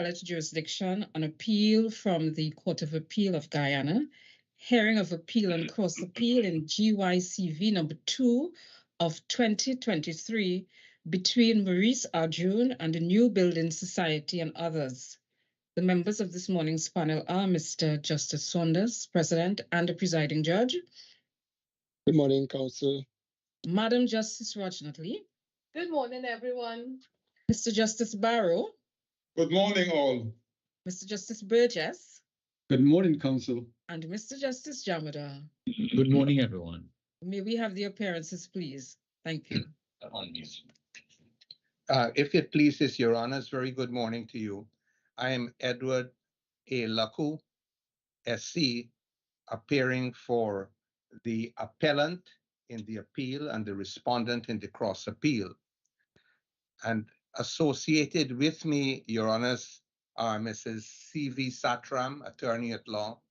appellate jurisdiction on appeal from the Court of Appeal of Guyana, hearing of appeal and cross appeal in GYCV number 2 of 2023 between Maurice Arjoon and the New Building Society and others. The members of this morning's panel are Mr. Justice Saunders, President and the presiding judge. Good morning, Counsel. Madam Justice Rajnath. Good morning, everyone. Mr. Justice Barrow. Good morning, all. Mr. Justice Burgess. Good morning, Counsel. And Mr. Justice Jamadar. Good morning, everyone. May we have the appearances, please? Thank you. If it pleases Your Honors, very good morning to you. I am Edward A. Laku, SC, appearing for the appellant in the appeal and the respondent in the cross appeal. And associated with me, Your Honors, are Mrs. C.V. Satram, attorney at law,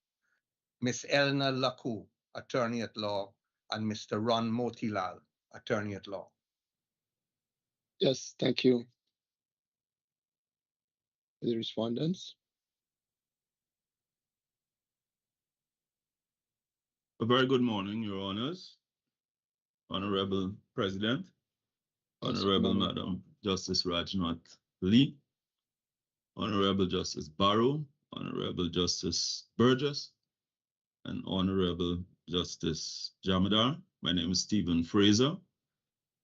Miss Elna Laku, attorney at law, and Mr. Ron Motilal, attorney at law. Yes, thank you. The respondents. A very good morning, Your Honors. Honorable President, Honorable Madam Justice Rajnath Lee, Honorable Justice Barrow, Honorable Justice Burgess, and Honorable Justice Jamadar. My name is Stephen Fraser.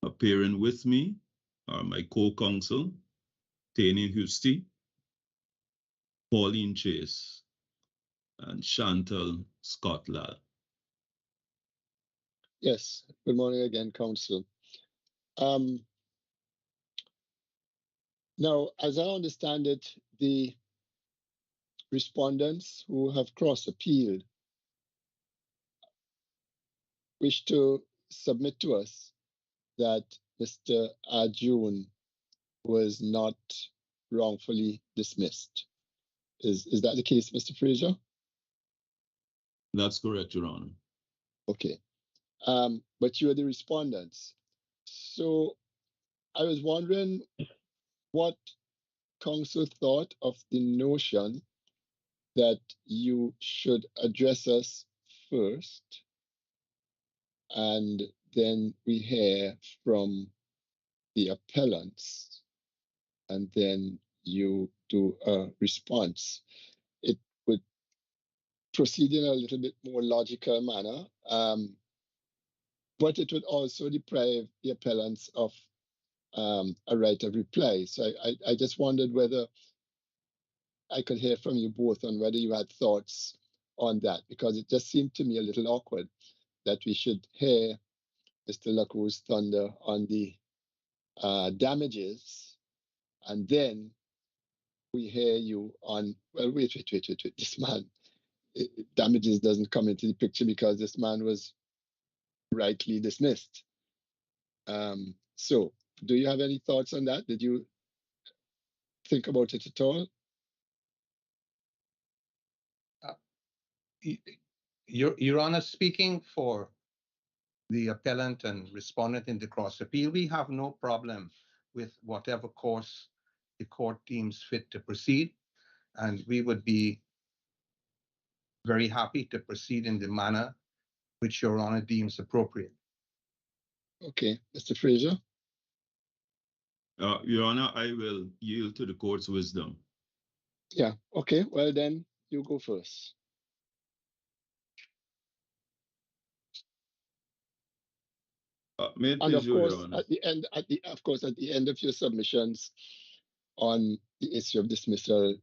Appearing with me are my co-counsel, Tani Husty, Pauline Chase, and Chantal Scott-Lal. Yes, good morning again, Counsel. Now, as I understand it, the respondents who have cross-appealed wish to submit to us that Mr. Arjoon was not wrongfully dismissed. Is that the case, Mr. Fraser? That's correct, Your Honor. Okay. But you are the respondents. So I was wondering what counsel thought of the notion that you should address us first, and then we hear from the appellants, and then you do a response. It would proceed in a little bit more logical manner, but it would also deprive the appellants of a right of reply. So I just wondered whether I could hear from you both on whether you had thoughts on that, because it just seemed to me a little awkward that we should hear Mr. Laku's thunder on the damages, and then we hear you on, well, wait, this man, damages doesn't come into the picture because this man was rightly dismissed. So do you have any thoughts on that? Did you think about it at all? Your Honor, speaking for the appellant and respondent in the cross appeal, we have no problem with whatever course the court deems fit to proceed, and we would be very happy to proceed in the manner which Your Honor deems appropriate. Okay, Mr. Fraser. Your Honor, I will yield to the court's wisdom. Yeah, okay, well then you go first. May it And please of you, Your course, Honor. at the end of your submissions on the issue of dismissal,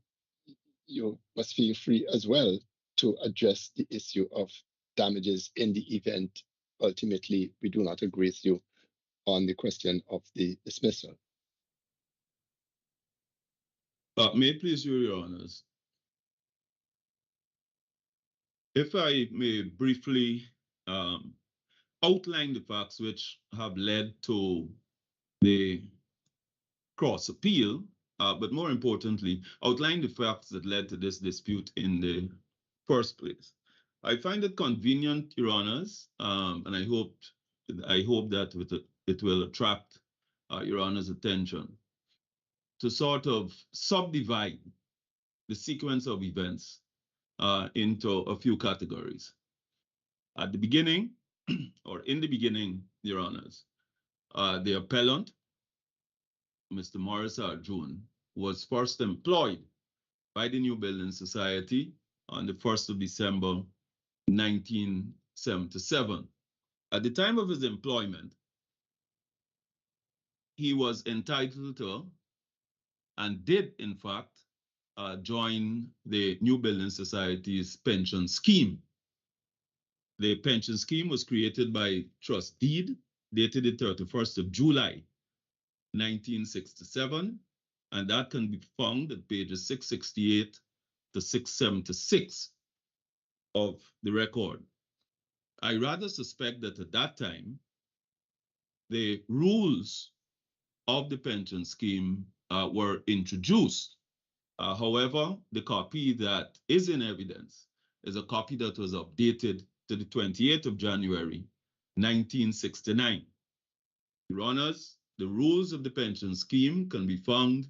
you must feel free as well to address the issue of damages in the event ultimately we do not agree with you on the question of the dismissal. May it please you, Your Honors. If I may briefly outline the facts which have led to the cross appeal, but more importantly, outline the facts that led to this dispute in the first place. I find it convenient, Your Honors, and I hope that it will attract Your Honor's attention to sort of subdivide the sequence of events into a few categories. At the beginning, or in the beginning, Your Honors, the appellant, Mr. Maurice Arjoon, was first employed by the New Building Society on the 1st of December, 1977. At the time of his employment, he was entitled to, and did in fact, join the New Building Society's pension scheme. The pension scheme was created by trust deed dated the 31st of July, 1967, and that can be found at pages 668 to 676 of the record. I rather suspect that at that time, the rules of the pension scheme were introduced. However, the copy that is in evidence is a copy that was updated to the 28th of January, 1969. Your Honors, the rules of the pension scheme can be found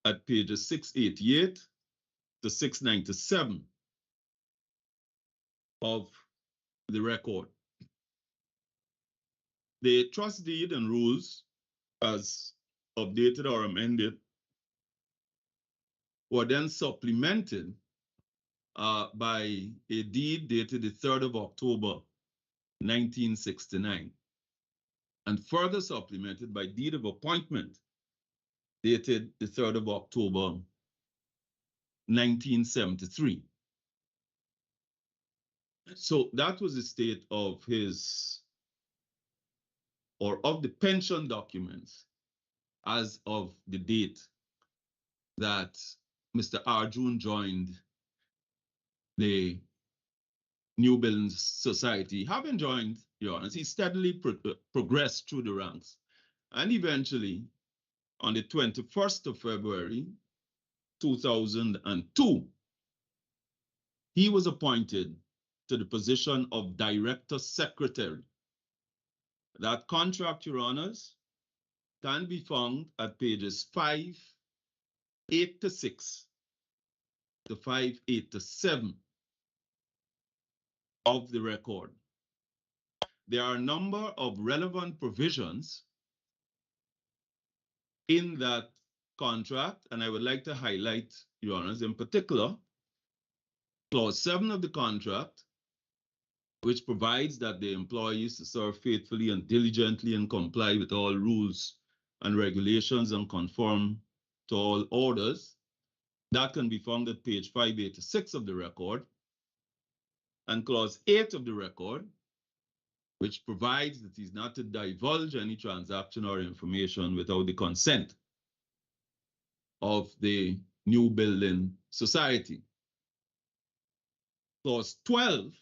at pages 688 to 697 of the record. The trust deed and rules, as updated or amended, were then supplemented by a deed dated the 3rd of October, 1969, and further supplemented by deed of appointment dated the 3rd of October, 1973. So that was the state of his, or of the pension documents as of the date that Mr. Arjoon joined the New Building Society. Having joined, Your Honor, he steadily progressed through the ranks, and eventually, on the 21st of February, 2002, he was appointed to the position of Director Secretary. That contract, Your Honors, can be found at pages 586 to 587 of the record. There are a number of relevant provisions in that contract, and I would like to highlight, Your Honors, in particular, clause 7 of the contract, which provides that the employee is to serve faithfully and diligently and comply with all rules and regulations and conform to all orders. That can be found at page 586 of the record. And clause 8 of the record, which provides that he's not to divulge any transaction or information without the consent of the New Building Society. Clause 12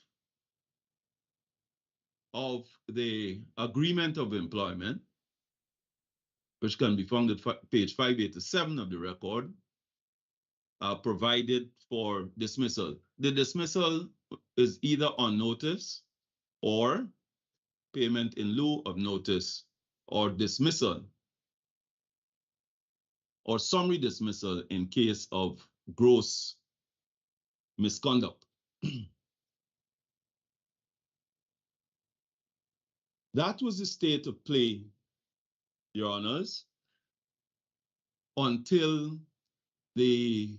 of the Agreement of Employment, which can be found at page 587 of the record, provided for dismissal. The dismissal is either on notice or payment in lieu of notice, or dismissal or summary dismissal in case of gross misconduct. That was the state of play, Your Honors, until the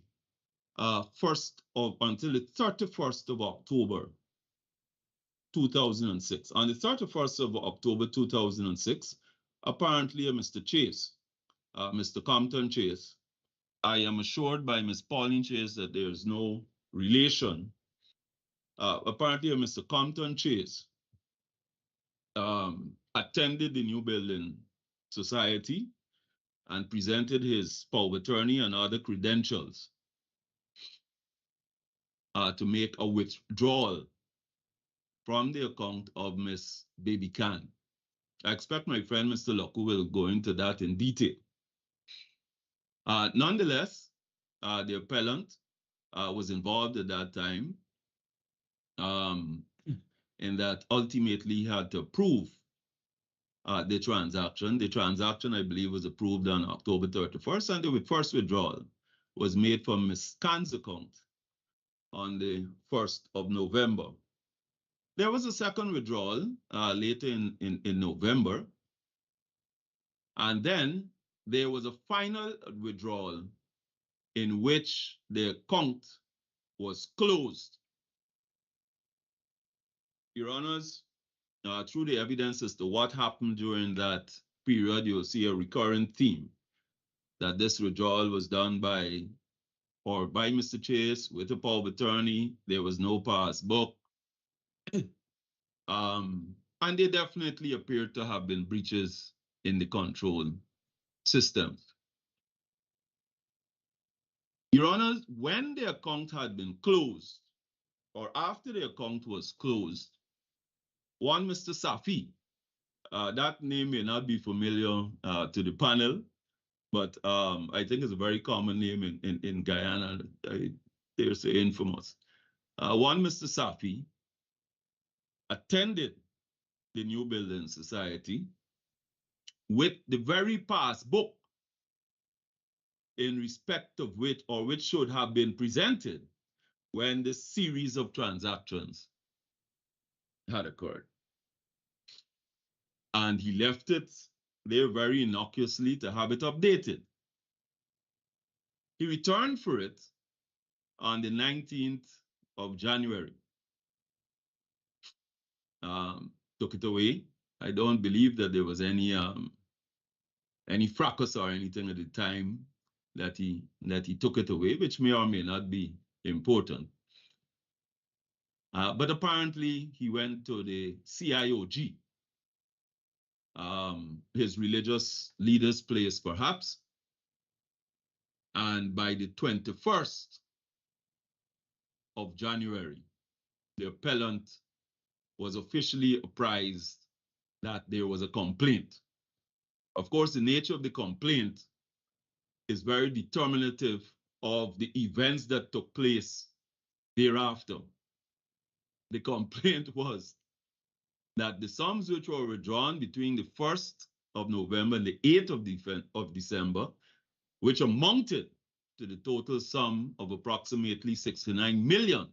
31st of October, 2006. On the 31st of October, 2006, apparently Mr. Chase, Mr. Compton Chase, I am assured by Ms. Pauline Chase that there is no relation. Apparently Mr. Compton Chase attended the New Building Society and presented his power of attorney and other credentials to make a withdrawal from the account of Miss Baby Khan. I expect my friend Mr. Loku will go into that in detail. Nonetheless, the appellant was involved at that time in that ultimately he had to approve the transaction. The transaction, I believe, was approved on October 31st, and the first withdrawal was made from Ms. Khan's account on the 1st of November. There was a second withdrawal later in November. And then there was a final withdrawal in which the account was closed. Your Honors, through the evidence as to what happened during that period, you'll see a recurrent theme that this withdrawal was done by Mr. Chase with a power of attorney. There was no pass book. And there definitely appeared to have been breaches in the control systems. Your Honors, when the account had been closed, or after the account was closed, one Mr. Safi, that name may not be familiar to the panel, but I think it's a very common name in Guyana. They're so infamous. One Mr. Safi attended the New Building Society with the very passbook in respect of which should have been presented when this series of transactions had occurred. And he left it there very innocuously to have it updated. He returned for it on the 19th of January. Took it away. I don't believe that there was any fracas or anything at the time that he took it away, which may or may not be important. But apparently he went to the CIOG, his religious leader's place perhaps, and by the 21st of January, the appellant was officially apprised that there was a complaint. Of course, the nature of the complaint is very determinative of the events that took place thereafter. The complaint was that the sums which were withdrawn between the 1st of November and the 8th of December, which amounted to the total sum of approximately 69 million,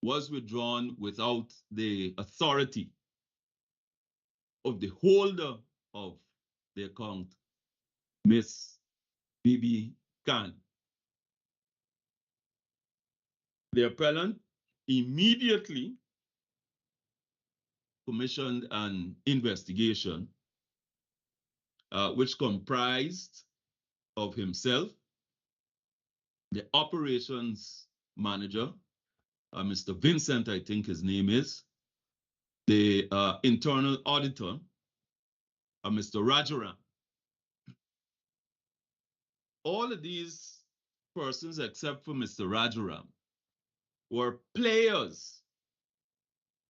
was withdrawn without the authority of the holder of the account, Ms. Bibi Khan. The appellant immediately commissioned an investigation which comprised of himself, the operations manager, Mr. Vincent, I think his name is, the internal auditor, Mr. Rajaram. All of these persons, except for Mr. Rajaram, were players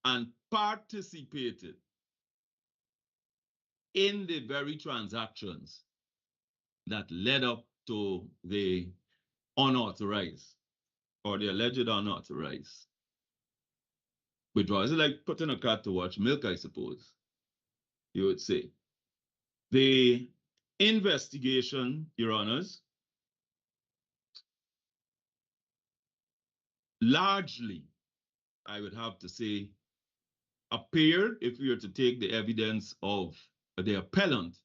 and participated in the very transactions that led up to the unauthorized or the alleged unauthorized withdrawals. It's like putting a cat to watch milk, I suppose, you would say. The investigation, Your Honors, largely, I would have to say, appeared, if we were to take the evidence of the appellant,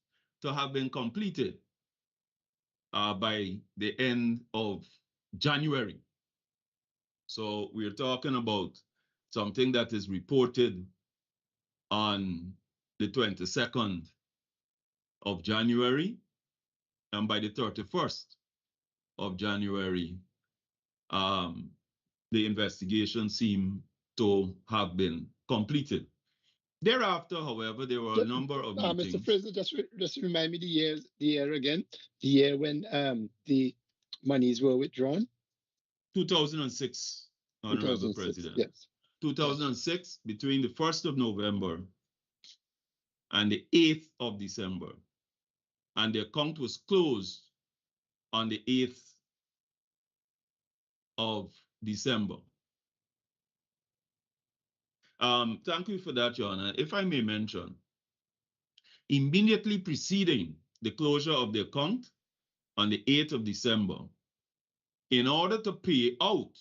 to have been completed by the end of January. So we're talking about something that is reported on the 22nd of January, and by the 31st of January, the investigation seemed to have been completed. Thereafter, however, there were a number of meetings. Mr. President, just remind me the year again, the year when the monies were withdrawn. 2006, Honorable President. Yes. 2006, between the 1st of November and the 8th of December. And the account was closed on the 8th of December. Thank you for that, Your Honor. If I may mention, immediately preceding the closure of the account, on the 8th of December in order to pay out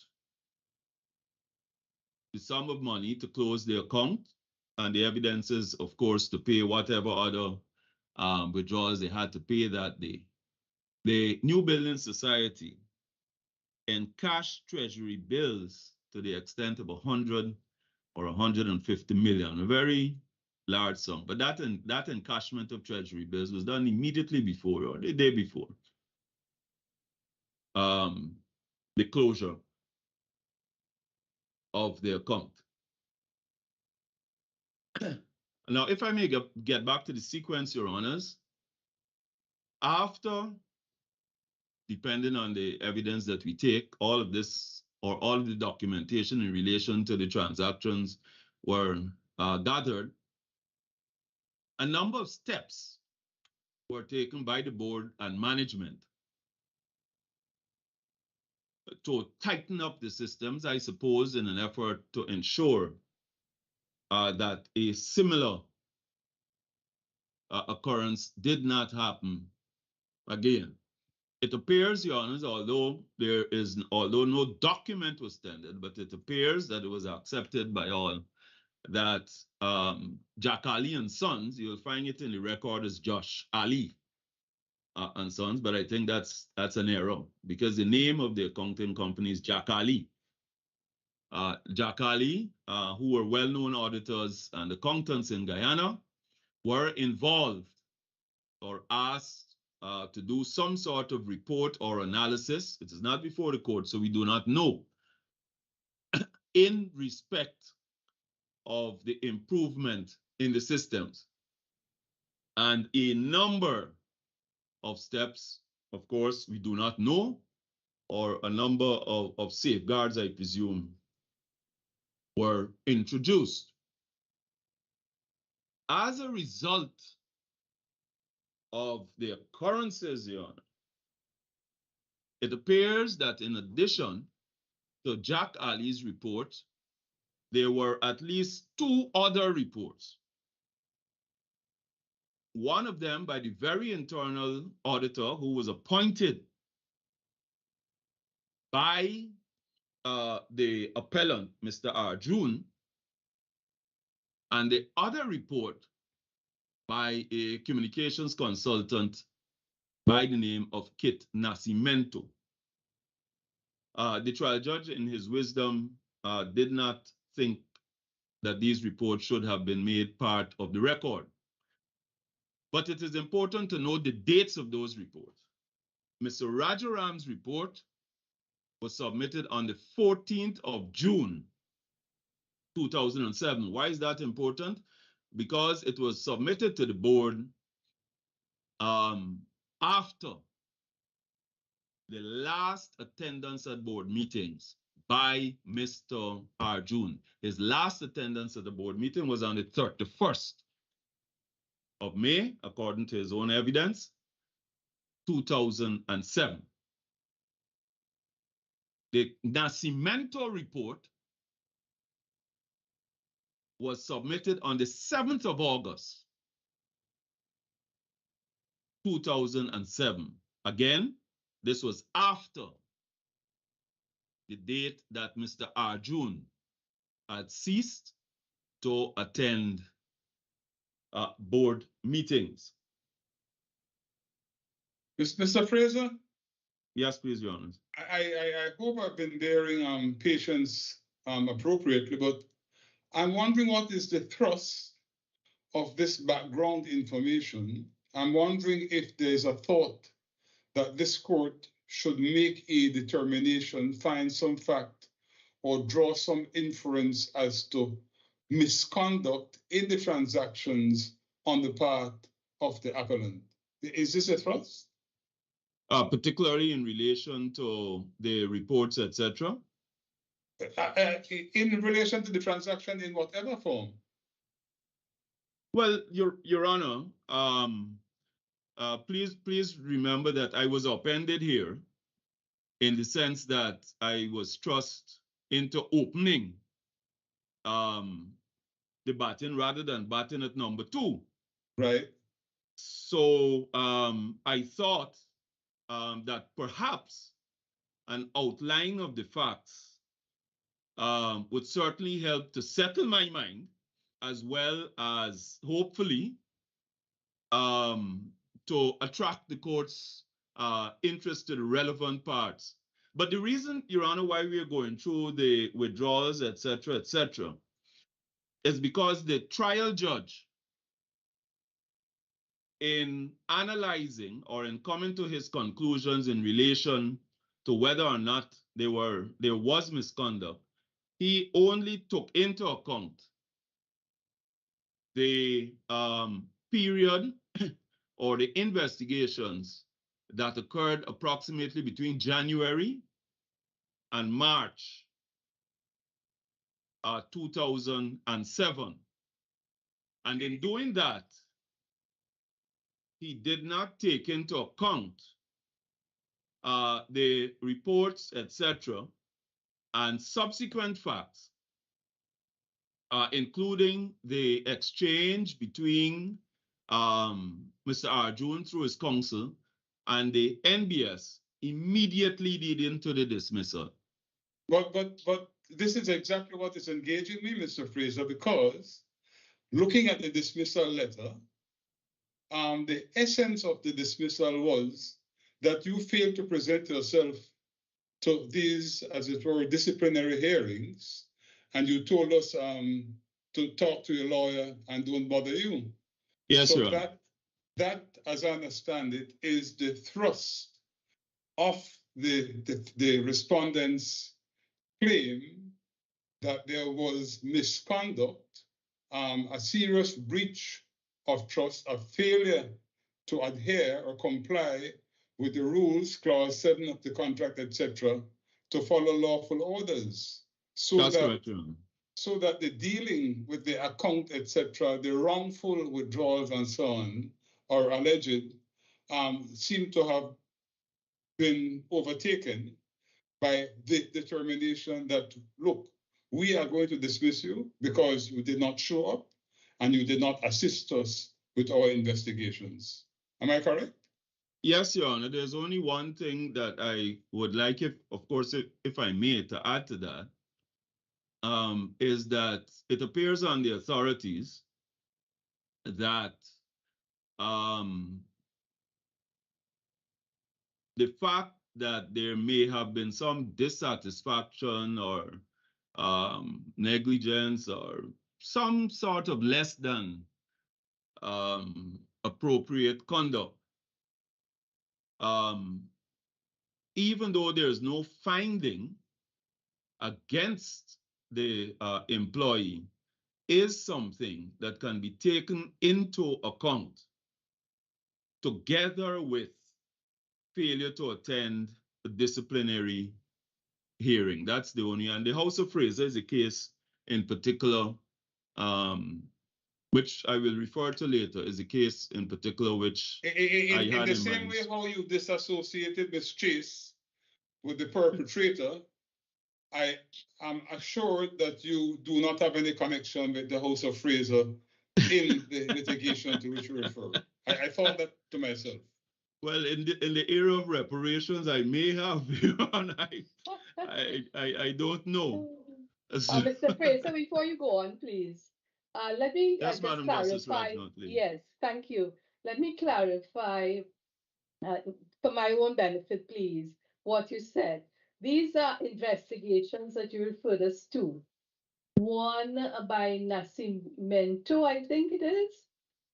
the sum of money to close the account and the evidences, of course, to pay whatever other withdrawals they had to pay that day. The New Building Society encashed treasury bills to the extent of 100 or 150 million, a very large sum. But that encashment of treasury bills was done immediately before or the day before the closure of the account. Now, if I may get back to the sequence, Your Honors, after, depending on the evidence that we take, all of this or all of the documentation in relation to the transactions were gathered, a number of steps were taken by the board and management to tighten up the systems, I suppose, in an effort to ensure that a similar occurrence did not happen again. It appears, Your Honors, although no document was tendered, but it appears that it was accepted by all that Jack Ali and Sons, you'll find it in the record as Josh Ali and Sons, but I think that's an error because the name of the accounting company is Jack Ali. Jack Ali, who were well-known auditors and accountants in Guyana, were involved or asked to do some sort of report or analysis. It is not before the court, so we do not know, in respect of the improvement in the systems. And a number of steps, of course, we do not know, or a number of safeguards, I presume, were introduced. As a result of the occurrences, Your Honor, it appears that in addition to Jack Ali's report, there were at least 2 other reports. One of them by the very internal auditor who was appointed by the appellant, Mr. Arjoon, and the other report by a communications consultant by the name of Kit Nascimento. The trial judge, in his wisdom, did not think that these reports should have been made part of the record. But it is important to know the dates of those reports. Mr. Rajaram's report was submitted on the 14th of June, 2007. Why is that important? Because it was submitted to the board after the last attendance at board meetings by Mr. Arjoon. His last attendance at the board meeting was on the 31st of May, according to his own evidence, 2007. The Nascimento report was submitted on the 7th of August, 2007. Again, this was after the date that Mr. Arjoon had ceased to attend board meetings. Mr. Fraser? Yes, please, Your Honor. I hope I've been bearing patience appropriately, but I'm wondering what is the thrust of this background information. I'm wondering if there's a thought that this court should make a determination, find some fact, or draw some inference as to misconduct in the transactions on the part of the appellant. Is this a thrust? Particularly in relation to the reports, etc. In relation to the transaction in whatever form? Well, Your Honor, please remember that I was appended here in the sense that I was thrust into opening the baton rather than baton at number 2. Right. So I thought that perhaps an outline of the facts would certainly help to settle my mind, as well as hopefully to attract the court's interest to the relevant parts. But the reason, Your Honor, why we are going through the withdrawals, et cetera, is because the trial judge, in analyzing or in coming to his conclusions in relation to whether or not there was misconduct, he only took into account the period or the investigations that occurred approximately between January and March 2007. And in doing that, he did not take into account the reports, etc., and subsequent facts, including the exchange between Mr. Arjoon through his counsel and the NBS immediately leading to the dismissal. But this is exactly what is engaging me, Mr. Fraser, because looking at the dismissal letter, the essence of the dismissal was that you failed to present yourself to these, as it were, disciplinary hearings, and you told us to talk to your lawyer and don't bother you. Yes, so Your Honor. that, as I understand it, is the thrust of the respondent's claim that there was misconduct, a serious breach of trust, a failure to adhere or comply with the rules, clause 7 of the contract, etc., to follow lawful orders. So That's that, correct, Your Honor. so that the dealing with the account, etc., the wrongful withdrawals and so on, or alleged, seem to have been overtaken by the determination that, look, we are going to dismiss you because you did not show up and you did not assist us with our investigations. Am I correct? Yes, Your Honor. There's only one thing that I would like, if I may, to add to that, is that it appears on the authorities that the fact that there may have been some dissatisfaction or negligence or some sort of less than appropriate conduct, even though there's no finding against the employee, is something that can be taken into account together with failure to attend a disciplinary hearing. That's the only, and the House of Fraser is a case in particular, which I will refer to later, is a case in particular which I had in the same way how you disassociated Ms. Chase with the perpetrator, I am assured that you do not have any connection with the House of Fraser in the litigation to which you refer. I thought that to myself. Well, in the era of reparations, I may have, and I don't know. Mr. Fraser, before you go on, please, let me Yes, just Madam clarify. Justice Rajnath, please. Yes, thank you. Let me clarify for my own benefit, please, what you said. These are investigations that you referred us to. One by Nascimento, I think it is.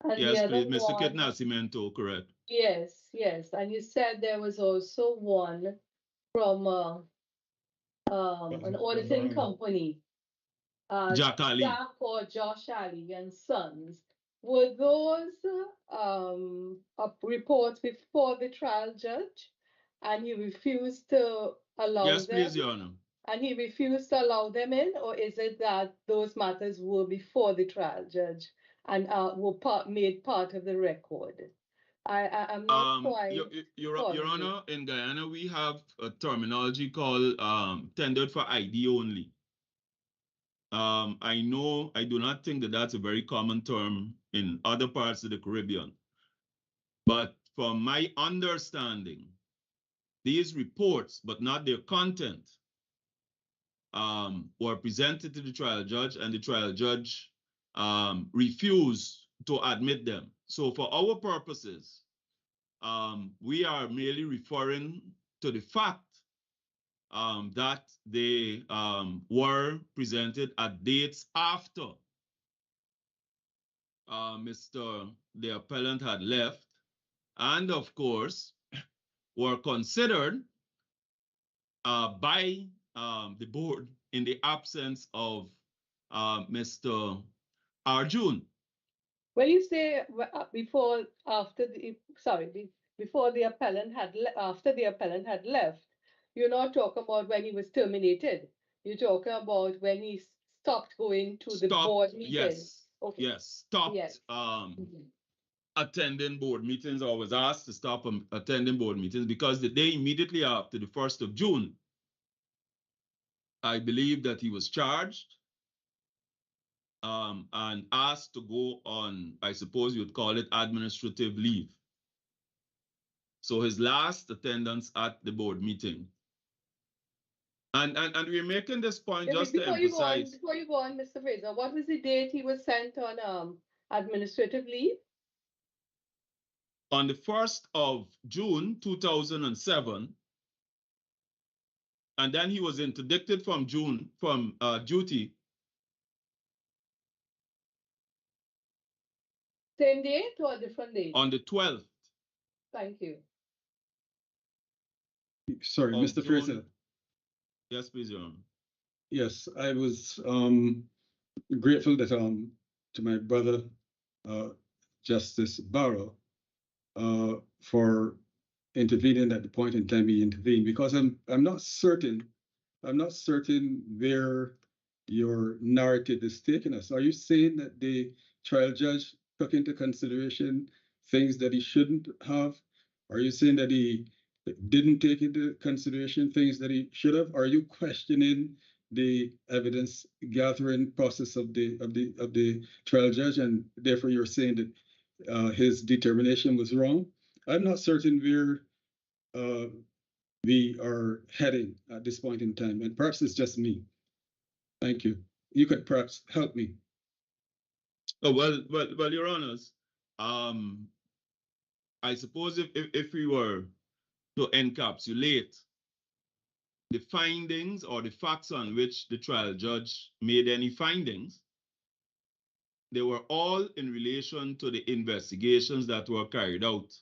And yes, the other please, Mr. Kit one, Nascimento, correct. yes, yes. And you said there was also one from an auditing company. Jack Ali. Jack or Josh Ali and Sons. Were those reports before the trial judge, and he refused to allow Yes, them? please, Your Honor. And he refused to allow them in, or is it that those matters were before the trial judge and were made part of the record? I'm not quite. Your Honor, in Guyana, we have a terminology called tendered for ID only. I do not think that that's a very common term in other parts of the Caribbean. But from my understanding, these reports, but not their content, were presented to the trial judge, and the trial judge refused to admit them. So for our purposes, we are merely referring to the fact that they were presented at dates after the appellant had left, and of course, were considered by the board in the absence of Mr. Arjoon. When you say before, after the, sorry, before the appellant had, after the appellant had left, you're not talking about when he was terminated. You're talking about when he stopped going to the board meeting. Yes. Okay. Yes. Stopped Yes. Attending board meetings, or was asked to stop attending board meetings, because the day immediately after the 1st of June, I believe that he was charged and asked to go on, I suppose you would call it, administrative leave. So his last attendance at the board meeting. And we're making this point just to emphasize. Before you go on, Mr. Fraser, what was the date he was sent on administrative leave? On the 1st of June, 2007, and then he was interdicted from duty. Same date or a different date? On the 12th. Thank you. Sorry, Mr. Fraser. Yes, please, Your Honor. Yes, I was grateful that to my brother, Justice Barrow, for intervening at the point in time he intervened, because I'm not certain where your narrative is taking us. Are you saying that the trial judge took into consideration things that he shouldn't have? Are you saying that he didn't take into consideration things that he should have? Are you questioning the evidence gathering process of the trial judge, and therefore you're saying that his determination was wrong? I'm not certain where we are heading at this point in time, and perhaps it's just me. Thank you. You could perhaps help me. Oh, well, Your Honors, I suppose if we were to encapsulate the findings or the facts on which the trial judge made any findings, they were all in relation to the investigations that were carried out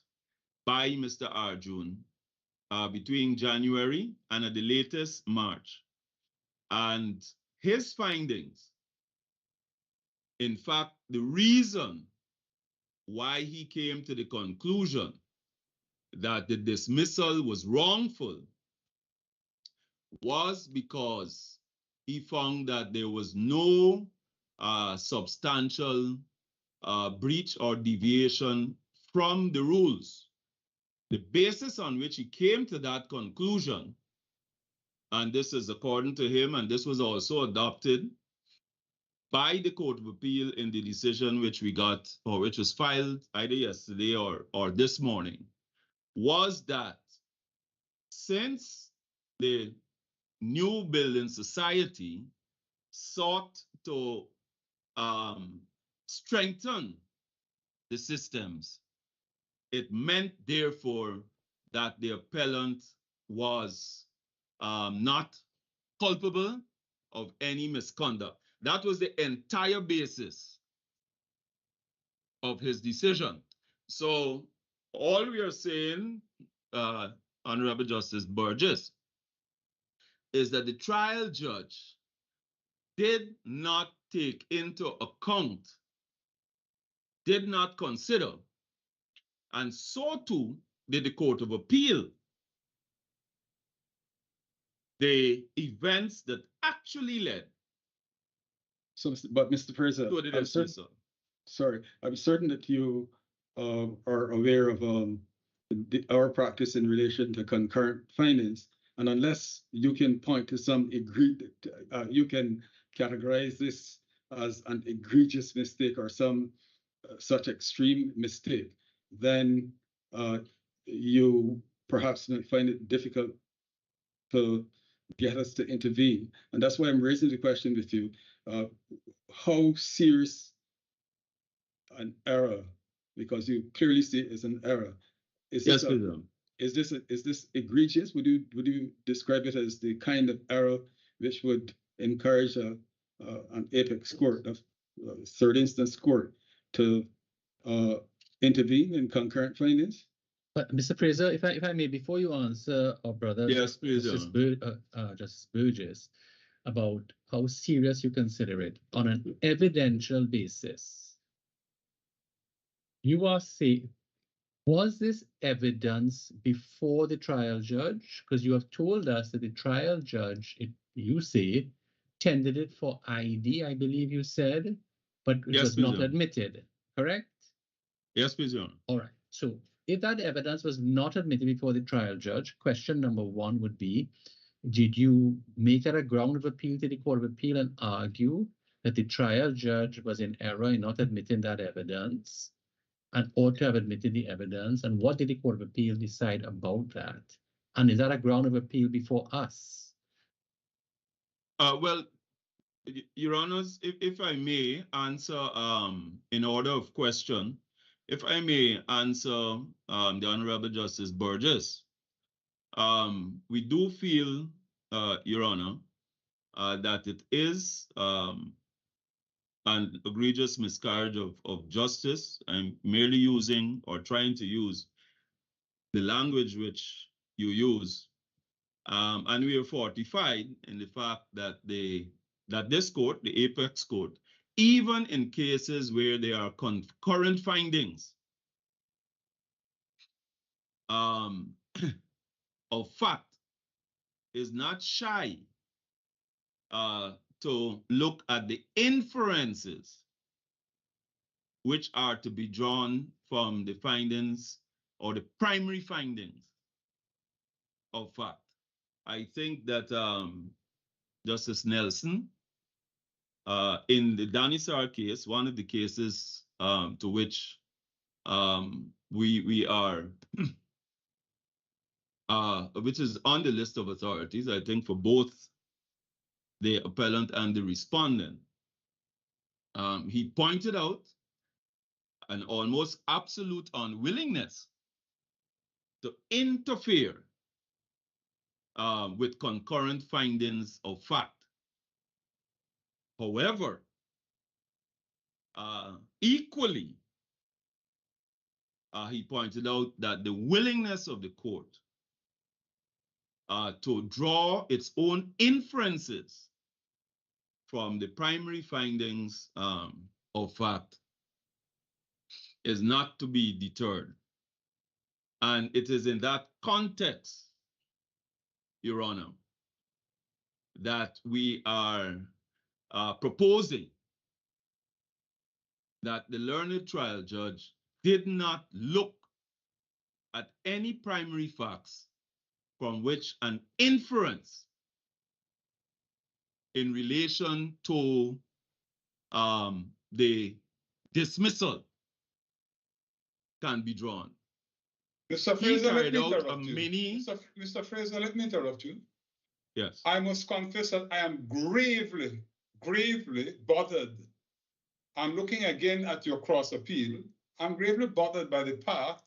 by Mr. Arjoon between January and at the latest March. And his findings, in fact, the reason why he came to the conclusion that the dismissal was wrongful was because he found that there was no substantial breach or deviation from the rules. The basis on which he came to that conclusion, and this is according to him, and this was also adopted by the Court of Appeal in the decision which we got, or which was filed either yesterday or this morning, was that since the New Building Society sought to strengthen the systems, it meant, therefore, that the appellant was not culpable of any misconduct. That was the entire basis of his decision. So all we are saying, Honorable Justice Burgess, is that the trial judge did not take into account, did not consider, and so too did the Court of Appeal, the events that actually led. So, but Mr. Fraser, to the dismissal. I'm certain that you are aware of our practice in relation to concurrent findings, and unless you can point to some you can categorize this as an egregious mistake or some such extreme mistake, then you perhaps might find it difficult to get us to intervene. And that's why I'm raising the question with you. How serious an error, because you clearly see it as an error. Is Yes, this please. is this egregious? Would you describe it as the kind of error which would encourage an apex court, a third instance court, to intervene in concurrent findings? But Mr. Fraser, if I may, before you answer our brother, Yes, please, Justice Burgess, about how serious you consider it on an evidential basis, you are saying, was this evidence before the trial judge? Because you have told us that the trial judge, you say, tendered it for ID, I believe you said, but it was not admitted, correct? Yes, please, Your Honor. All right. So if that evidence was not admitted before the trial judge, question number one would be, did you make that a ground of appeal to the Court of Appeal and argue that the trial judge was in error in not admitting that evidence and ought to have admitted the evidence? And what did the Court of Appeal decide about that? And is that a ground of appeal before us? Well, Your Honors, if I may answer in order of question, if I may answer the Honorable Justice Burgess, we do feel, Your Honor, that it is an egregious miscarriage of justice. I'm merely using or trying to use the language which you use. And we are fortified in the fact that this court, the apex court, even in cases where there are concurrent findings of fact, is not shy to look at the inferences which are to be drawn from the findings or the primary findings of fact. I think that Justice Nelson, in the Danisar case, one of the cases to which we are, which is on the list of authorities, I think for both the appellant and the respondent, he pointed out an almost absolute unwillingness to interfere with concurrent findings of fact. However, equally, he pointed out that the willingness of the court to draw its own inferences from the primary findings of fact is not to be deterred. And it is in that context, Your Honor, that we are proposing that the learned trial judge did not look at any primary facts from which an inference in relation to the dismissal can be drawn. Mr. Fraser, let me interrupt you. Mr. Fraser, let me interrupt you. Yes. I must confess that I am gravely, gravely bothered. I'm looking again at your cross appeal. I'm gravely bothered by the path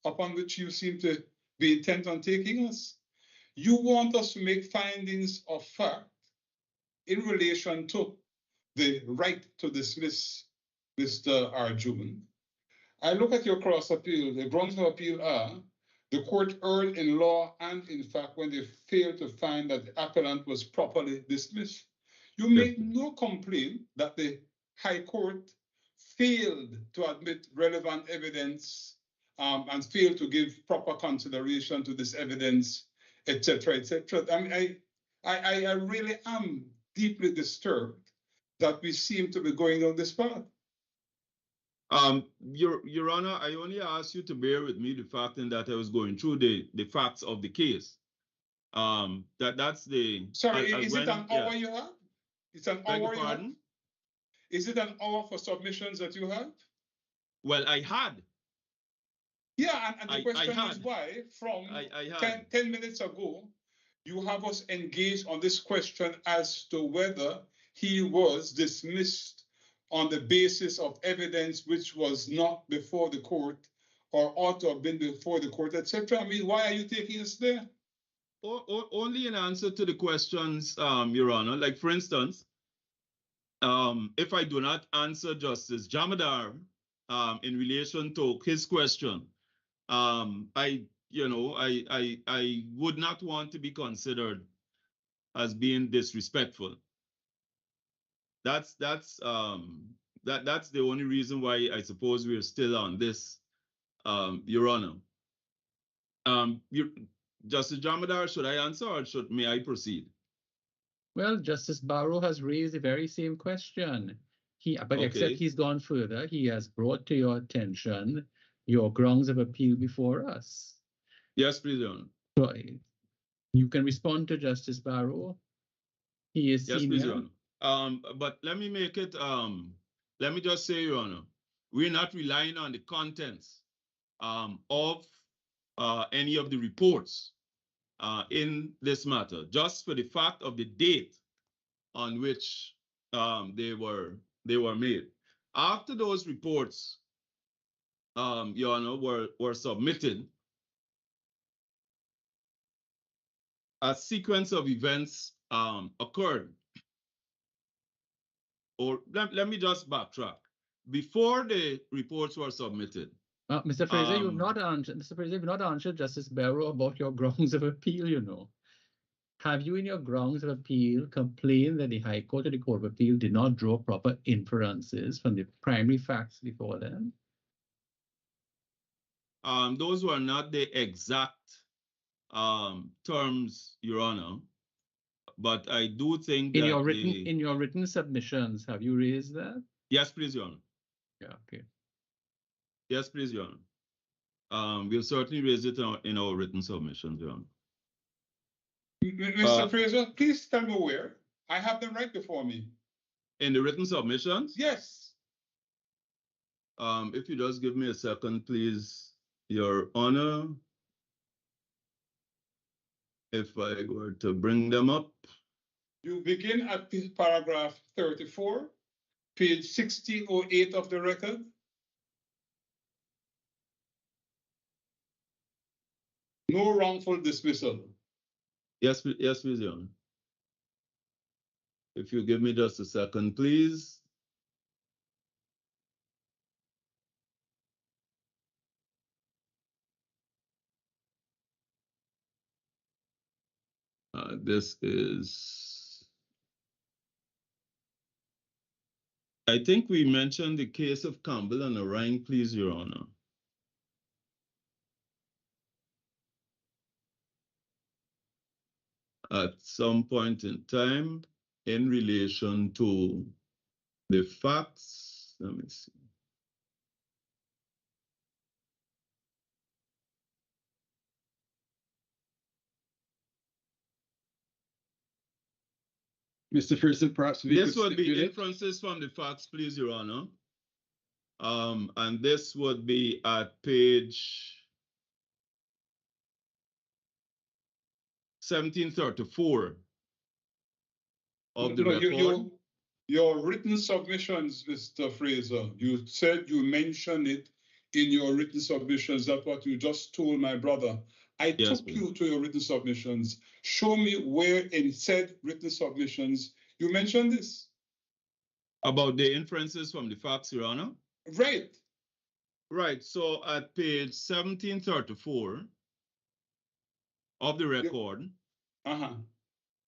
upon which you seem to be intent on taking us. You want us to make findings of fact in relation to the right to dismiss Mr. Arjoon. I look at your cross appeal. The grounds of appeal are the court erred in law and in fact when they failed to find that the appellant was properly dismissed. You make no complaint that the High Court failed to admit relevant evidence and failed to give proper consideration to this evidence, etc., etc. I mean, I really am deeply disturbed that we seem to be going on this path. Your Honor, I only ask you to bear with me the fact that I was going through the facts of the case. That's the. Sorry, is it an hour you have? It's an hour you have? Is it an hour for submissions that you have? Well, I had. Yeah, and the I question had. is why from I had. 10 minutes ago, you have us engaged on this question as to whether he was dismissed on the basis of evidence which was not before the court or ought to have been before the court, etc. I mean, why are you taking us there? Only in answer to the questions, Your Honor. Like, for instance, if I do not answer Justice Jamadar in relation to his question, I would not want to be considered as being disrespectful. That's the only reason why I suppose we're still on this, Your Honor. Justice Jamadar, should I answer or may I proceed? Well, Justice Barrow has raised the very same question. Except he's gone further. He has brought to your attention your grounds of appeal before us. Yes, please, Your Honor. So you can respond to Justice Barrow. He is yes, senior. please, Your Honor. But let me make it, let me just say, Your Honor, we're not relying on the contents of any of the reports in this matter, just for the fact of the date on which they were made. After those reports, Your Honor, were submitted, a sequence of events occurred. Or let me just backtrack. Before the reports were submitted, Mr. Fraser, you've not answered. Mr. Fraser, you've not answered Justice Barrow about your grounds of appeal. You know, have you, in your grounds of appeal, complained that the High Court or the Court of Appeal did not draw proper inferences from the primary facts before them? Those were not the exact terms, Your Honor. But I do think in your written submissions, have you raised that? Yes, please, Your Honor. Yeah, okay. Yes, please, Your Honor. We'll certainly raise it in our written submissions, Your Honor. Mr. Fraser, please tell me where. I have them right before me. In the written submissions? Yes. If you just give me a second, please, Your Honor. If I were to bring them up. You begin at paragraph 34, page 1608 of the record. No wrongful dismissal. Yes, please, Your Honor. If you give me just a second, please. This is, I think we mentioned the case of Campbell and Orang, please, Your Honor. At some point in time in relation to the facts. Let me see. Mr. Fraser, perhaps this would be inferences from the facts, please, Your Honor. And this would be at page 1734 of the record. Your written submissions, Mr. Fraser, you said you mentioned it in your written submissions. That's what you just told my brother. I took you to your written submissions. Show me where in said written submissions you mentioned this. About the inferences from the facts, Your Honor? Right. Right. So at page 1734 of the record,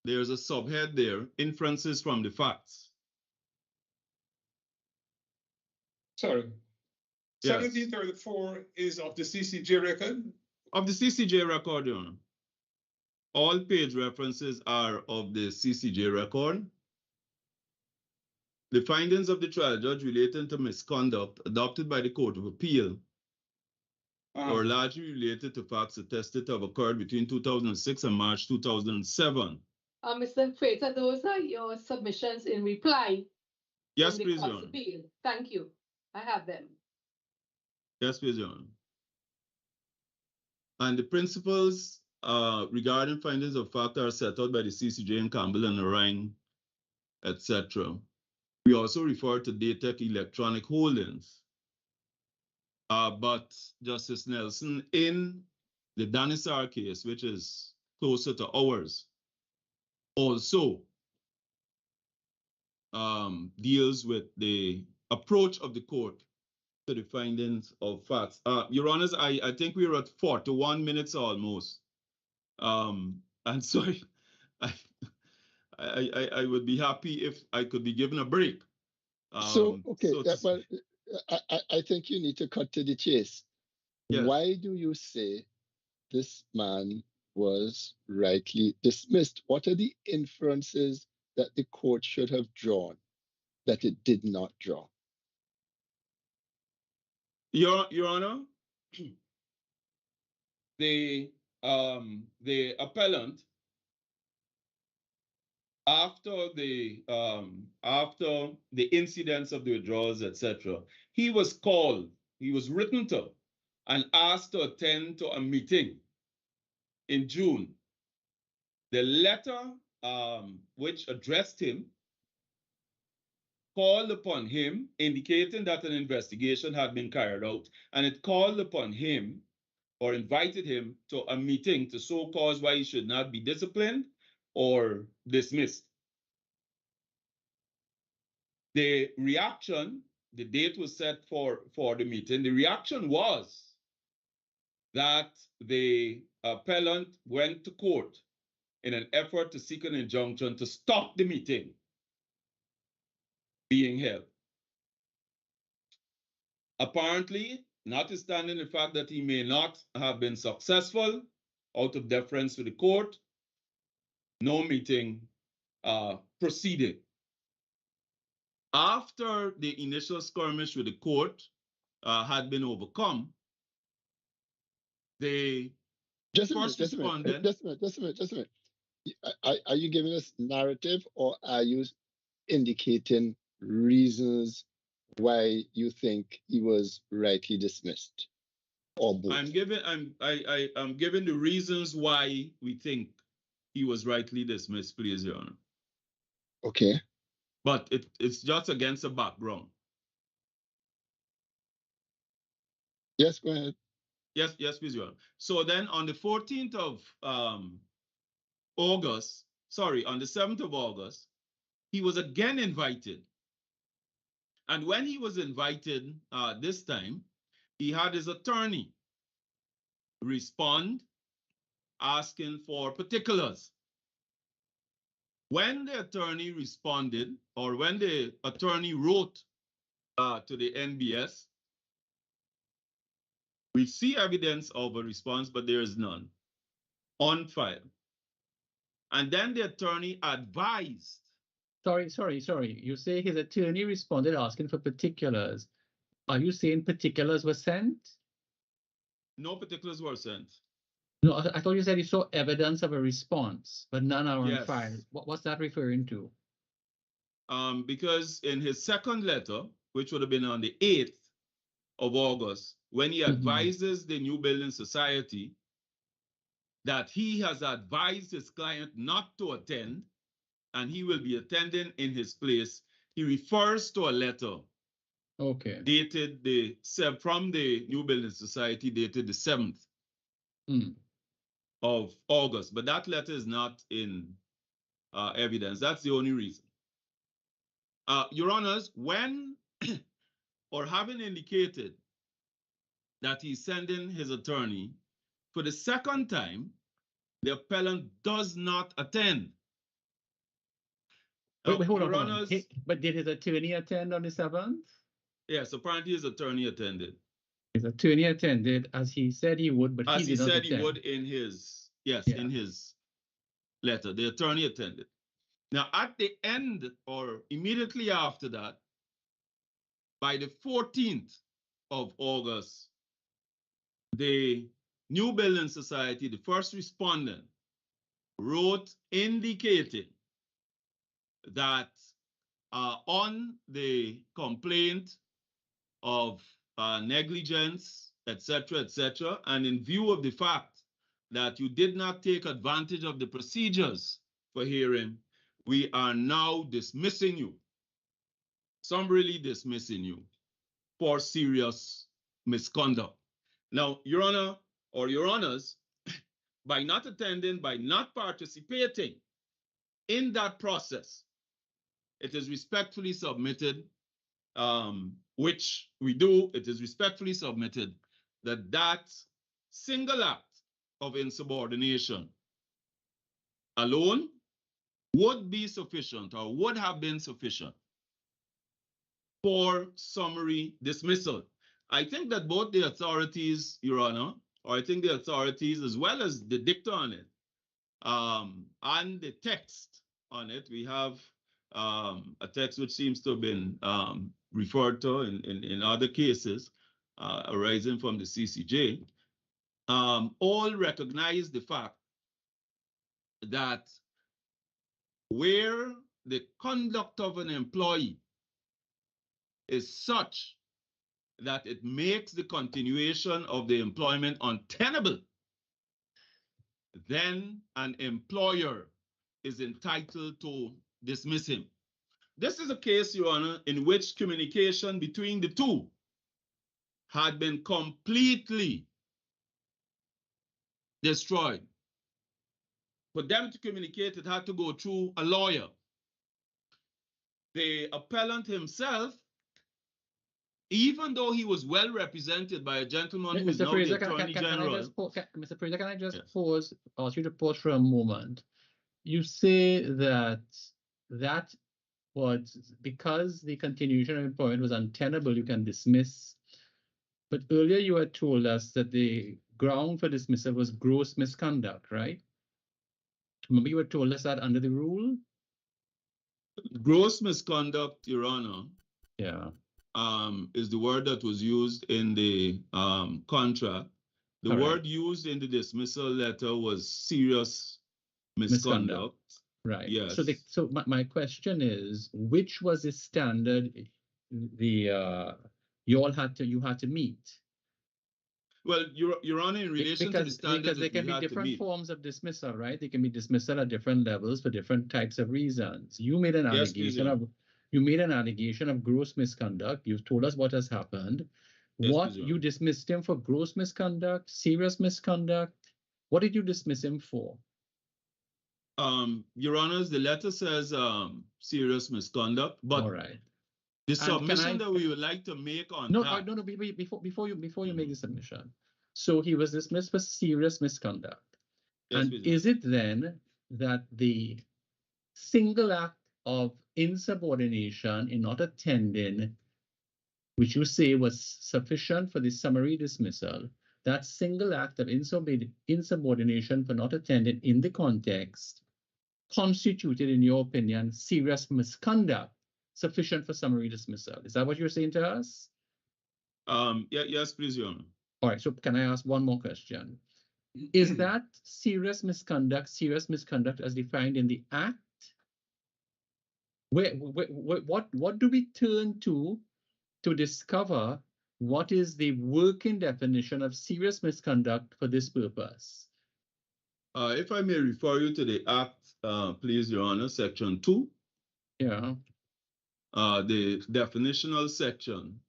there's a subhead there, inferences from the facts. Sorry. Yes. 1734 is of the CCJ record? Of the CCJ record, Your Honor. All page references are of the CCJ record. The findings of the trial judge relating to misconduct adopted by the Court of Appeal were largely related to facts attested to have occurred between 2006 and March 2007. Mr. Fraser, those are your submissions in reply. Yes, please, Your Honor. Thank you. I have them. Yes, please, Your Honor. And the principles regarding findings of fact are set out by the CCJ in Campbell and Orang, etc. We also refer to DATEC electronic holdings. But Justice Nelson, in the Danisar case, which is closer to ours, also deals with the approach of the court to the findings of facts. Your Honors, I think we were at 41 minutes almost. And so I would be happy if I could be given a break. Okay, well, I think you need to cut to the chase. Yes. Why do you say this man was rightly dismissed? What are the inferences that the court should have drawn that it did not draw? Your Honor, the appellant, after the incidents of the withdrawals, etc., he was called, he was written to, and asked to attend to a meeting in June. The letter which addressed him called upon him, indicating that an investigation had been carried out, and it called upon him or invited him to a meeting to show cause why he should not be disciplined or dismissed. The reaction, the date was set for the meeting. The reaction was that the appellant went to court in an effort to seek an injunction to stop the meeting being held. Apparently, notwithstanding the fact that he may not have been successful, out of deference to the court, no meeting proceeded. After the initial skirmish with the court had been overcome, the first respondent... Just a minute. Are you giving us narrative, or are you indicating reasons why you think he was rightly dismissed, or both? I'm giving the reasons why we think he was rightly dismissed, please, Your Honor. Okay. But it's just against the background. Yes, go ahead. Yes, please, Your Honor. So then on the 14th of August, sorry, on the 7th of August, he was again invited. And when he was invited this time, he had his attorney respond, asking for particulars. When the attorney responded, or when the attorney wrote to the NBS, we see evidence of a response, but there is none on file. And then the attorney advised. Sorry. You say his attorney responded asking for particulars. Are you saying particulars were sent? No particulars were sent. No, I thought you said you saw evidence of a response, but none are on file. What's that referring to? Because in his second letter, which would have been on the 8th of August, when he advises the New Building Society that he has advised his client not to attend, and he will be attending in his place, he refers to a letter dated from the New Building Society, dated the 7th of August. But that letter is not in evidence. That's the only reason. Your Honors, when or having indicated that he's sending his attorney for the second time, the appellant does not attend. Wait, hold on. But did his attorney attend on the 7th? Yes, apparently his attorney attended. His attorney attended as he said he would, but as he did not attend. He would in his, in his letter. The attorney attended. Now, at the end or immediately after that, by the 14th of August, the New Building Society, the first respondent, wrote indicating that on the complaint of negligence etc., and in view of the fact that you did not take advantage of the procedures for hearing, we are now dismissing you, summarily dismissing you for serious misconduct. Now, Your Honor, or Your Honors, by not attending, by not participating in that process, it is respectfully submitted, which we do, it is respectfully submitted that that single act of insubordination alone would be sufficient or would have been sufficient for summary dismissal. I think that both the authorities, Your Honor, or I think the authorities as well as the dicta on it, and the text on it, we have a text which seems to have been referred to in other cases arising from the CCJ, all recognize the fact that where the conduct of an employee is such that it makes the continuation of the employment untenable, then an employer is entitled to dismiss him. This is a case, Your Honor, in which communication between the two had been completely destroyed. For them to communicate, it had to go through a lawyer. The appellant himself, even though he was well represented by a gentleman who is now the Attorney General. Mr. Fraser, can I just pause, ask you to pause for a moment? You say that that was because the continuation of employment was untenable, you can dismiss. But earlier you had told us that the ground for dismissal was gross misconduct, right? Remember you had told us that under the rule? Gross misconduct, Your Honor. Yeah. Is the word that was used in the contract. The word used in the dismissal letter was serious misconduct. Right. Yes. So my question is, which was the standard you had to meet? Well, Your Honor, in relation to the standard, because there can be different forms of dismissal, right? They can be dismissal at different levels for different types of reasons. You made an allegation of. You made an allegation of gross misconduct. You've told us what has happened. Yes, you dismissed him for gross misconduct, serious misconduct. What did you dismiss him for? Your Honors, the letter says serious misconduct, but the submission that we would like to make on before you make the submission. So he was dismissed for serious misconduct. Yes, and is it then that the single act of insubordination in not attending, which you say was sufficient for the summary dismissal, that single act of insubordination for not attending in the context constituted, in your opinion, serious misconduct sufficient for summary dismissal? Is that what you're saying to us? Yes, please, Your Honor. All right, so can I ask one more question? Is that serious misconduct as defined in the Act? What do we turn to discover what is the working definition of serious misconduct for this purpose? If I may refer you to the Act, please, Your Honor, Section 2. Yeah. The definitional section.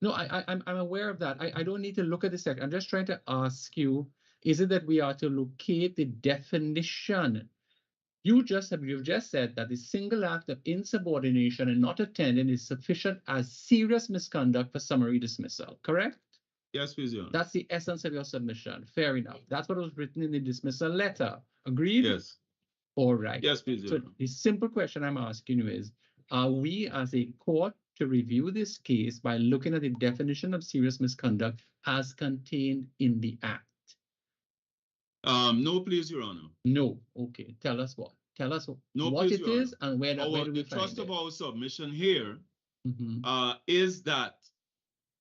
No, I'm aware of that. I don't need to look at the section. I'm just trying to ask you, is it that we are to locate the definition? You've just said that the single act of insubordination and not attending is sufficient as serious misconduct for summary dismissal, correct? Yes, please, Your Honor. That's the essence of your submission. Fair enough. That's what was written in the dismissal letter. Agreed? Yes. All right. Yes, please, Your Honor. So the simple question I'm asking you is, are we as a court to review this case by looking at the definition of serious misconduct as contained in the Act? No, please, Your Honor. No. Okay. Tell us what. Tell us what it is and where do we find it. The thrust of our submission here is that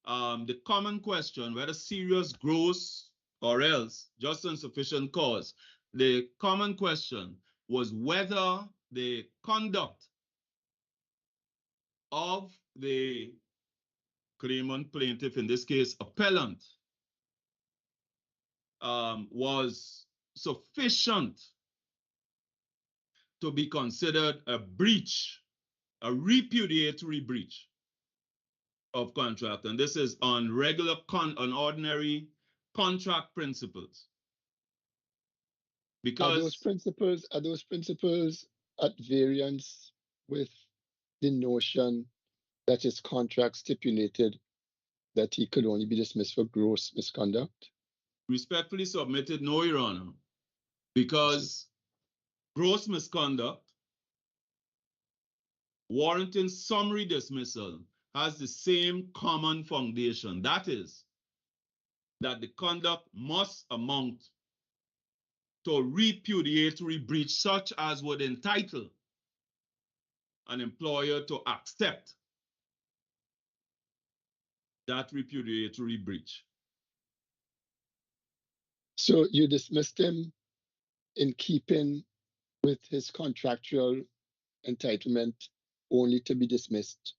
the common question, whether serious, gross, or else just insufficient cause, the common question was whether the conduct of the claimant, plaintiff, in this case, appellant, was sufficient to be considered a breach, a repudiatory breach of contract. And this is on on ordinary contract principles. Because are those principles at variance with the notion that his contract stipulated that he could only be dismissed for gross misconduct? Respectfully submitted, no, Your Honor, because gross misconduct warranting summary dismissal has the same common foundation. That is, that the conduct must amount to a repudiatory breach such as would entitle an employer to accept that repudiatory breach. So you dismissed him in keeping with his contractual entitlement only to be dismissed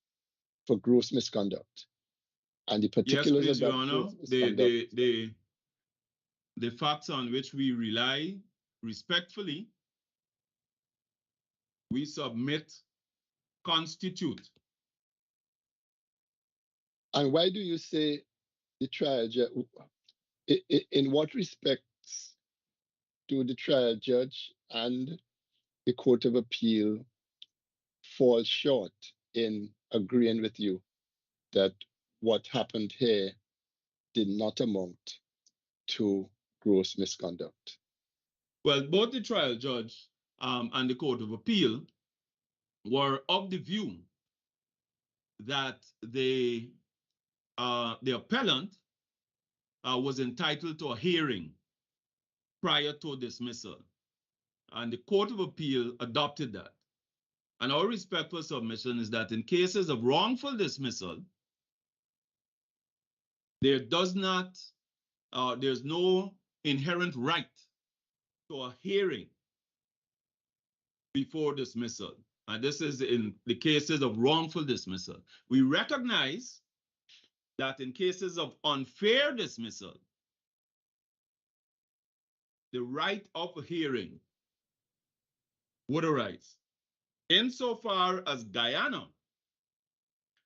for gross misconduct. And the particulars yes, please, of Your that Honor, gross misconduct. The facts on which we rely respectfully, we submit, constitute. And why do you say the trial judge, in what respects do the trial judge and the Court of Appeal fall short in agreeing with you that what happened here did not amount to gross misconduct? Well, both the trial judge and the Court of Appeal were of the view that the appellant was entitled to a hearing prior to dismissal. And the Court of Appeal adopted that. And our respectful submission is that in cases of wrongful dismissal, there's no inherent right to a hearing before dismissal. And this is in the cases of wrongful dismissal. We recognize that in cases of unfair dismissal, the right of a hearing would arise. Insofar as Guyana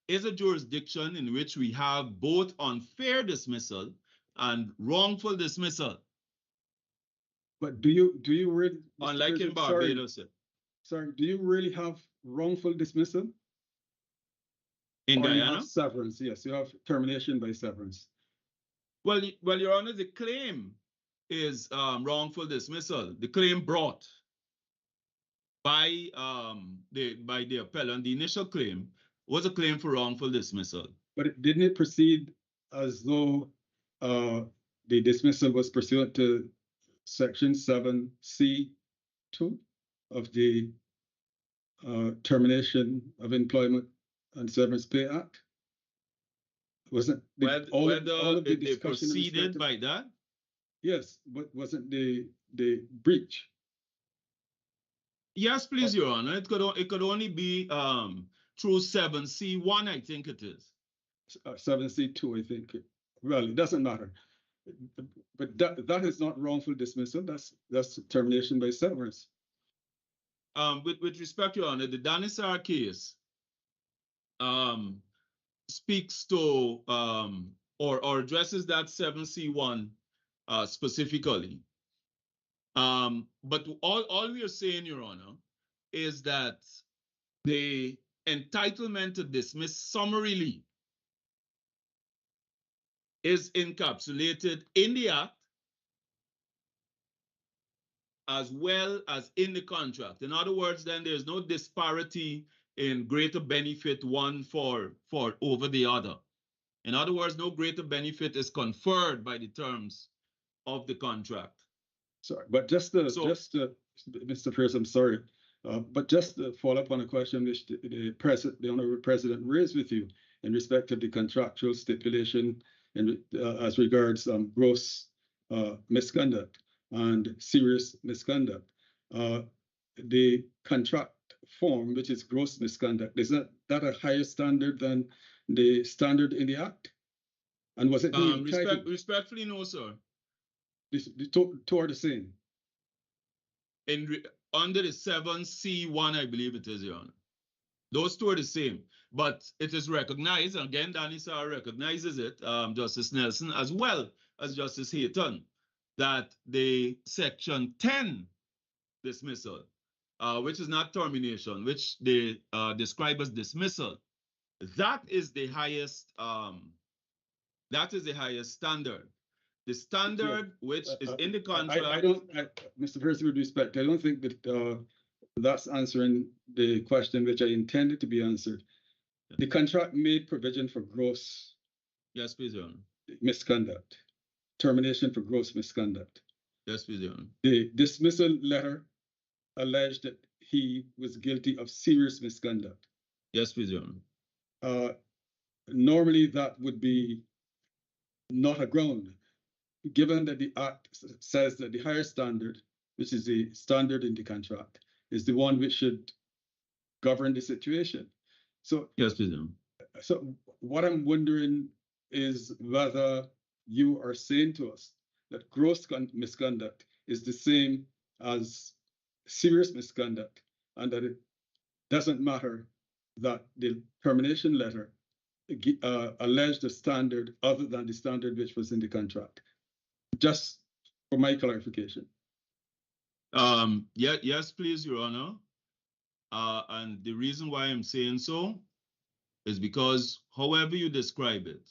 is a jurisdiction in which we have both unfair dismissal and wrongful dismissal. But do you really, unlike in Barbados? Sorry, do you really have wrongful dismissal? In Guyana? You have severance, yes, you have termination by severance. Well, Your Honor, the claim is wrongful dismissal. The claim brought by the appellant, the initial claim was a claim for wrongful dismissal. But didn't it proceed as though the dismissal was pursuant to Section 7C2 of the Termination of Employment and Severance Pay Act? Wasn't all of the they proceeded by that? Yes, but wasn't the breach? Yes, please, Your Honor. It could only be through 7C1, I think it is. 7C2, I think. Well, it doesn't matter. But that is not wrongful dismissal. That's termination by severance. With respect, Your Honor, the Danisar case speaks to or addresses that 7C1 specifically. But all we are saying, Your Honor, is that the entitlement to dismiss summarily is encapsulated in the Act as well as in the contract. In other words, then there's no disparity in greater benefit one for over the other. In other words, no greater benefit is conferred by the terms of the contract. Sorry, but just Mr. Pierce, I'm sorry, but just to follow up on a question which the Honorable President raised with you in respect of the contractual stipulation and as regards gross misconduct and serious misconduct. The contract form, which is gross misconduct, is that a higher standard than the standard in the Act? And was it respectfully, no, sir. The two are the same. Under the 7C1, I believe it is, Your Honor. Those two are the same, but it is recognized, and again, Danny Sarr recognizes it, Justice Nelson, as well as Justice Hayton, that the Section 10 dismissal, which is not termination, which they describe as dismissal, that is the highest standard. The standard which is in the contract. Mr. Percy, with respect, I don't think that that's answering the question which I intended to be answered. The contract made provision for gross Please, Your Honor. Misconduct, termination for gross misconduct. Yes, please, Your Honor. The dismissal letter alleged that he was guilty of serious misconduct. Yes, please, Your Honor. Normally, that would be not a ground, given that the Act says that the higher standard, which is the standard in the contract, is the one which should govern the situation. So, yes, please. So what I'm wondering is whether you are saying to us that gross misconduct is the same as serious misconduct, and that it doesn't matter that the termination letter alleged a standard other than the standard which was in the contract. Just for my clarification. Yes, please, Your Honor. And the reason why I'm saying so is because however you describe it,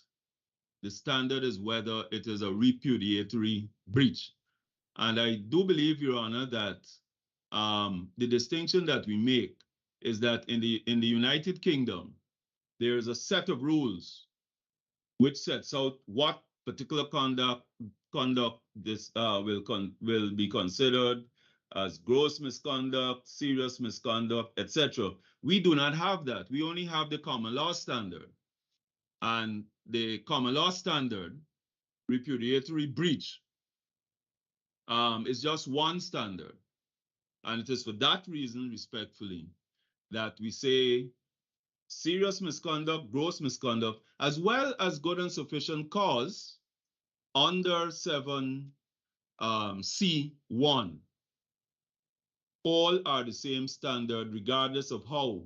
the standard is whether it is a repudiatory breach. And I do believe, Your Honor, that the distinction that we make is that in the United Kingdom, there is a set of rules which sets out what particular conduct this will be considered as gross misconduct, serious misconduct, etc. We do not have that. We only have the common law standard. And the common law standard, repudiatory breach, is just one standard. And it is for that reason, respectfully, that we say serious misconduct, gross misconduct, as well as good and sufficient cause under 7C1, all are the same standard regardless of how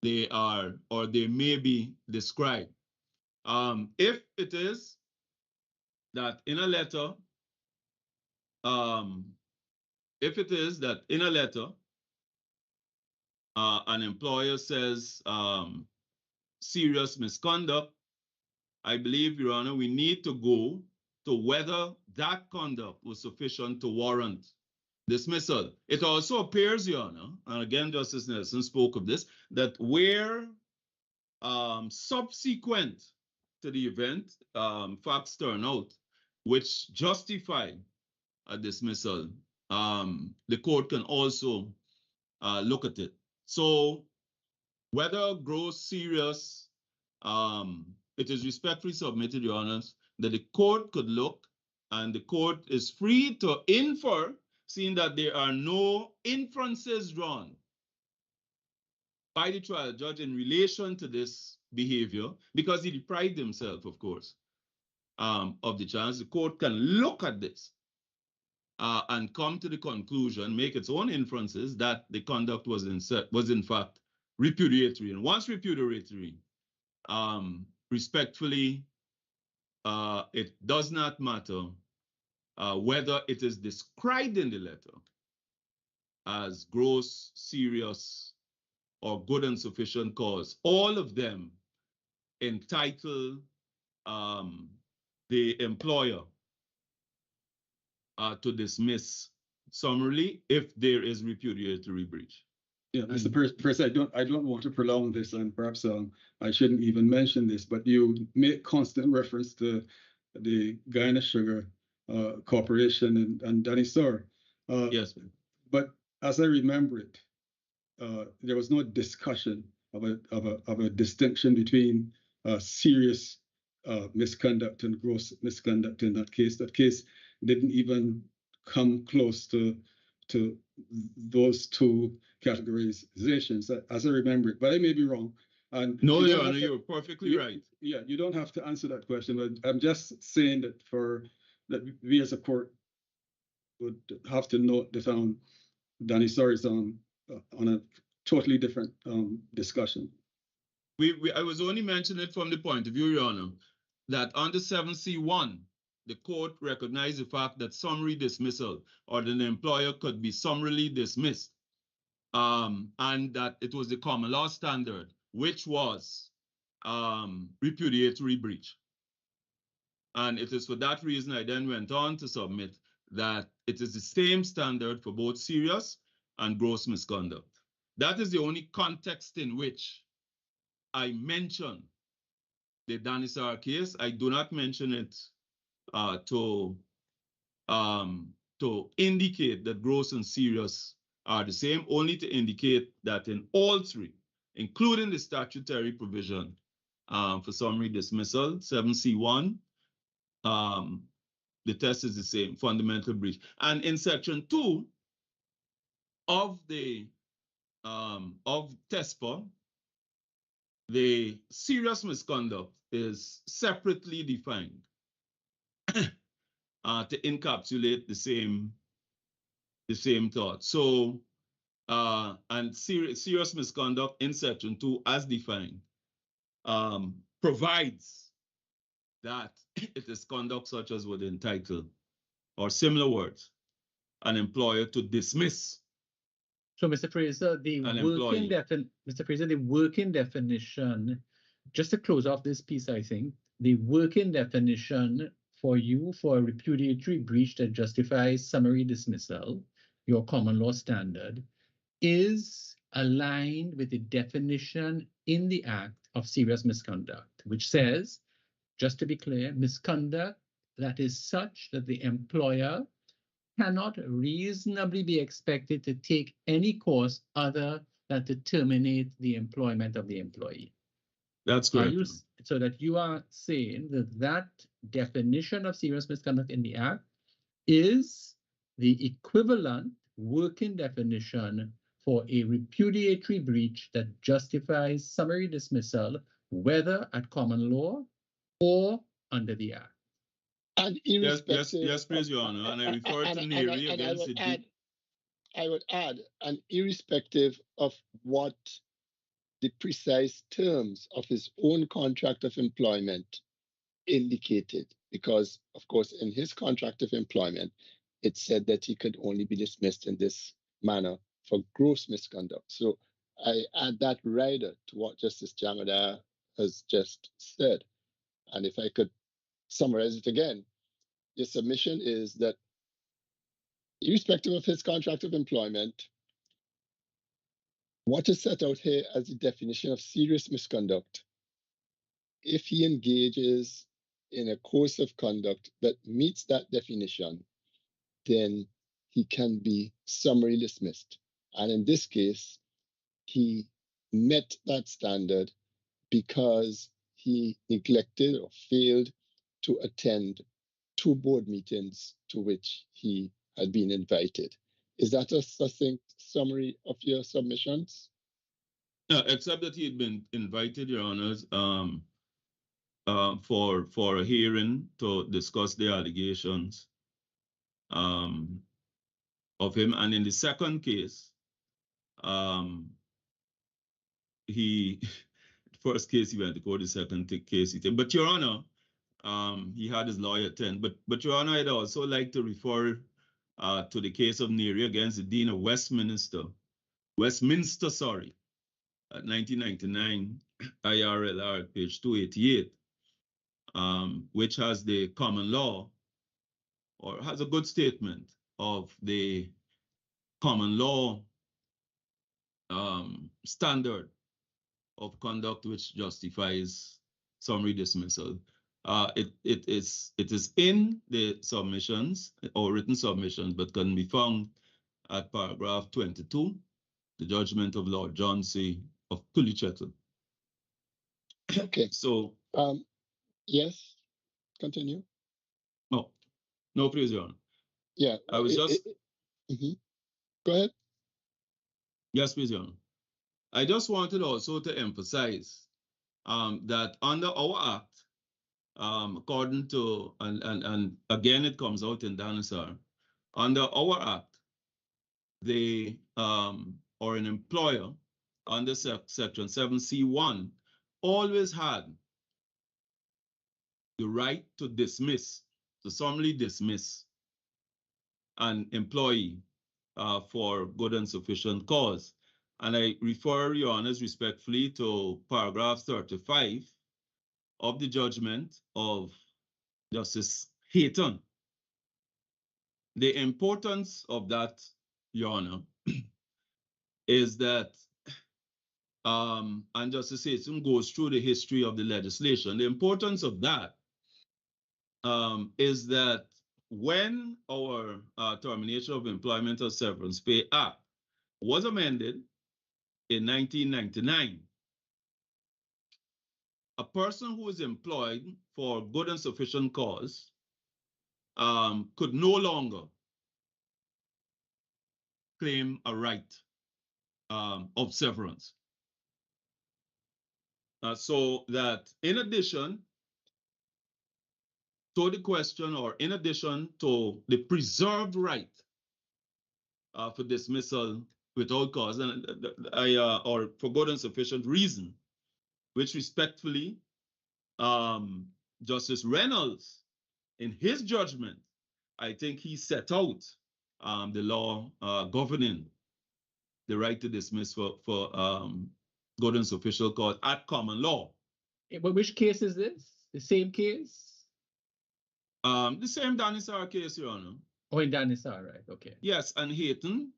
they are or they may be described. If it is that in a letter, an employer says serious misconduct, I believe, Your Honor, we need to go to whether that conduct was sufficient to warrant dismissal. It also appears, Your Honor, and again, Justice Nelson spoke of this, that where subsequent to the event, facts turn out which justify a dismissal, the court can also look at it. So whether gross, serious, it is respectfully submitted, Your Honors, that the court could look, and the court is free to infer, seeing that there are no inferences drawn by the trial judge in relation to this behavior, because he deprived himself, of course, of the chance. The court can look at this and come to the conclusion, make its own inferences that the conduct was in fact repudiatory. And once repudiatory, respectfully, it does not matter whether it is described in the letter as gross, serious, or good and sufficient cause. All of them entitle the employer to dismiss summarily if there is repudiatory breach. Yeah, Mr. Percy, I don't want to prolong this, and perhaps I shouldn't even mention this, but you make constant reference to the Guyana Sugar Corporation and Danny Sarr. Yes. But as I remember it, there was no discussion of a distinction between serious misconduct and gross misconduct in that case. That case didn't even come close to those two categorizations, as I remember it, but I may be wrong. And No, you Your don't Honor, have to- you're perfectly right. Yeah, you don't have to answer that question, but I'm just saying that that we as a court would have to note that Danny Sorry is on a totally different discussion. I was only mentioning it from the point of view, Your Honor, that under 7C1, the court recognized the fact that summary dismissal or the employer could be summarily dismissed, and that it was the common law standard, which was repudiatory breach. And it is for that reason I then went on to submit that it is the same standard for both serious and gross misconduct. That is the only context in which I mention the Danisar case. I do not mention it to indicate that gross and serious are the same, only to indicate that in all three, including the statutory provision for summary dismissal, 7C1, the test is the same, fundamental breach. And in section 2 of the of TESPA, the serious misconduct is separately defined to encapsulate the same thought. So, and serious misconduct in section 2 as defined provides that it is conduct such as would entitle, or similar words, an employer to dismiss. So, Mr. Fraser, the working definition, just to close off this piece, I think, the working definition for you for a repudiatory breach that justifies summary dismissal, your common law standard, is aligned with the definition in the Act of serious misconduct, which says, just to be clear, misconduct that is such that the employer cannot reasonably be expected to take any course other than to terminate the employment of the employee. That's correct. So that you are saying that that definition of serious misconduct in the Act is the equivalent working definition for a repudiatory breach that justifies summary dismissal, whether at common law or under the Act. And yes, please, Your Honor. And I refer to Neary against it. I would add, and irrespective of what the precise terms of his own contract of employment indicated, because, of course, in his contract of employment, it said that he could only be dismissed in this manner for gross misconduct. So I add that rider to what Justice Jamada has just said. And if I could summarize it again, your submission is that irrespective of his contract of employment, what is set out here as the definition of serious misconduct, if he engages in a course of conduct that meets that definition, then he can be summarily dismissed. And in this case, he met that standard because he neglected or failed to attend 2 board meetings to which he had been invited. Is that a succinct summary of your submissions? Except that he had been invited, Your Honors, for a hearing to discuss the allegations of him. And in the second case, first case he went to court, the second case he did. But Your Honor, he had his lawyer attend. But Your Honor, I'd also like to refer to the case of Neary against the Dean of Westminster, 1999, IRLR, page 288, which has the common law, or has a good statement of the common law standard of conduct which justifies summary dismissal. It is in the submissions or written submissions, but can be found at paragraph 22, the judgment of Lord John C. of Kulichettle. Okay. So, yes, continue. No, please, Your Honor. Yeah, I was just. Go ahead. Yes, Mr. Your Honor. I just wanted also to emphasize that under our act, according to, and again, it comes out in Danisar, under our act, they, or an employer under section 7C1 always had the right to dismiss, to summarily dismiss an employee for good and sufficient cause. And I refer Your Honors respectfully to paragraph 35 of the judgment of Justice Hayton. The importance of that, Your Honor, is that, and Justice Hayton goes through the history of the legislation. The importance of that is that when our Termination of Employment or Severance Pay Act was amended in 1999, a person who is employed for good and sufficient cause could no longer claim a right of severance. So that in addition to the question, or in addition to the preserved right for dismissal without cause, and or for good and sufficient reason, which respectfully, Justice Reynolds, in his judgment, I think he set out the law governing the right to dismiss for good and sufficient cause at common law. But which case is this? The same case? The same Danisar case, Your Honor. Oh, in Danisar, right? Okay. Yes, and Hayton.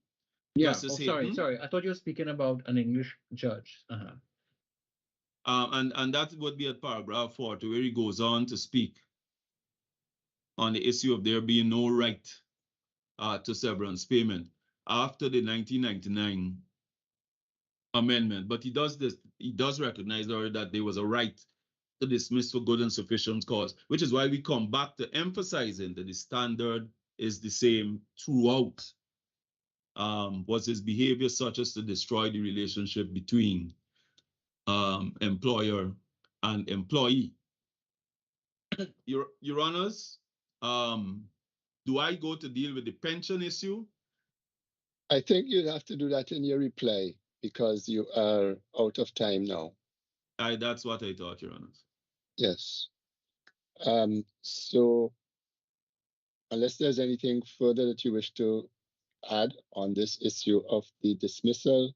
Yeah. Justice sorry, Hayton. sorry. I thought you were speaking about an English judge. And that would be at paragraph 40, where he goes on to speak on the issue of there being no right to severance payment after the 1999 amendment. But he does recognize already that there was a right to dismiss for good and sufficient cause, which is why we come back to emphasizing that the standard is the same throughout. Was his behavior such as to destroy the relationship between employer and employee? Your Honors, do I go to deal with the pension issue? I think you'd have to do that in your reply because you are out of time now. That's what I thought, Your Honors. Yes. So unless there's anything further that you wish to add on this issue of the dismissal,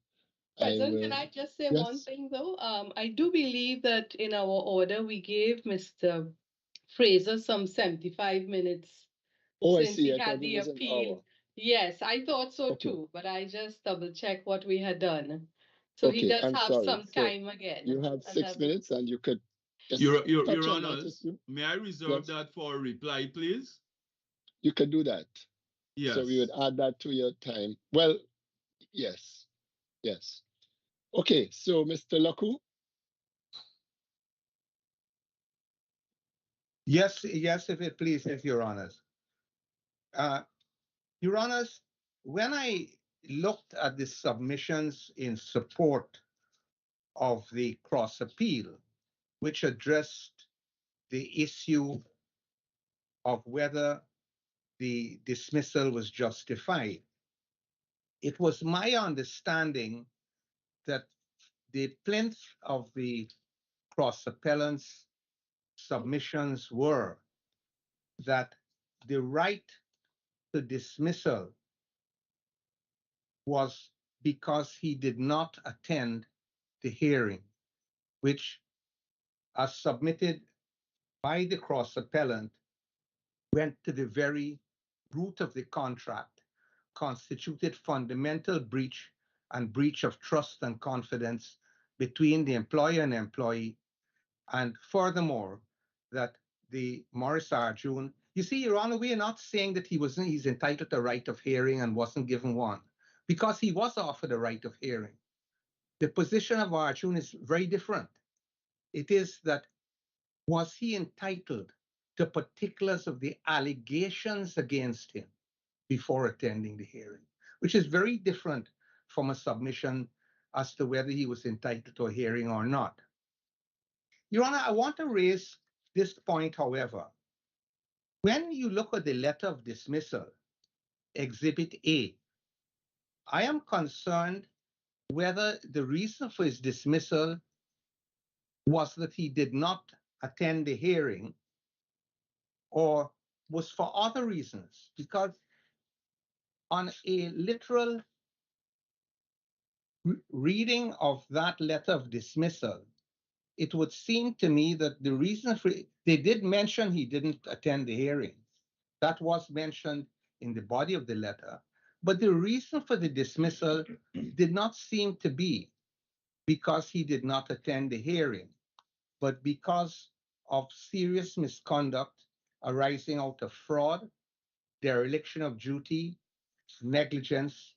President, can I just say one thing though? I do believe that in our order, we gave Mr. Fraser some 75 minutes since he had the appeal. Yes, I thought so too, but I just double checked what we had done. So he does have some time again. You have 6 minutes and you could just Your Honors, may I reserve that for a reply, please? You could do that. Yes. So we would add that to your time. Well, yes. Yes. Okay, so Mr. Laku. Yes, if it pleases Your Honors. Your Honors, when I looked at the submissions in support of the cross appeal, which addressed the issue of whether the dismissal was justified, it was my understanding that the plinth of the cross appellant's submissions were that the right to dismissal was because he did not attend the hearing, which, as submitted by the cross appellant, went to the very root of the contract, constituted fundamental breach and breach of trust and confidence between the employer and employee, and furthermore, that the Maurice Arjoon, you see, Your Honor, we are not saying that he's entitled to a right of hearing and wasn't given one, because he was offered a right of hearing. The position of Arjoon is very different. It is that, was he entitled to particulars of the allegations against him before attending the hearing? which is very different from a submission as to whether he was entitled to a hearing or not. Your Honor, I want to raise this point, however. When you look at the letter of dismissal, Exhibit A, I am concerned whether the reason for his dismissal was that he did not attend the hearing or was for other reasons, because on a literal reading of that letter of dismissal, it would seem to me that the reason for they did mention he didn't attend the hearing. That was mentioned in the body of the letter. But the reason for the dismissal did not seem to be because he did not attend the hearing, but because of serious misconduct arising out of fraud, dereliction of duty, negligence.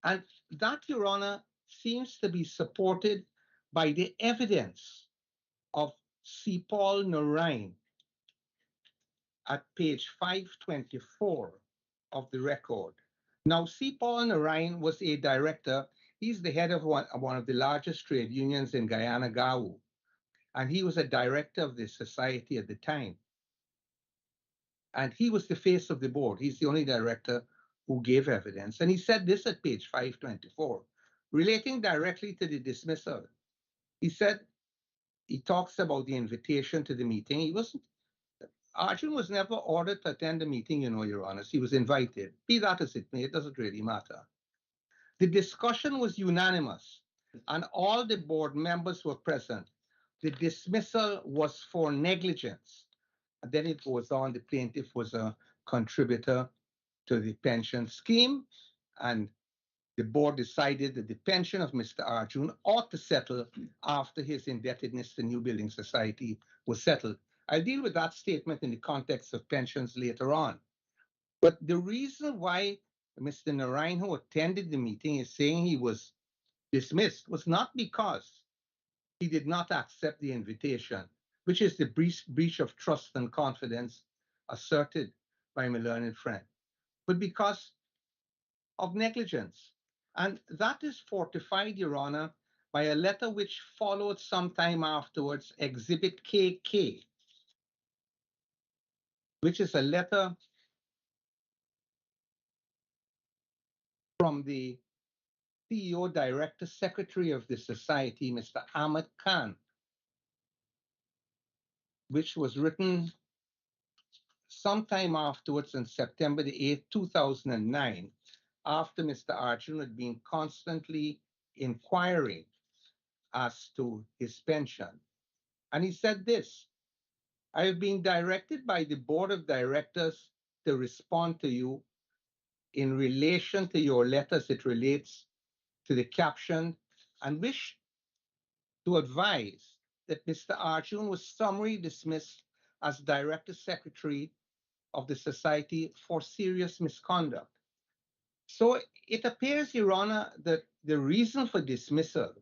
And that, Your Honor, seems to be supported by the evidence of C. Paul Norine at page 524 of the record. Now, C. Paul Norine was a director. He's the head of one of the largest trade unions in Guyana, GAU, and he was a director of the society at the time. And he was the face of the board. He's the only director who gave evidence. And he said this at page 524, relating directly to the dismissal. He said, he talks about the invitation to the meeting. Arjoon was never ordered to attend the meeting, Your Honor. He was invited. Be that as it may, it doesn't really matter. The discussion was unanimous, and all the board members were present. The dismissal was for negligence. And then it goes on, the plaintiff was a contributor to the pension scheme, and the board decided that the pension of Mr. Arjoon ought to settle after his indebtedness to New Building Society was settled. I'll deal with that statement in the context of pensions later on. But the reason why Mr. Norine, who attended the meeting, is saying he was dismissed was not because he did not accept the invitation, which is the breach of trust and confidence asserted by my learned friend, but because of negligence. And that is fortified, Your Honor, by a letter which followed sometime afterwards, Exhibit KK, which is a letter from the CEO, Director, Secretary of the Society, Mr. Ahmed Khan, which was written sometime afterwards on September the 8th, 2009, after Mr. Arjoon had been constantly inquiring as to his pension. And he said this, I have been directed by the board of directors to respond to you in relation to your letters. It relates to the caption, and wish to advise that Mr. Arjoon was summarily dismissed as Director Secretary of the Society for serious misconduct. So it appears, Your Honor, that the reason for dismissal,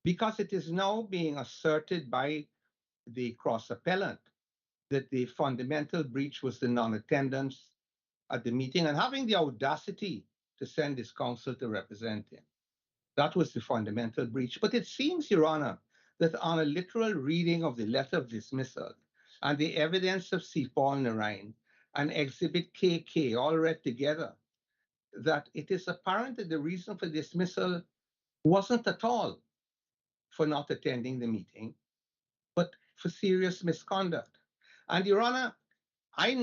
because it is now being asserted by the cross-appellant that the fundamental breach was the non-attendance at the meeting and having the audacity to send his counsel to represent him. That was the fundamental breach. But it seems, Your Honor, that on a literal reading of the letter of dismissal and the evidence of C. Paul Norine and Exhibit KK all read together, that it is apparent that the reason for dismissal wasn't at all for not attending the meeting, but for serious misconduct. And Your Honor, I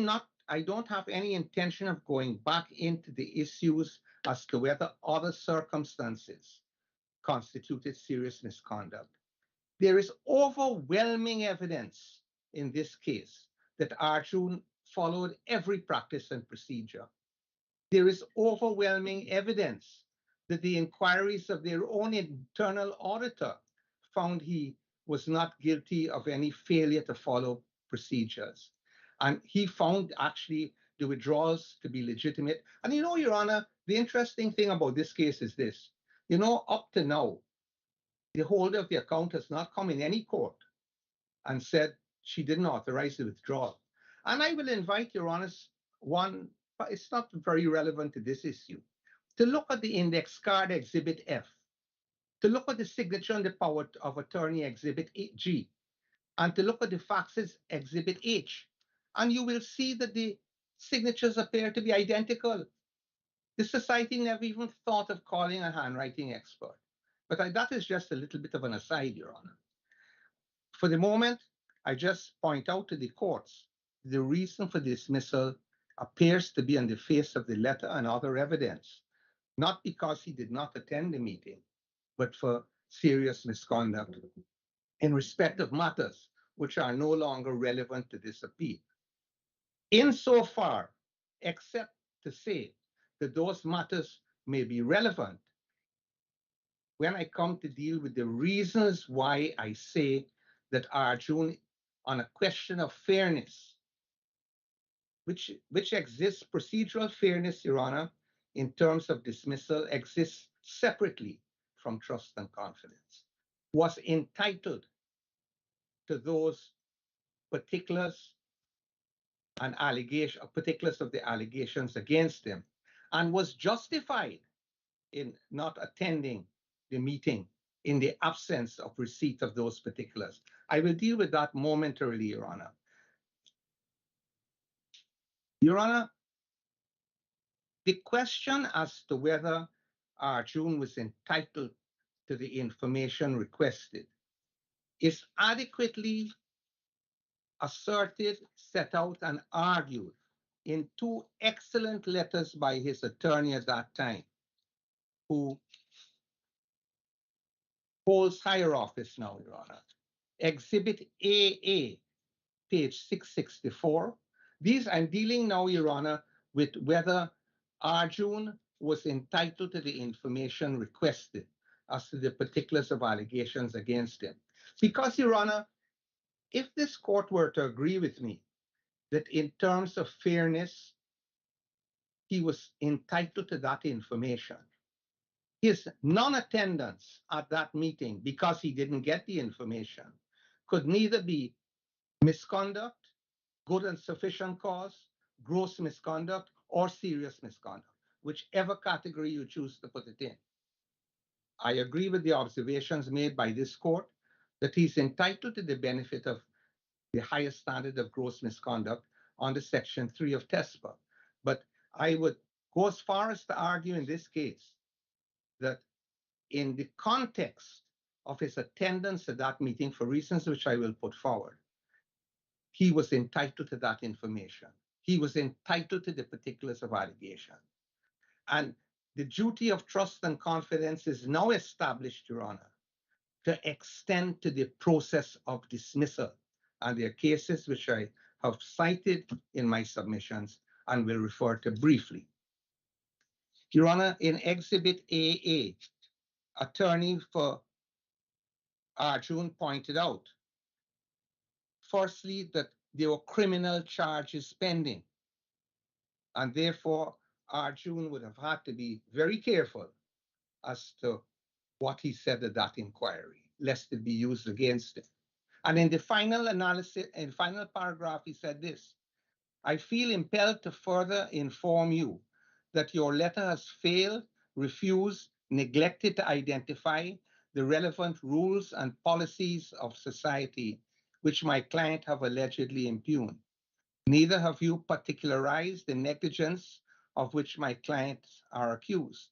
don't have any intention of going back into the issues as to whether other circumstances constituted serious misconduct. There is overwhelming evidence in this case that Arjoon followed every practice and procedure. There is overwhelming evidence that the inquiries of their own internal auditor found he was not guilty of any failure to follow procedures. And he found actually the withdrawals to be legitimate. And Your Honor, the interesting thing about this case is this. Up to now, the holder of the account has not come in any court and said she didn't authorize the withdrawal. And I will invite Your Honor's one but it's not very relevant to this issue, to look at the index card Exhibit F, to look at the signature on the power of attorney Exhibit G, and to look at the faxes Exhibit H, and you will see that the signatures appear to be identical. The society never even thought of calling a handwriting expert. But that is just a little bit of an aside, Your Honor. For the moment, I just point out to the courts the reason for dismissal appears to be on the face of the letter and other evidence, not because he did not attend the meeting, but for serious misconduct in respect of matters which are no longer relevant to this appeal. Insofar, except to say that those matters may be relevant, when I come to deal with the reasons why I say that Arjoon, on a question of fairness, which exists, procedural fairness, Your Honor, in terms of dismissal, exists separately from trust and confidence, was entitled to those particulars and particulars of the allegations against him, and was justified in not attending the meeting in the absence of receipt of those particulars. I will deal with that momentarily, Your Honor. Your Honor, the question as to whether Arjoon was entitled to the information requested is adequately asserted, set out, and argued in two excellent letters by his attorney at that time, who holds higher office now, Your Honor. Exhibit AA, page 664. These I'm dealing now, Your Honor, with whether Arjoon was entitled to the information requested as to the particulars of allegations against him. Because, Your Honor, if this court were to agree with me that in terms of fairness, he was entitled to that information, his non-attendance at that meeting because he didn't get the information could neither be misconduct, good and sufficient cause, gross misconduct, or serious misconduct, whichever category you choose to put it in. I agree with the observations made by this court that he's entitled to the benefit of the highest standard of gross misconduct under Section 3 of TESPA. But I would go as far as to argue in this case that in the context of his attendance at that meeting, for reasons which I will put forward, he was entitled to that information. He was entitled to the particulars of allegation. And the duty of trust and confidence is now established, Your Honor, to extend to the process of dismissal. And there are cases which I have cited in my submissions and will refer to briefly. Your Honor, in Exhibit AA, attorney for Arjoon pointed out, firstly, that there were criminal charges pending, and therefore Arjoon would have had to be very careful as to what he said at that inquiry, lest it be used against him. And in the final analysis, in final paragraph, he said this: I feel impelled to further inform you that your letter has failed, refused, neglected to identify the relevant rules and policies of society which my client have allegedly impugned. Neither have you particularized the negligence of which my clients are accused.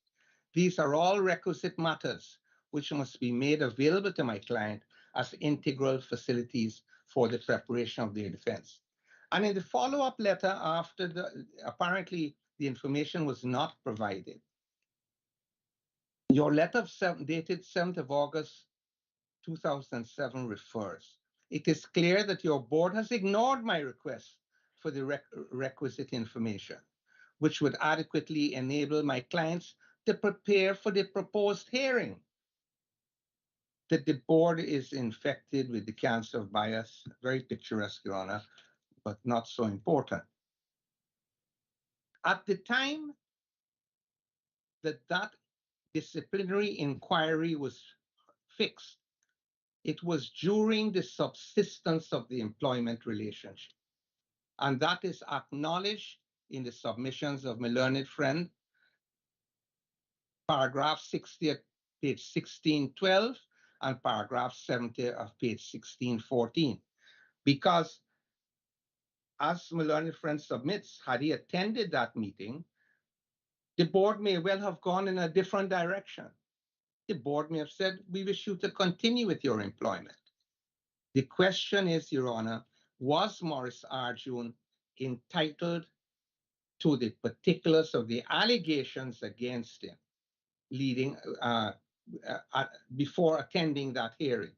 These are all requisite matters which must be made available to my client as integral facilities for the preparation of their defense. And in the follow-up letter after apparently the information was not provided, your letter dated 7th of August 2007 refers. It is clear that your board has ignored my request for the requisite information, which would adequately enable my clients to prepare for the proposed hearing. That the board is infected with the cancer of bias, very picturesque, Your Honor, but not so important. At the time that disciplinary inquiry was fixed, it was during the subsistence of the employment relationship. And that is acknowledged in the submissions of my learned friend, paragraph 60 at page 1612 and paragraph 70 of page 1614. Because as my learned friend submits, had he attended that meeting, the board may well have gone in a different direction. The board may have said, we wish you to continue with your employment. The question is, Your Honor, was Maurice Arjoon entitled to the particulars of the allegations against him leading before attending that hearing?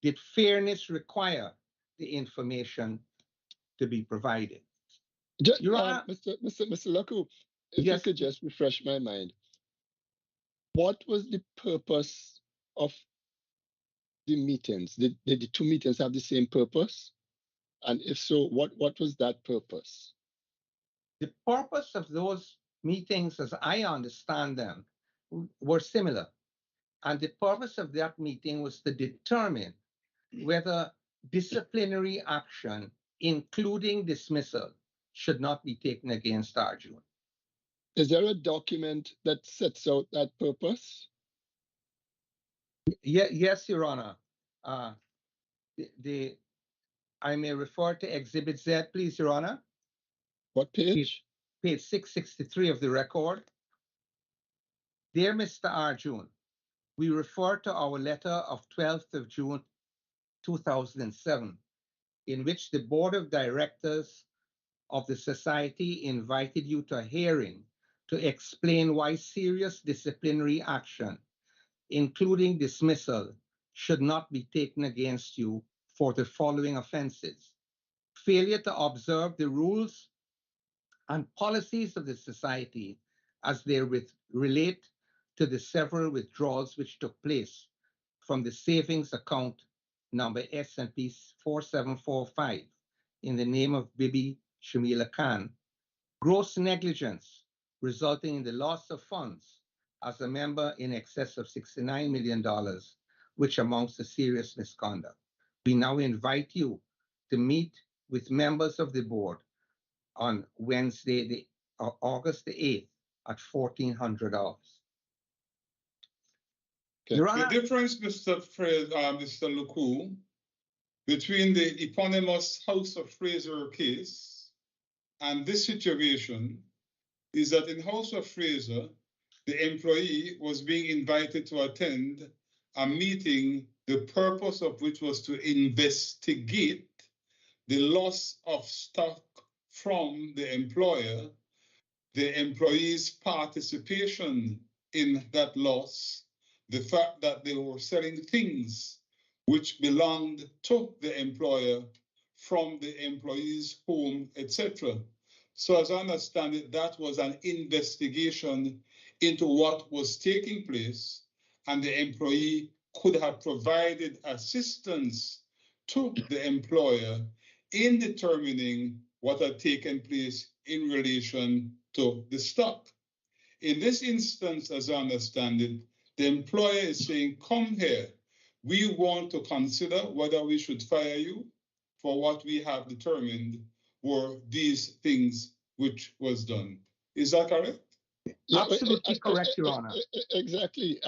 Did fairness require the information to be provided? Your Honor, Mr. Laku, if yes, you could just refresh my mind. What was the purpose of the meetings? Did the two meetings have the same purpose? And if so, what was that purpose? the purpose of those meetings, as I understand them, were similar. And the purpose of that meeting was to determine whether disciplinary action, including dismissal, should not be taken against Arjoon. Is there a document that sets out that purpose? Yes, Your Honor. I may refer to Exhibit Z, please, Your Honor. What page? Page 663 of the record. Dear Mr. Arjoon, we refer to our letter of 12th of June 2007, in which the Board of Directors of the Society invited you to a hearing to explain why serious disciplinary action, including dismissal, should not be taken against you for the following offenses: failure to observe the rules and policies of the Society as they relate to the several withdrawals which took place from the savings account number S&P 4745 in the name of Bibi Shamila Khan, gross negligence resulting in the loss of funds as a member in excess of $69 million, which amounts to serious misconduct. We now invite you to meet with members of the board on Wednesday, August the 8th at 1400 hours. Okay. Your Honor, The difference, Mr. Luku, between the eponymous House of Fraser case and this situation is that in House of Fraser, the employee was being invited to attend a meeting, the purpose of which was to investigate the loss of stock from the employer, the employee's participation in that loss, the fact that they were selling things which belonged to the employer from the employee's home, etc. So as I understand it, that was an investigation into what was taking place, and the employee could have provided assistance to the employer in determining what had taken place in relation to the stock. In this instance, as I understand it, the employer is saying, come here, we want to consider whether we should fire you for what we have determined were these things which was done. Is that correct? Yeah, absolutely correct, Your Honor. Exactly.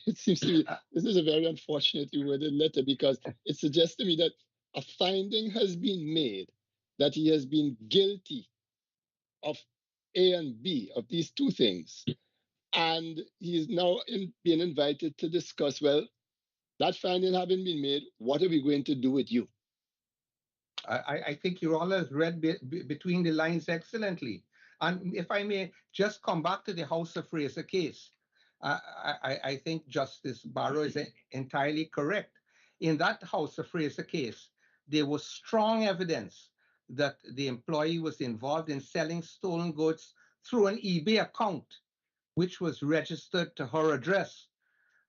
It seems to me this is a very unfortunately worded letter, because it suggests to me that a finding has been made that he has been guilty of A and B, of these two things. And he is now being invited to discuss, well, that finding having been made, what are we going to do with you? I think Your Honor has read between the lines excellently. And if I may just come back to the House of Fraser case, I think Justice Barrow is entirely correct. In that House of Fraser case, there was strong evidence that the employee was involved in selling stolen goods through an eBay account, which was registered to her address.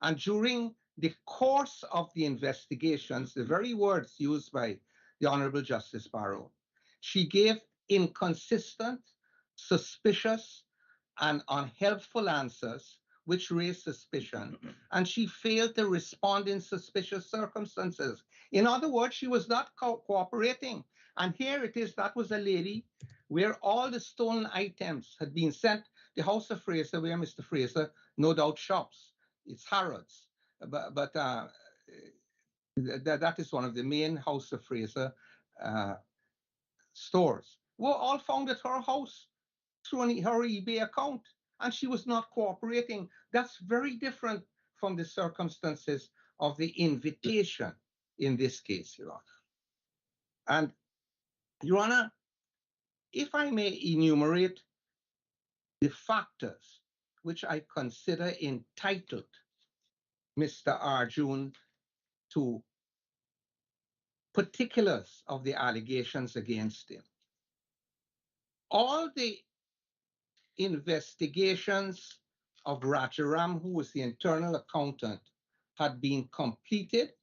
And during the course of the investigations, the very words used by the Honorable Justice Barrow, she gave inconsistent, suspicious, and unhelpful answers, which raised suspicion, and she failed to respond in suspicious circumstances. In other words, she was not cooperating. And here it is, that was a lady where all the stolen items had been sent to the house of Fraser, where Mr. Fraser no doubt shops. It's Harrods. That is one of the main house of Fraser stores, were all found at her house through her eBay account, and she was not cooperating. That's very different from the circumstances of the invitation in this case, Your Honor. And, Your Honor, if I may enumerate the factors which I consider entitled Mr. Arjoon to particulars of the allegations against him. All the investigations of Rajaram, who was the internal accountant, had been completed,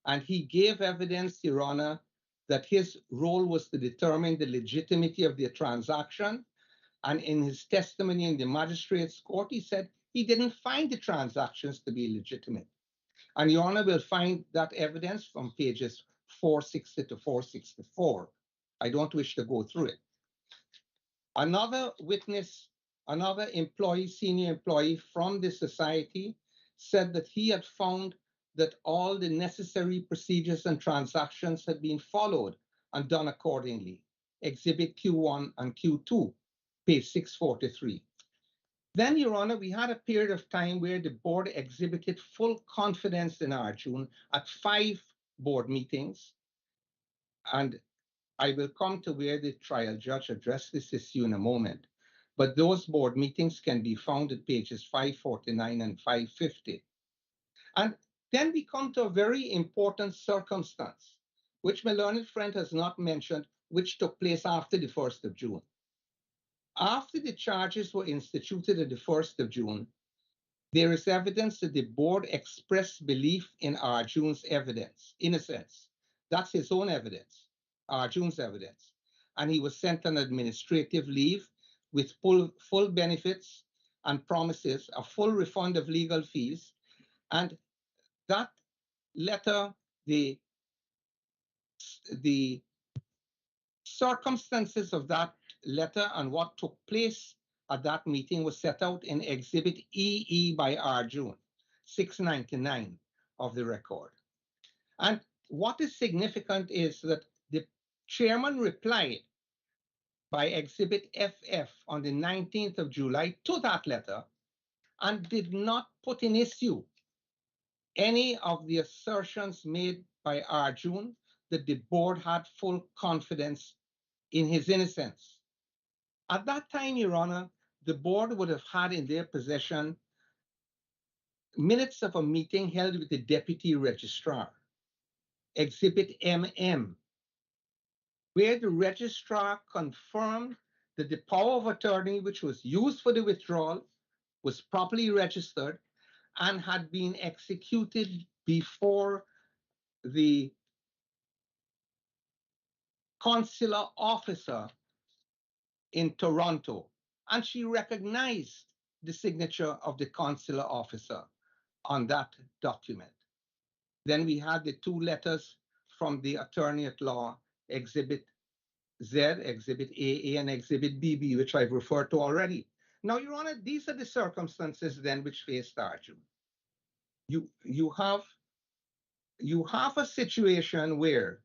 and he gave evidence, Your Honor, that his role was to determine the legitimacy of the transaction. And in his testimony in the magistrate's court, he said he didn't find the transactions to be legitimate. And Your Honor will find that evidence from pages 460 to 464. I don't wish to go through it. Another witness, another employee, senior employee from the society, said that he had found that all the necessary procedures and transactions had been followed and done accordingly. Exhibit Q1 and Q2, page 643. Then, Your Honor, we had a period of time where the board exhibited full confidence in Arjoon at 5 board meetings. And I will come to where the trial judge addressed this issue in a moment. But those board meetings can be found at pages 549 and 550. And then we come to a very important circumstance, which my learned friend has not mentioned, which took place after the 1st of June. After the charges were instituted at the 1st of June, there is evidence that the board expressed belief in Arjoon's evidence, innocence. That's his own evidence, Arjoon's evidence. And he was sent on administrative leave with full benefits and promises, a full refund of legal fees. And that letter, the circumstances of that letter and what took place at that meeting was set out in Exhibit EE by Arjoon, 699 of the record. And what is significant is that the chairman replied by Exhibit FF on the 19th of July to that letter and did not put in issue any of the assertions made by Arjoon that the board had full confidence in his innocence. At that time, Your Honor, the board would have had in their possession minutes of a meeting held with the deputy registrar, Exhibit MM, where the registrar confirmed that the power of attorney which was used for the withdrawal was properly registered and had been executed before the consular officer in Toronto. And she recognized the signature of the consular officer on that document. Then we had the 2 letters from the attorney at law, Exhibit Z, Exhibit AA, and Exhibit BB, which I've referred to already. Now, Your Honor, these are the circumstances then which faced Arjoon. You have a situation where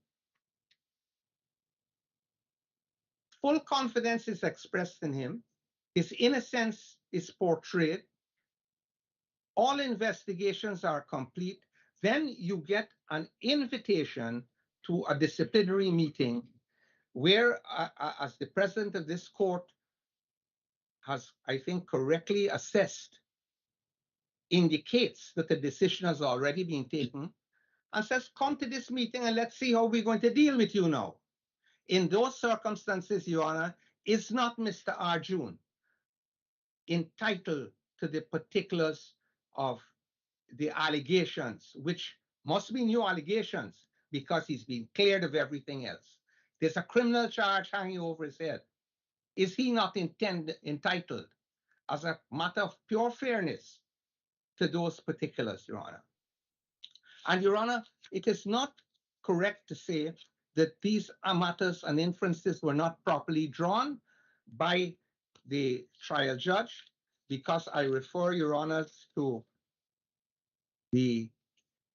full confidence is expressed in him, his innocence is portrayed, all investigations are complete, then you get an invitation to a disciplinary meeting where, as the president of this court has, I think, correctly assessed, indicates that the decision has already been taken, and says, come to this meeting and let's see how we're going to deal with you now. In those circumstances, Your Honor, is not Mr. Arjoon entitled to the particulars of the allegations, which must be new allegations because he's been cleared of everything else. There's a criminal charge hanging over his head. Is he not entitled, as a matter of pure fairness, to those particulars, Your Honor? And Your Honor, it is not correct to say that these matters and inferences were not properly drawn by the trial judge, because I refer your honors to the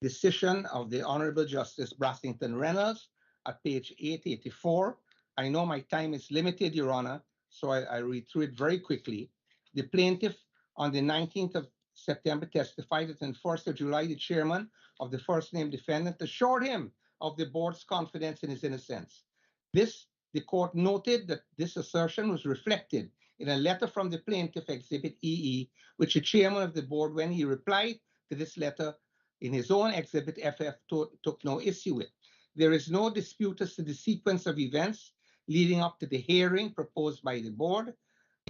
decision of the Honorable Justice Brassington Reynolds at page 884. I know my time is limited, Your Honor, so I read through it very quickly. The plaintiff on the 19th of September testified that on 1st of July, the chairman of the first named defendant assured him of the board's confidence in his innocence. The court noted that this assertion was reflected in a letter from the plaintiff, Exhibit EE, which the chairman of the board, when he replied to this letter in his own Exhibit FF, took no issue with. There is no dispute as to the sequence of events leading up to the hearing proposed by the board,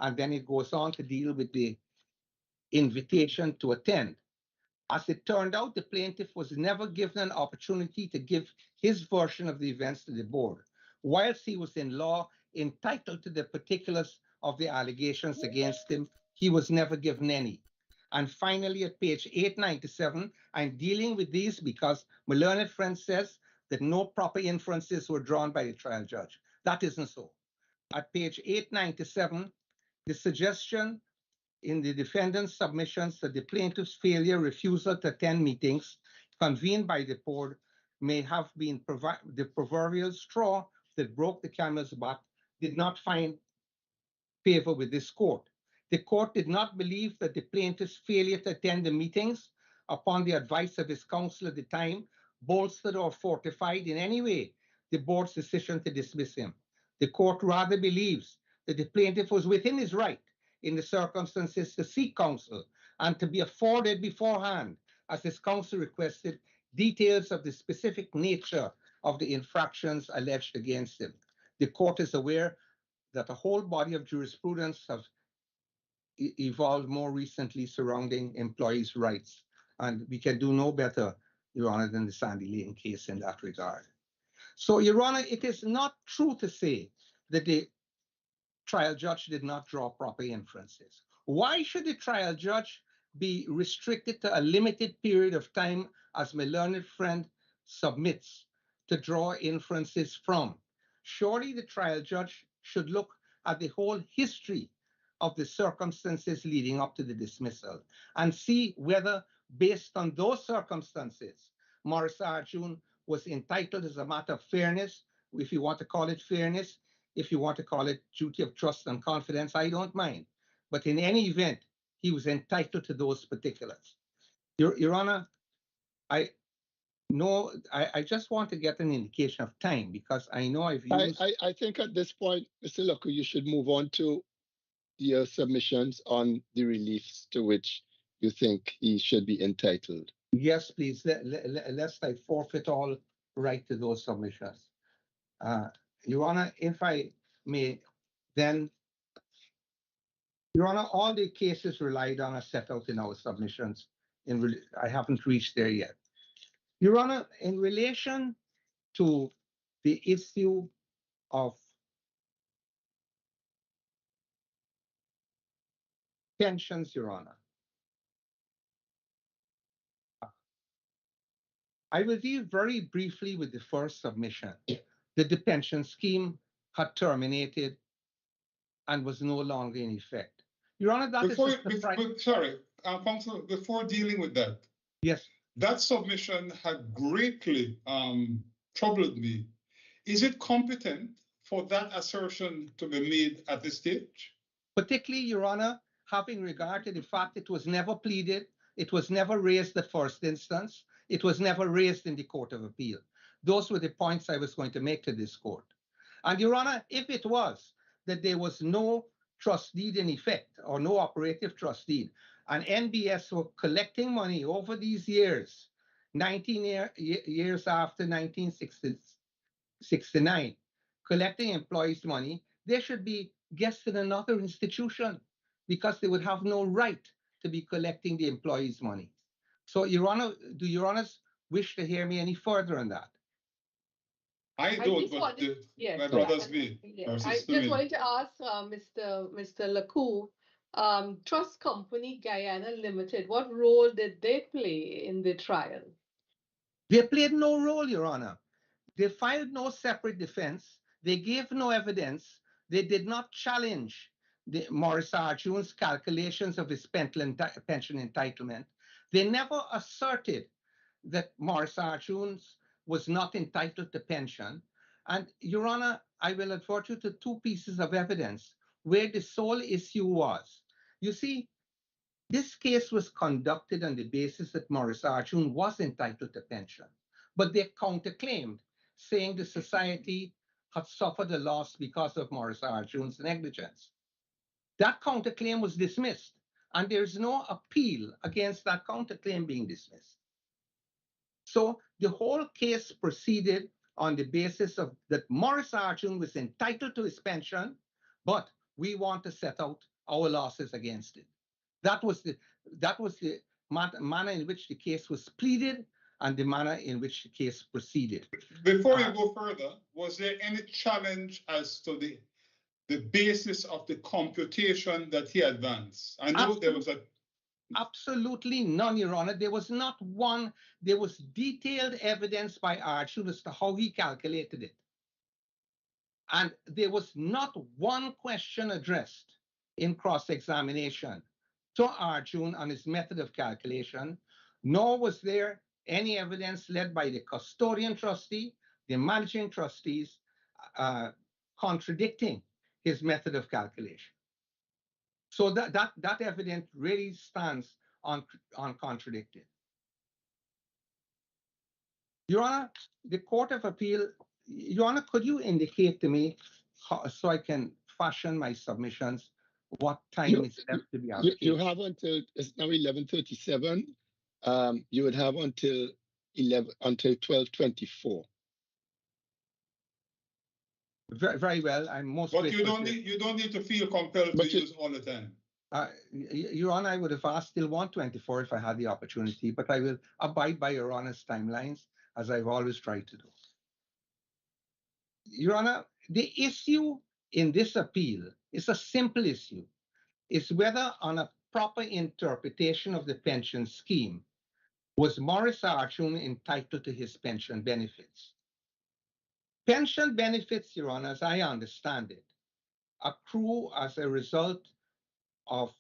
and then it goes on to deal with the invitation to attend. As it turned out, the plaintiff was never given an opportunity to give his version of the events to the board. Whilst he was in law entitled to the particulars of the allegations against him, he was never given any. And finally, at page 897, I'm dealing with these because my learned friend says that no proper inferences were drawn by the trial judge. That isn't so. At page 897, the suggestion in the defendant's submissions that the plaintiff's refusal to attend meetings convened by the board may have been the proverbial straw that broke the camel's back did not find favor with this court. The court did not believe that the plaintiff's failure to attend the meetings upon the advice of his counsel at the time bolstered or fortified in any way the board's decision to dismiss him. The court rather believes that the plaintiff was within his right in the circumstances to seek counsel and to be afforded beforehand, as his counsel requested, details of the specific nature of the infractions alleged against him. The court is aware that a whole body of jurisprudence have evolved more recently surrounding employees' rights, and we can do no better, Your Honor, than the Sandy Lane case in that regard. So, Your Honor, it is not true to say that the trial judge did not draw proper inferences. Why should the trial judge be restricted to a limited period of time, as my learned friend submits, to draw inferences from? Surely the trial judge should look at the whole history of the circumstances leading up to the dismissal and see whether, based on those circumstances, Maurice Arjoon was entitled, as a matter of fairness, if you want to call it fairness, if you want to call it duty of trust and confidence, I don't mind. But in any event, he was entitled to those particulars. Your Honor, I just want to get an indication of time, because I know I've used... I think at this point, Mr. Luckoo, you should move on to your submissions on the reliefs to which you think he should be entitled. Yes, please. Lest I forfeit all right to those submissions. Your Honor, if I may, then, Your Honor, all the cases relied on are set out in our submissions. I haven't reached there yet. Your Honor, in relation to the issue of pensions, Your Honor, I will deal very briefly with the first submission, that the pension scheme had terminated and was no longer in effect. Your Honor, Counsel, before dealing with that, yes, that submission had greatly troubled me. Is it competent for that assertion to be made at this stage? Particularly, Your Honor, having regard to the fact it was never pleaded, it was never raised at first instance, it was never raised in the Court of Appeal. Those were the points I was going to make to this court. And Your Honor, if it was that there was no trust deed in effect or no operative trust deed, and NBS were collecting money over these years, 19 years after 1969, collecting employees' money, they should be guests in another institution because they would have no right to be collecting the employees' money. So, Your Honor, do Your Honors wish to hear me any further on that? I don't, but my brothers may. I just wanted to ask Mr. Luckoo, Trust Company Guyana Limited, what role did they play in the trial? They played no role, Your Honor. They filed no separate defense. They gave no evidence. They did not challenge Maurice Arjoon's calculations of his pension entitlement. They never asserted that Maurice Arjoon was not entitled to pension. And Your Honor, I will advert you to two pieces of evidence where the sole issue was. You see, this case was conducted on the basis that Maurice Arjoon was entitled to pension, but they counterclaimed, saying the society had suffered a loss because of Maurice Arjoon's negligence. That counterclaim was dismissed, and there is no appeal against that counterclaim being dismissed. So the whole case proceeded on the basis of that Maurice Arjoon was entitled to his pension, but we want to set out our losses against it. That was the manner in which the case was pleaded and the manner in which the case proceeded. Before you go further, was there any challenge as to the basis of the computation that he advanced? I know there was a... Absolutely none, Your Honor. There was not one. There was detailed evidence by Arjoon as to how he calculated it. And there was not one question addressed in cross-examination to Arjoon on his method of calculation, nor was there any evidence led by the custodian trustee, the managing trustees, contradicting his method of calculation. So that evidence really stands uncontradicted. Your Honor, the Court of Appeal, Your Honor, could you indicate to me so I can fashion my submissions what time is left to be allocated? You have until, it's now 11:37. You would have until 12:24. Very well. I'm most. But you don't need to feel compelled to use all the time. Your Honor, I would have asked till 1:24 if I had the opportunity, but I will abide by Your Honor's timelines, as I've always tried to do. Your Honor, the issue in this appeal is a simple issue. It's whether on a proper interpretation of the pension scheme, was Maurice Arjoon entitled to his pension benefits? Pension benefits, Your Honor, as I understand it, accrue as a result of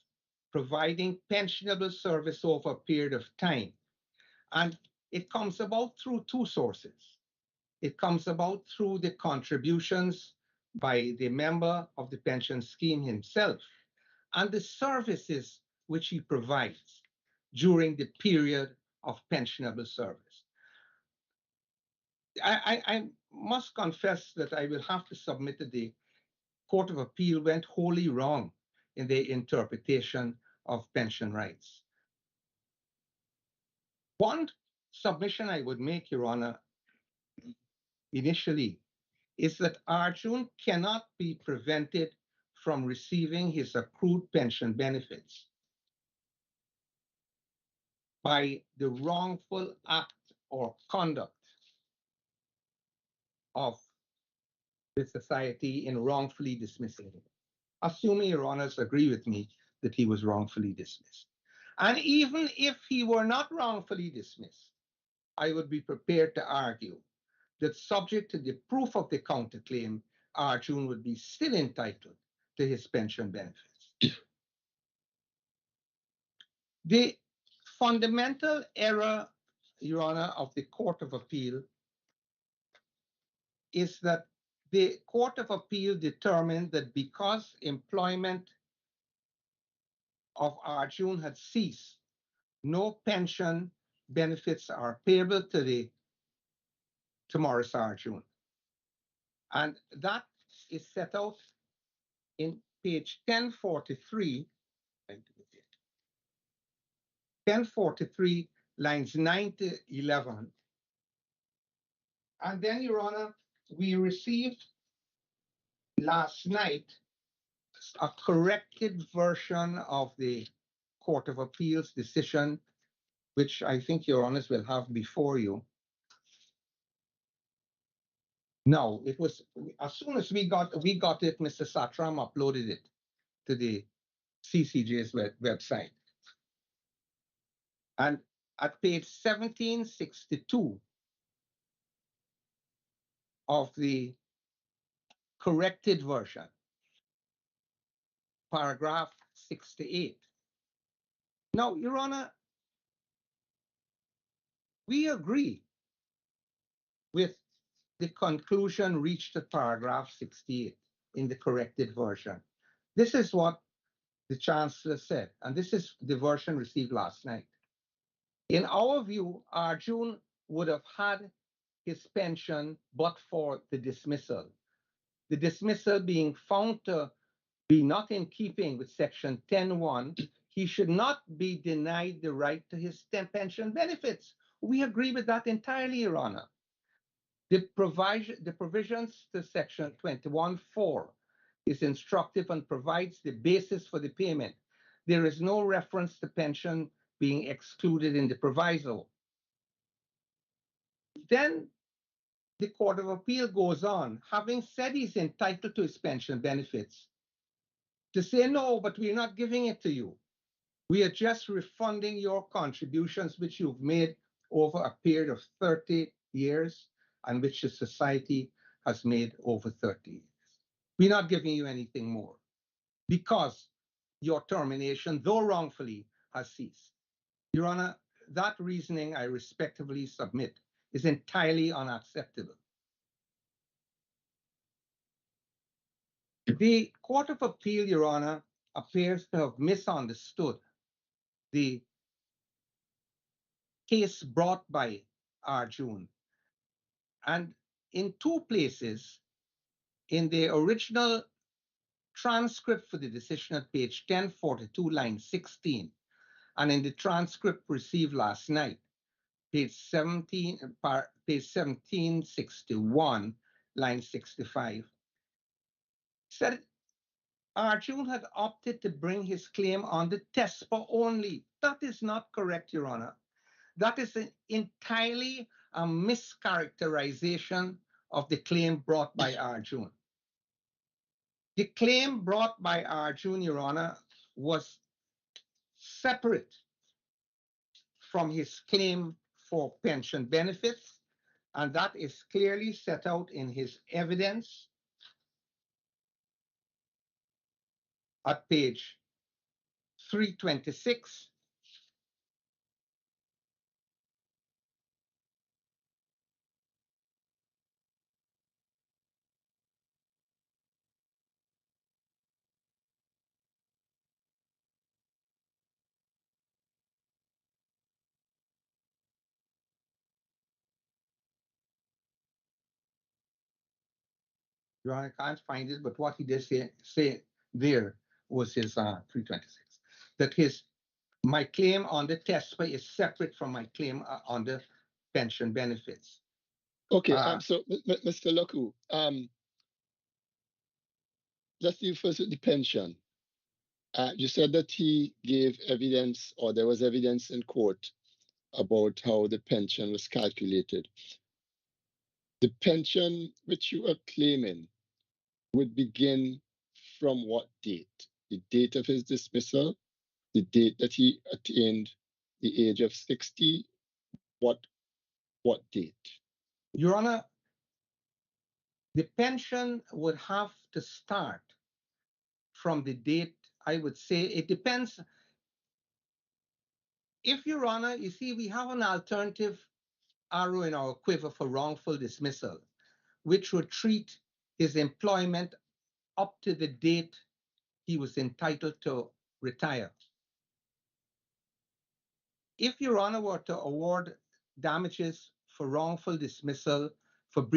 providing pensionable service over a period of time. And it comes about through two sources. It comes about through the contributions by the member of the pension scheme himself and the services which he provides during the period of pensionable service. I must confess that I will have to submit that the Court of Appeal went wholly wrong in their interpretation of pension rights. One submission I would make, Your Honor, initially, is that Arjoon cannot be prevented from receiving his accrued pension benefits by the wrongful act or conduct of the society in wrongfully dismissing him. Assuming Your Honors agree with me that he was wrongfully dismissed. And even if he were not wrongfully dismissed, I would be prepared to argue that subject to the proof of the counterclaim, Arjoon would be still entitled to his pension benefits. The fundamental error, Your Honor, of the Court of Appeal is that the Court of Appeal determined that because employment of Arjoon had ceased, no pension benefits are payable to Maurice Arjoon. And that is set out in page 1043, 1043, lines 9 to 11. And then, Your Honor, we received last night a corrected version of the Court of Appeal's decision, which I think Your Honors will have before you. No, it was as soon as we got it, Mr. Satram uploaded it to the CCJ's website. And at page 1762, of the corrected version, paragraph 68. Now, Your Honor, we agree with the conclusion reached at paragraph 68 in the corrected version. This is what the Chancellor said, and this is the version received last night. In our view, Arjoon would have had his pension but for the dismissal. The dismissal being found to be not in keeping with section 10.1, he should not be denied the right to his pension benefits. We agree with that entirely, Your Honor. The provisions to section 21.4 is instructive and provides the basis for the payment. There is no reference to pension being excluded in the proviso. Then the Court of Appeal goes on, having said he's entitled to his pension benefits, to say, no, but we're not giving it to you. We are just refunding your contributions, which you've made over a period of 30 years and which the society has made over 30 years. We're not giving you anything more because your termination, though wrongfully, has ceased. Your Honor, that reasoning I respectfully submit is entirely unacceptable. The Court of Appeal, Your Honor, appears to have misunderstood the case brought by Arjoon. And in two places, in the original transcript for the decision at page 1042, line 16, and in the transcript received last night, page 1761, line 65, said Arjoon had opted to bring his claim on the TESPA only. That is not correct, Your Honor. That is entirely a mischaracterization of the claim brought by Arjoon. The claim brought by Arjoon, Your Honor, was separate from his claim for pension benefits, and that is clearly set out in his evidence at page 326. Your Honor, I can't find it, but what he did say there was his 326, that my claim on the TESPA is separate from my claim on the pension benefits. Okay, so Mr. Laku, let's deal first with the pension. You said that he gave evidence, or there was evidence in court about how the pension was calculated. The pension which you are claiming would begin from what date? The date of his dismissal, the date that he attained the age of 60, what date? Your Honor, the pension would have to start from the date, I would say, it depends. If, Your Honor, you see, we have an alternative arrow in our quiver for wrongful dismissal, which would treat his employment up to the date he was entitled to retire. If Your Honor were to award damages for wrongful dismissal for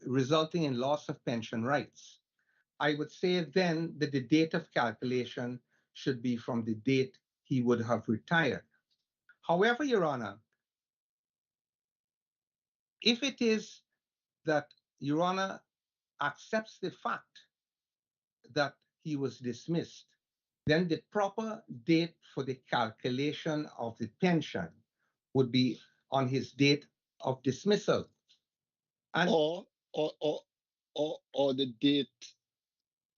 resulting in loss of pension rights, I would say then that the date of calculation should be from the date he would have retired. However, Your Honor, if it is that Your Honor accepts the fact that he was dismissed, then the proper date for the calculation of the pension would be on his date of dismissal. And or the date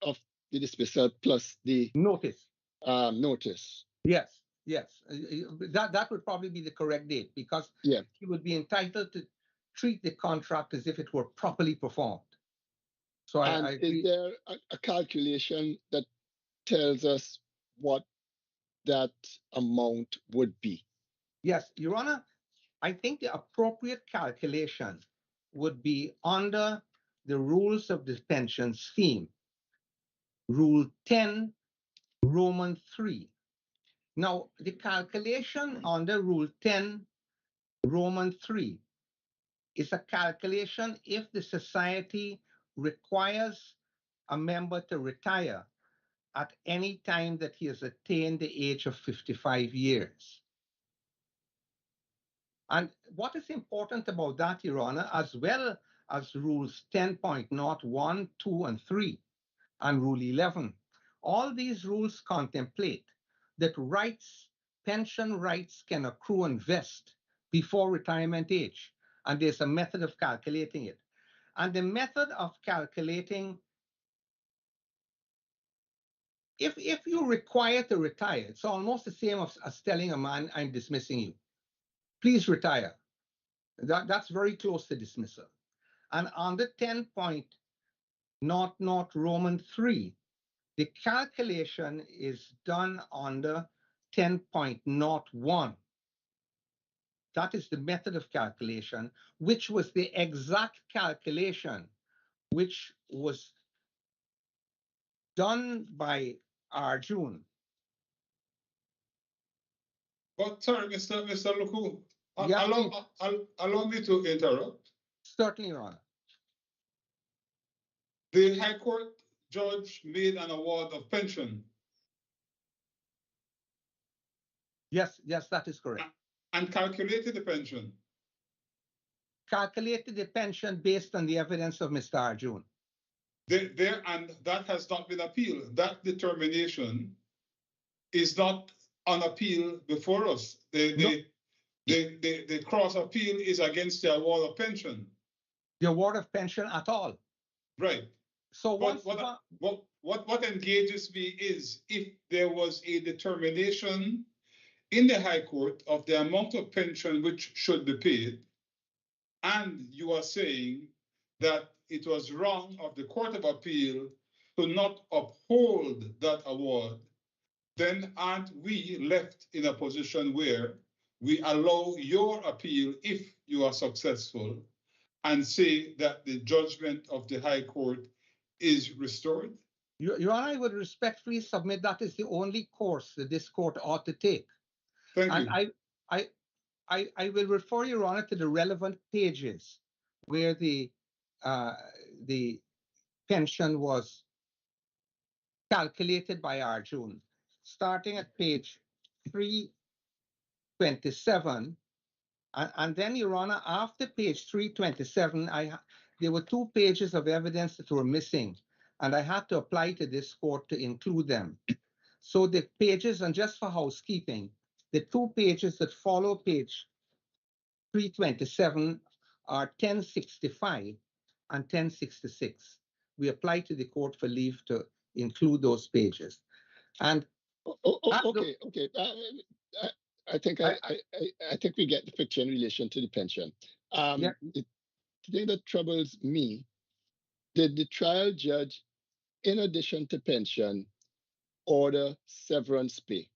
of the dismissal plus the notice. Notice. Yes. That would probably be the correct date, because he would be entitled treat the contract as if it were properly performed. So And I agree. is there a calculation that tells us what that amount would be? Yes, Your Honor, I think the appropriate calculation would be under the rules of the pension scheme, Rule 10, Roman 3. Now, the calculation under Rule 10, Roman 3 is a calculation if the society requires a member to retire at any time that he has attained the age of 55 years. And what is important about that, Your Honor, as well as rules 10.01, 2, and 3, and rule 11, all these rules contemplate that rights, pension rights can accrue and vest before retirement age. And there's a method of calculating it. And the method of calculating, if you require to retire, it's almost the same as telling a man, I'm dismissing you. Please retire. That's very close to dismissal. And under 10.00 Roman 3, the calculation is done under 10.01. That is the method of calculation, which was the exact calculation which was done by Arjoon. But sorry, Mr. Luku, Yeah, allow me to interrupt. Certainly, Your Honor. The High Court judge made an award of pension. Yes, that is correct. And calculated the pension. Calculated the pension based on the evidence of Mr. Arjoon. And that has not been appealed. That determination is not on appeal before us. The cross appeal is against the award of pension. The award of pension at all. Right. So what engages me is if there was a determination in the High Court of the amount of pension which should be paid, and you are saying that it was wrong of the Court of Appeal to not uphold that award, then aren't we left in a position where we allow your appeal, if you are successful, and say that the judgment of the High Court is restored? Your Honor, I would respectfully submit that is the only course that this court ought to take. Thank you. And I will refer Your Honor to the relevant pages where the pension was calculated by Arjoon, starting at page 327. And then, Your Honor, after page 327, there were 2 pages of evidence that were missing, and I had to apply to this court to include them. So the pages, and just for housekeeping, the 2 pages that follow page 327 are 1065 and 1066. We apply to the court for leave to include those pages. And okay. I think we get the picture in relation to the pension. Yeah. The thing that troubles me, did the trial judge, in addition to pension, order severance pay?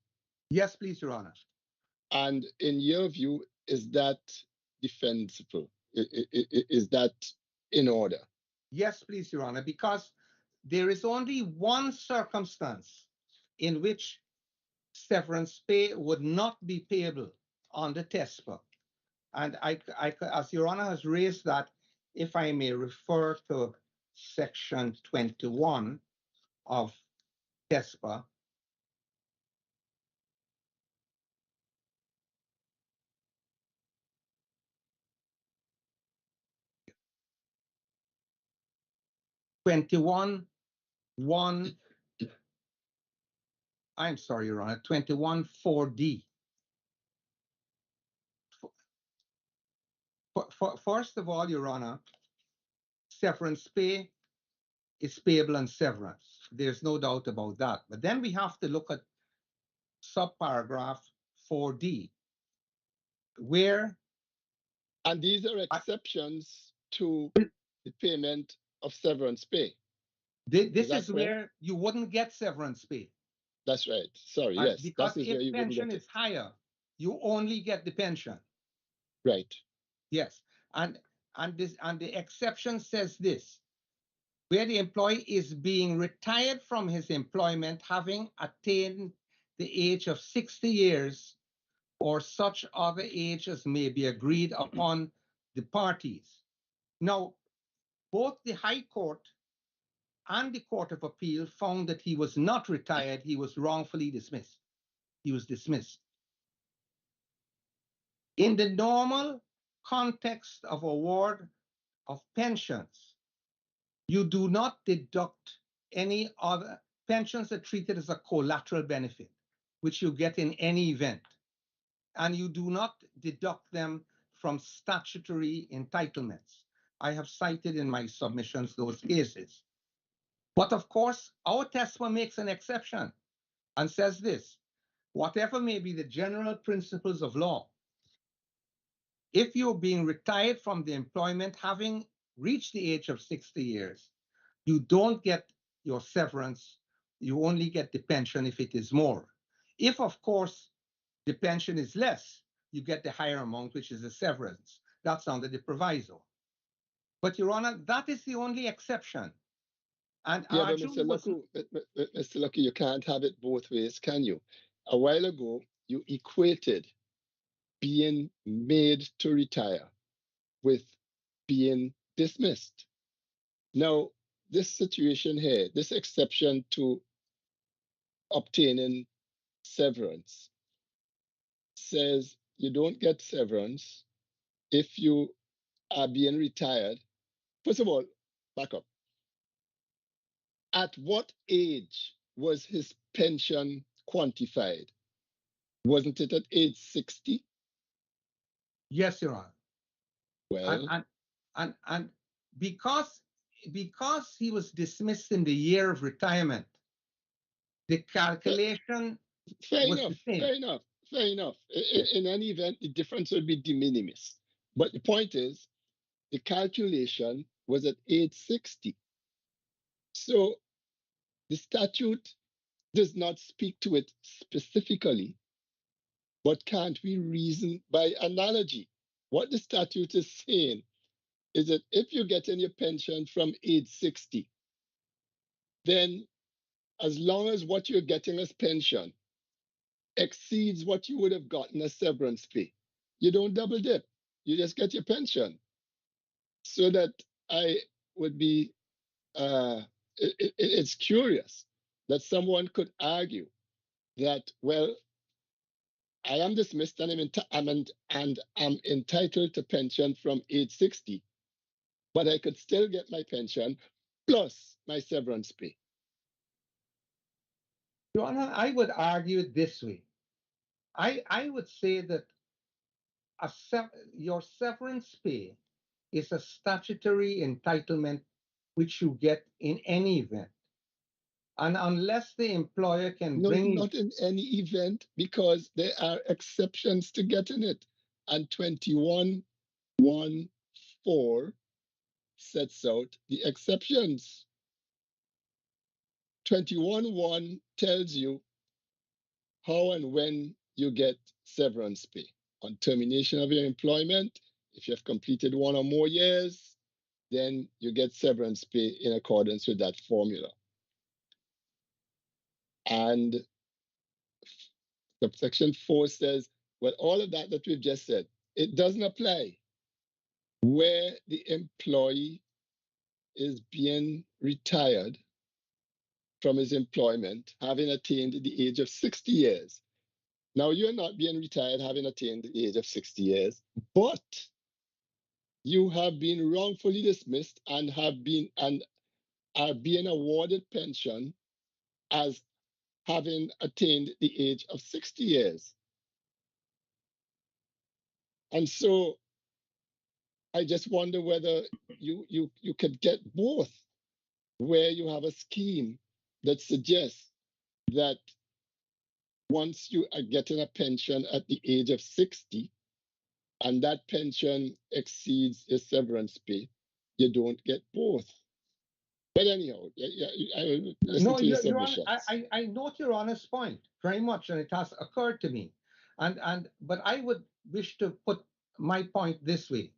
Yes, please, Your Honor. And in your view, is that defensible? Is that in order? Yes, please, Your Honor, because there is only one circumstance in which severance pay would not be payable on the TESPA. And as Your Honor has raised that, if I may refer to section 21 of TESPA, I'm sorry, Your Honor, 21(4)(d). First of all, Your Honor, severance pay is payable on severance. There's no doubt about that. But then we have to look at subparagraph 4D, where And these are exceptions to the payment of severance pay. This is correct? where you wouldn't get severance pay. That's right. Sorry, And yes. because That is where if you wouldn't pension get is it. higher, you only get the pension. Right. Yes. And the exception says this: where the employee is being retired from his employment having attained the age of 60 years or such other age as may be agreed upon the parties. Now, both the High Court and the Court of Appeal found that he was not retired, he was wrongfully dismissed. He was dismissed. In the normal context of award of pensions, you do not deduct any other pensions are treated as a collateral benefit, which you get in any event. And you do not deduct them from statutory entitlements. I have cited in my submissions those cases. But of course, our TESMA makes an exception and says this: whatever may be the general principles of law, if you're being retired from the employment having reached the age of 60 years, you don't get your severance. You only get the pension if it is more. If, of course, the pension is less, you get the higher amount, which is the severance. That's under the proviso. But, Your Honor, that is the only exception. And Yeah, but Arjoon Mr. Lucky, you can't have it both ways, can you? A while ago, you equated being made to retire with being dismissed. Now, this situation here, this exception to obtaining severance says you don't get severance if you are being retired. First of all, back up. At what age was his pension quantified? Wasn't it at age 60? Yes, Your Honor. Well, and because he was dismissed in the year of retirement, the calculation fair was enough, the same. fair enough. In any event, the difference would be de minimis. But the point is, the calculation was at age 60. So the statute does not speak to it specifically, but can't we reason by analogy? What the statute is saying is that if you're getting your pension from age 60, then as long as what you're getting as pension exceeds what you would have gotten as severance pay, you don't double dip. You just get your pension. So that I would be, it's curious that someone could argue that, well, I am dismissed and I'm entitled to pension from age 60, but I could still get my pension plus my severance pay. Your Honor, I would argue it this way. I would say that your severance pay is a statutory entitlement which you get in any event. And unless the employer can No, bring... not in any event, because there are exceptions to getting it. And 21(1)(4) sets out the exceptions. 21(1) tells you how and when you get severance pay. On termination of your employment, if you have completed 1 or more years, then you get severance pay in accordance with that formula. And subsection 4 says, well, all of that we've just said, it doesn't apply where the employee is being retired from his employment, having attained the age of 60 years. Now, you're not being retired having attained the age of 60 years, but you have been wrongfully dismissed and are being awarded pension as having attained the age of 60 years. And so I just wonder whether you could get both, where you have a scheme that suggests that once you are getting a pension at the age of 60, and that pension exceeds a severance pay, you don't get both. But anyhow, I will listen to your submissions. I note Your Honor's point very much, and it has occurred to me. But I would wish to put my point this way,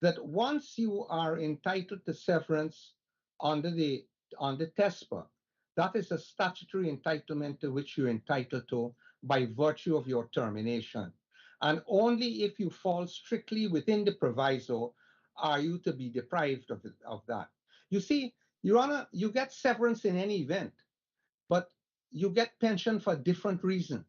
that once you are entitled to severance on the TESPA, that is a statutory entitlement to which you're entitled to by virtue of your termination. And only if you fall strictly within the proviso are you to be deprived of that. You see, Your Honor, you get severance in any event, but you get pension for different reasons.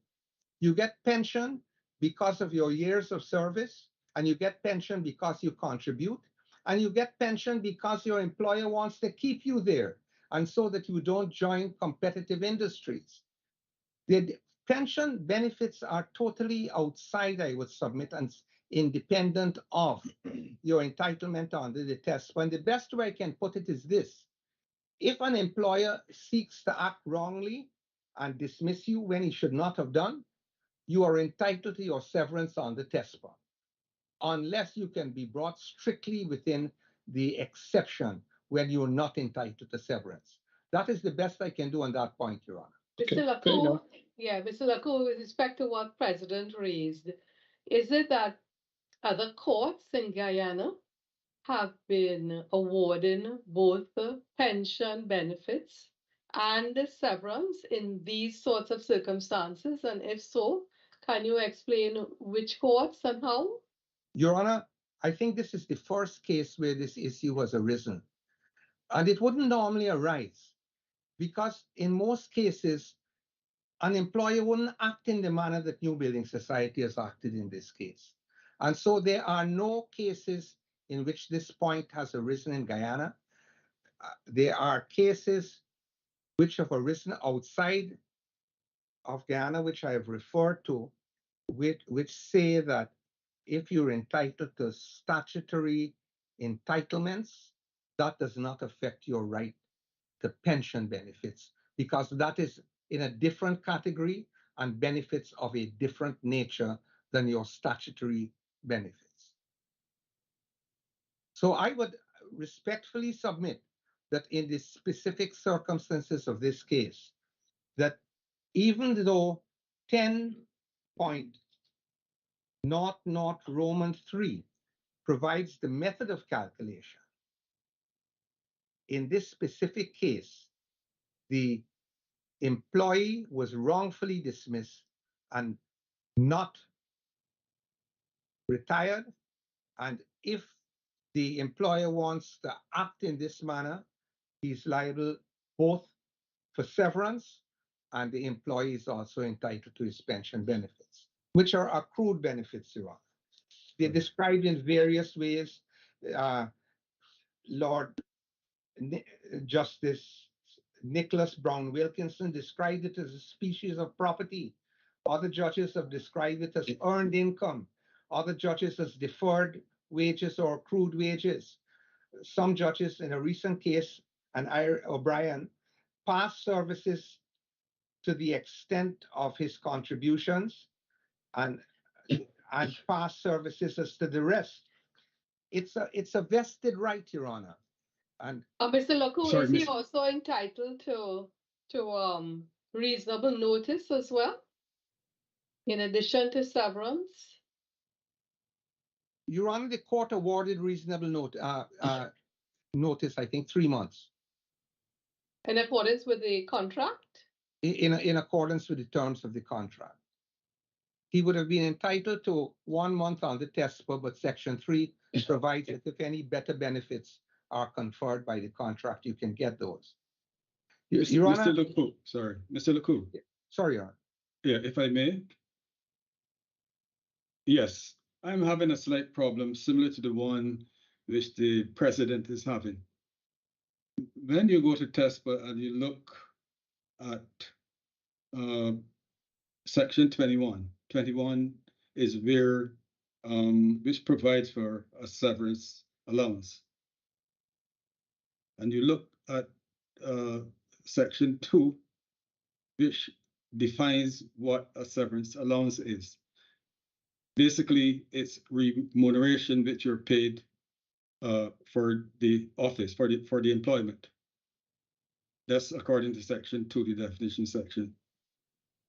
You get pension because of your years of service, and you get pension because you contribute, and you get pension because your employer wants to keep you there, and so that you don't join competitive industries. The pension benefits are totally outside, I would submit, and independent of your entitlement under the test. And the best way I can put it is this: if an employer seeks to act wrongly and dismiss you when he should not have done, you are entitled to your severance on the TESPA, unless you can be brought strictly within the exception when you're not entitled to severance. That is the best I can do on that point, Your Honor. Mr. Lacour, Mr. Lacour, with respect to what President raised, is it that other courts in Guyana have been awarding both the pension benefits and the severance in these sorts of circumstances? And if so, can you explain which courts and how? Your Honor, I think this is the first case where this issue has arisen. And it wouldn't normally arise, because in most cases, an employer wouldn't act in the manner that New Building Society has acted in this case. And so there are no cases in which this point has arisen in Guyana. There are cases which have arisen outside of Guyana, which I have referred to, which say that if you're entitled to statutory entitlements, that does not affect your right to pension benefits, because that is in a different category and benefits of a different nature than your statutory benefits. So I would respectfully submit that in the specific circumstances of this case, that even though 10.00 Roman 3 provides the method of calculation, in this specific case, the employee was wrongfully dismissed and not retired. And if the employer wants to act in this manner, he's liable both for severance, and the employee is also entitled to his pension benefits, which are accrued benefits, Your Honor. They're described in various ways. Lord Justice Nicholas Brown Wilkinson described it as a species of property. Other judges have described it as earned income. Other judges as deferred wages or accrued wages. Some judges, in a recent case, and O'Brien, past services to the extent of his contributions, and past services as to the rest. It's a vested right, Your Honor. And Mr. Lacour, is he also entitled to reasonable notice as well, in addition to severance? Your Honor, the court awarded reasonable notice, I think 3 months. In accordance with the contract? In accordance with the terms of the contract. He would have been entitled to 1 month on the TESPA, but Section 3 provides that if any better benefits are conferred by the contract, you can get those. Your Honor, Mr. Lacour, sorry. Mr. Lacour. Sorry, Your Honor. Yeah, if I may. Yes, I'm having a slight problem similar to the one which the president is having. When you go to TESPA and you look at Section 21, 21 is where, which provides for a severance allowance. And you look at Section 2, which defines what a severance allowance is. basically it's remuneration that you're paid for the office, for the employment. That's according to section 2, the definition section.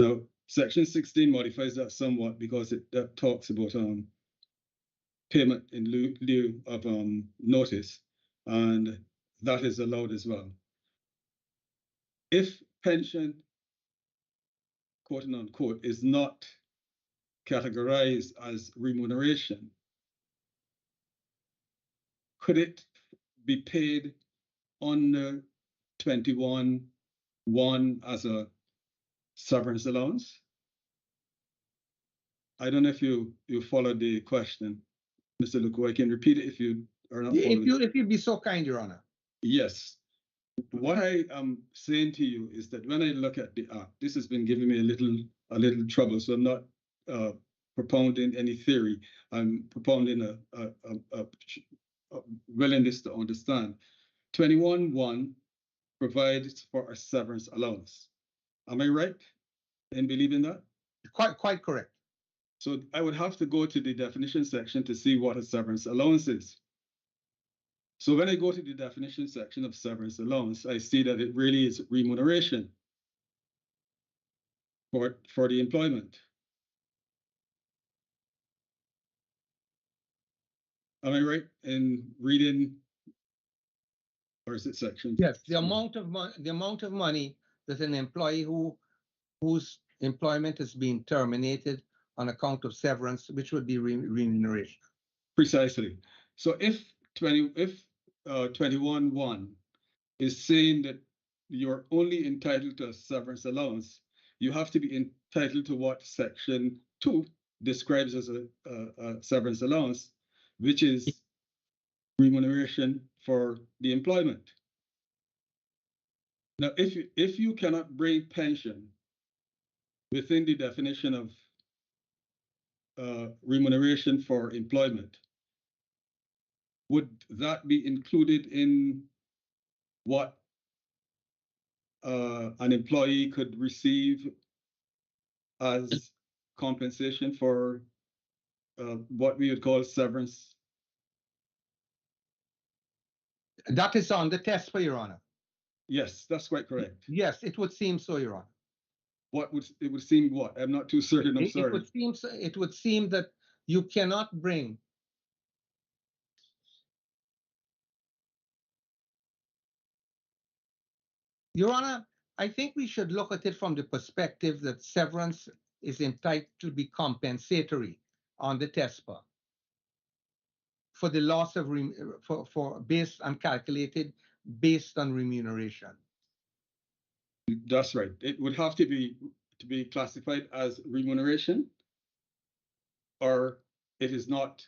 Now, section 16 modifies that somewhat because that talks about payment in lieu of notice, and that is allowed as well. If pension, quote unquote, is not categorized as remuneration, could it be paid under 21(1) as a severance allowance? I don't know if you followed the question, Mr. Luku. I can repeat it if you are not following. If you'd be so kind, Your Honor. Yes. What I am saying to you is that when I look at the act, this has been giving me a little trouble. So I'm not propounding any theory. I'm propounding a willingness to understand. 21(1) provides for a severance allowance. Am I right in believing that? Quite correct. So I would have to go to the definition section to see what a severance allowance is. So when I go to the definition section of severance allowance, I see that it really is remuneration for the employment. Am I right in reading, or is it section? Yes, the amount of money that an employee whose employment is being terminated on account of severance, which would be remuneration. Precisely. So if 21(1) is saying that you're only entitled to a severance allowance, you have to be entitled to what section 2 describes as a severance allowance, which is remuneration for the employment. Now, if you cannot bring pension within the definition of remuneration for employment, would that be included in what an employee could receive as compensation for what we would call severance? That is on the test, for Your Honor. Yes, that's quite correct. Yes, it would seem so, Your Honor. It would seem what? I'm not too certain. I'm sorry. It would seem that you cannot bring Your Honor, I think we should look at it from the perspective that severance is entitled to be compensatory on the TESPA for the loss of based and calculated based on remuneration. That's right. It would have to be classified as remuneration, or it is not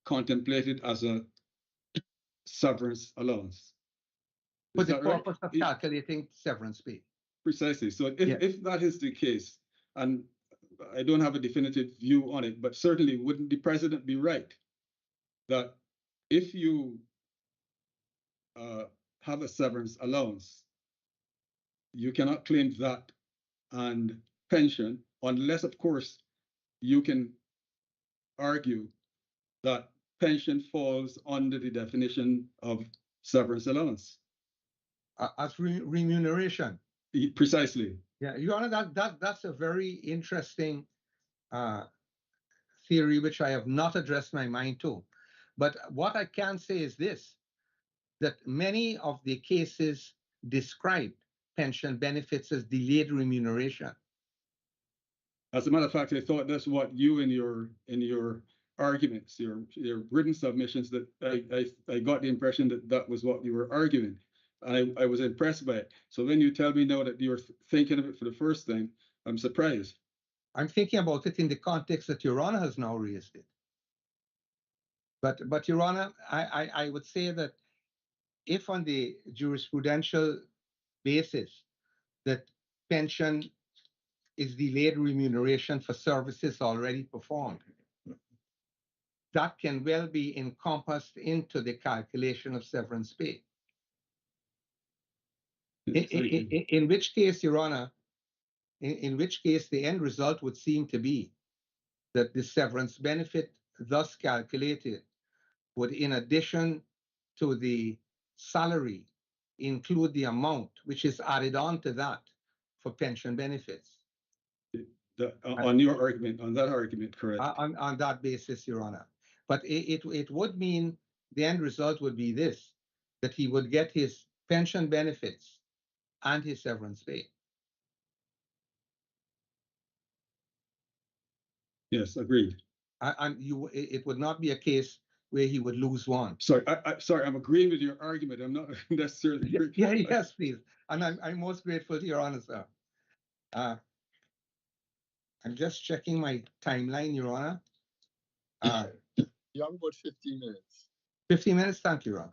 contemplated as a severance allowance. For the purpose of calculating severance pay. Precisely. So if that is the case, and I don't have a definitive view on it, but certainly wouldn't the president be right that if you have a severance allowance, you cannot claim that and pension unless, of course, you can argue that pension falls under the definition of severance allowance. As remuneration. Precisely. Yeah, Your Honor, that's a very interesting theory which I have not addressed my mind to. But what I can say is this, that many of the cases describe pension benefits as delayed remuneration. As a matter of fact, I thought that's what you in your arguments, your written submissions, that I got the impression that that was what you were arguing. I was impressed by it. So when you tell me now that you're thinking of it for the first time, I'm surprised. I'm thinking about it in the context that Your Honor has now raised it. But Your Honor, I would say that if on the jurisprudential basis that pension is delayed remuneration for services already performed, that can well be encompassed into the calculation of severance pay. In which case, Your Honor, in which case the end result would seem to be that the severance benefit thus calculated would, in addition to the salary, include the amount which is added on to that for pension benefits. On your argument, on that argument, correct? On that basis, Your Honor. But it would mean the end result would be this, that he would get his pension benefits and his severance pay. Yes, agreed. And it would not be a case where he would lose one. Sorry, sorry, I'm agreeing with your argument. I'm not necessarily. Yeah, yes, please. And I'm most grateful to Your Honor, sir. I'm just checking my timeline, Your Honor. You have about 15 minutes. 15 minutes, thank you, Your Honor.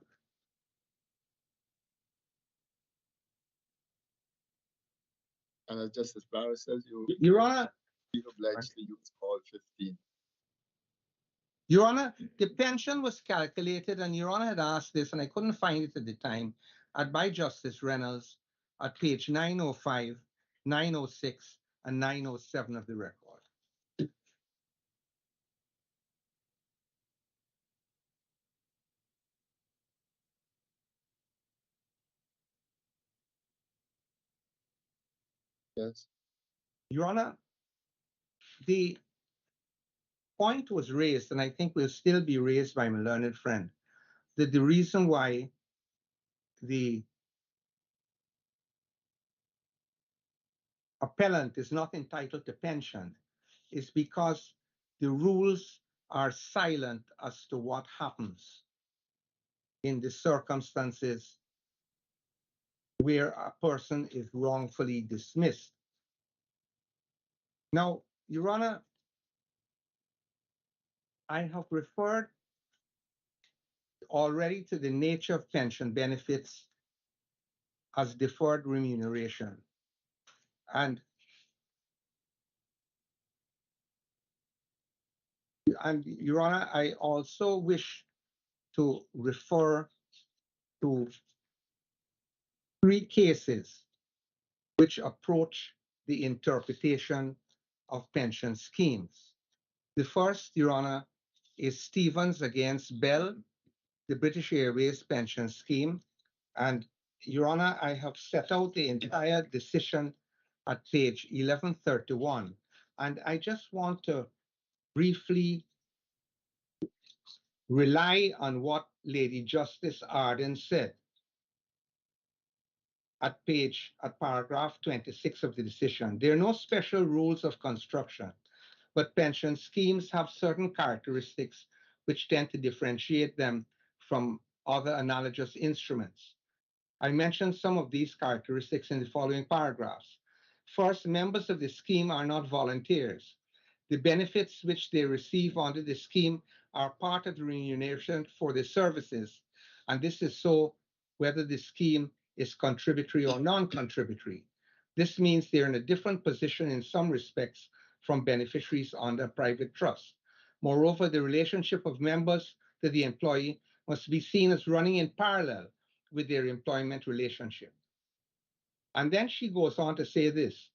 And as Justice Barrow says, Your Honor, you're obliged to use all 15. Your Honor, the pension was calculated, and Your Honor had asked this, and I couldn't find it at the time, by Justice Reynolds at page 905, 906, and 907 of the record. Yes. Your Honor, the point was raised, and I think will still be raised by my learned friend, that the reason why the appellant is not entitled to pension is because the rules are silent as to what happens in the circumstances where a person is wrongfully dismissed. Now, Your Honor, I have referred already to the nature of pension benefits as deferred remuneration. And Your Honor, I also wish to refer to 3 cases which approach the interpretation of pension schemes. The first, Your Honor, is Stevens against Bell, the British Airways pension scheme. And Your Honor, I have set out the entire decision at page 1131. And I just want to briefly rely on what Lady Justice Arden said at paragraph 26 of the decision. There are no special rules of construction, but pension schemes have certain characteristics which tend to differentiate them from other analogous instruments. I mentioned some of these characteristics in the following paragraphs. First, members of the scheme are not volunteers. The benefits which they receive under the scheme are part of the remuneration for their services, and this is so whether the scheme is contributory or non-contributory. This means they're in a different position in some respects from beneficiaries under private trust. Moreover, the relationship of members to the employee must be seen as running in parallel with their employment relationship. And then she goes on to say this.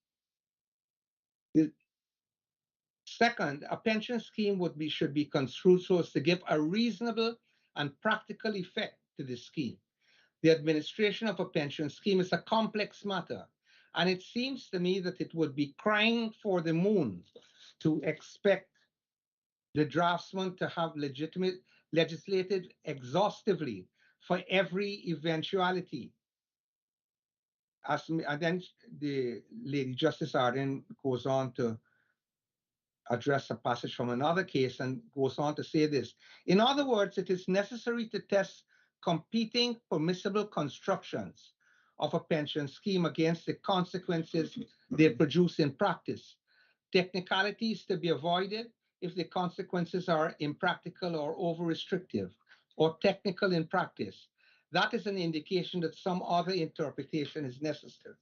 Second, a pension scheme should be construed so as to give a reasonable and practical effect to the scheme. The administration of a pension scheme is a complex matter, and it seems to me that it would be crying for the moon to expect the draftsman to have legislated exhaustively for every eventuality. And then the Lady Justice Arden goes on to address a passage from another case and goes on to say this. In other words, it is necessary to test competing permissible constructions of a pension scheme against the consequences they produce in practice. Technicalities to be avoided if the consequences are impractical or over-restrictive, or technical in practice. That is an indication that some other interpretation is necessary.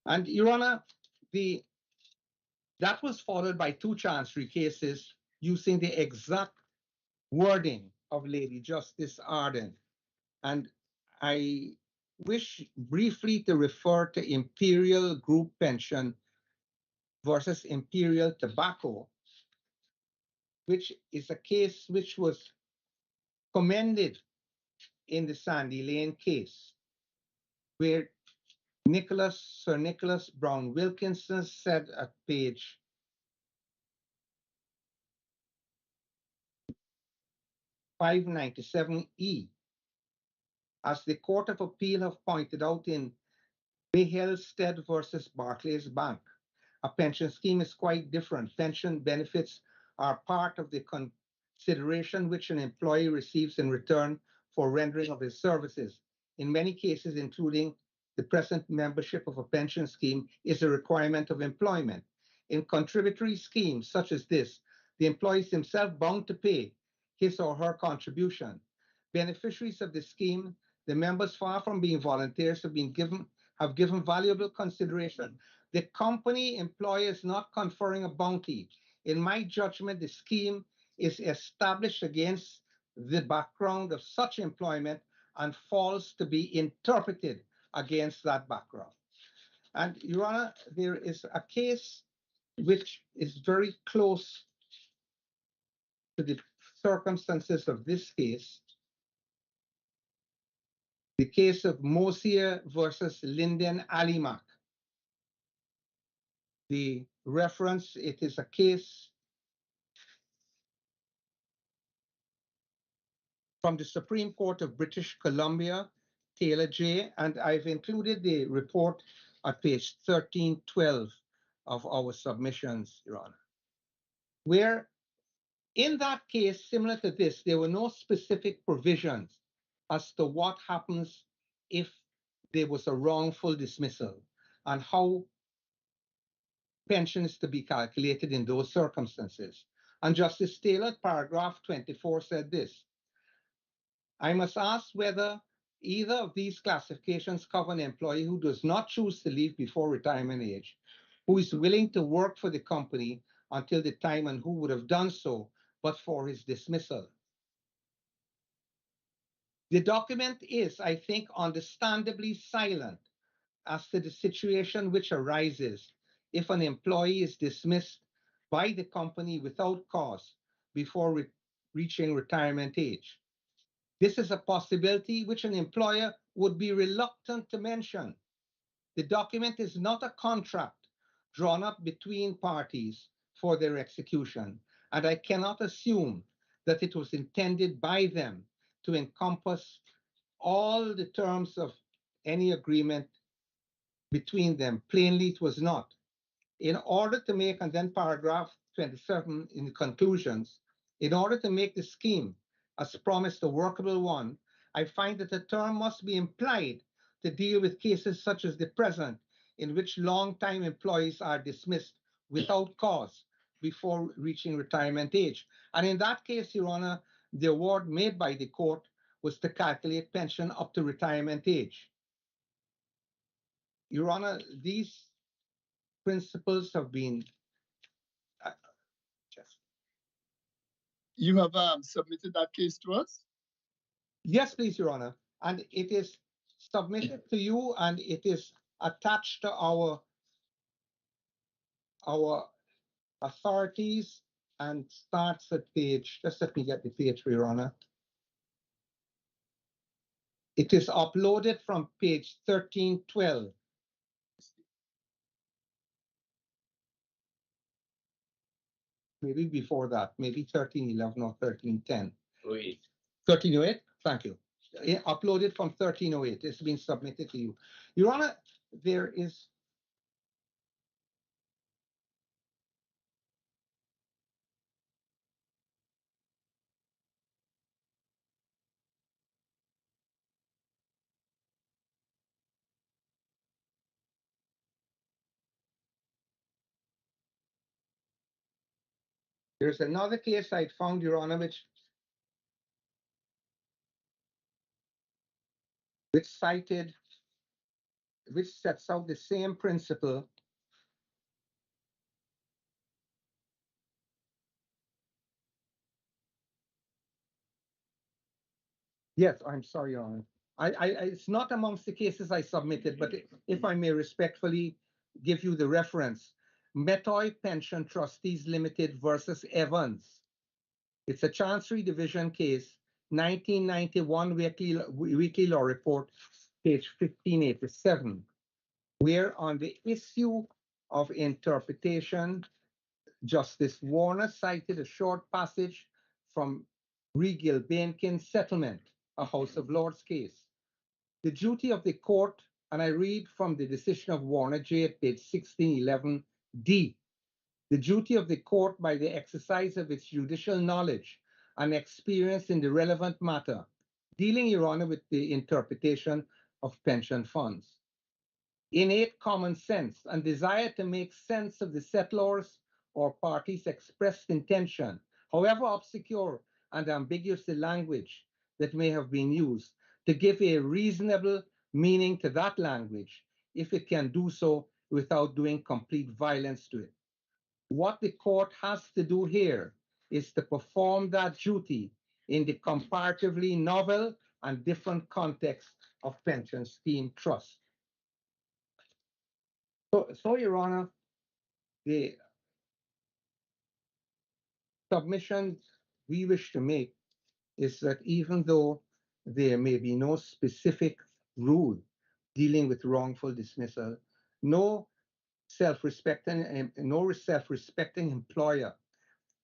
And Your Honor, that was followed by 2 chancery cases using the exact wording of Lady Justice Arden. And I wish briefly to refer to Imperial Group Pension versus Imperial Tobacco, which is a case which was commended in the Sandy Lane case, where Sir Nicholas Brown Wilkinson said at page 597E, as the Court of Appeal have pointed out in Behelstead versus Barclays Bank, a pension scheme is quite different. Pension benefits are part of the consideration which an employee receives in return for rendering of his services. In many cases, including the present membership of a pension scheme, is a requirement of employment. In contributory schemes such as this, the employee is himself bound to pay his or her contribution. Beneficiaries of the scheme, the members, far from being volunteers, have given valuable consideration. The company employer is not conferring a bounty. In my judgment, the scheme is established against the background of such employment and falls to be interpreted against that background. And Your Honor, there is a case which is very close to the circumstances of this case, the case of Mosier versus Linden Alimak. The reference, it is a case from the Supreme Court of British Columbia, Taylor J., and I've included the report at page 1312 of our submissions, Your Honor, where in that case, similar to this, there were no specific provisions as to what happens if there was a wrongful dismissal and how pension is to be calculated in those circumstances. And Justice Taylor, paragraph 24, said this: I must ask whether either of these classifications cover an employee who does not choose to leave before retirement age, who is willing to work for the company until the time and who would have done so but for his dismissal. The document is, I think, understandably silent as to the situation which arises if an employee is dismissed by the company without cause before reaching retirement age. This is a possibility which an employer would be reluctant to mention. The document is not a contract drawn up between parties for their execution, and I cannot assume that it was intended by them to encompass all the terms of any agreement between them. Plainly, it was not. In order to make, and then paragraph 27 in the conclusions, in order to make the scheme as promised a workable one, I find that the term must be implied to deal with cases such as the present, in which long-time employees are dismissed without cause before reaching retirement age. And in that case, Your Honor, the award made by the court was to calculate pension up to retirement age. Your Honor, these principles have been You have submitted that case to us? Yes, please, Your Honor. And it is submitted to you and it is attached to our authorities and starts at page, just let me get the page for Your Honor. It is uploaded from page 1312. Maybe before that, maybe 1311 or 1310. 1308, thank you. Uploaded from 1308. It's been submitted to you. Your Honor, there is there's another case I found, Your Honor, which cited, which sets out the same principle. Yes, I'm sorry, Your Honor. It's not amongst the cases I submitted, but if I may respectfully give you the reference, Metoy Pension Trustees Limited versus Evans. It's a Chancery Division case, 1991 Weekly Law Report, page 1587, where on the issue of interpretation, Justice Warner cited a short passage from Regil-Bainkin's settlement, a House of Lords case. The duty of the court, and I read from the decision of Warner J at page 1611D, the duty of the court by the exercise of its judicial knowledge and experience in the relevant matter, dealing, Your Honor, with the interpretation of pension funds. Innate common sense and desire to make sense of the settlors or parties' expressed intention, however obscure and ambiguous the language that may have been used, to give a reasonable meaning to that language, if it can do so without doing complete violence to it. What the court has to do here is to perform that duty in the comparatively novel and different context of pension scheme trust. So, Your Honor, the submission we wish to make is that even though there may be no specific rule dealing with wrongful dismissal, no self-respecting employer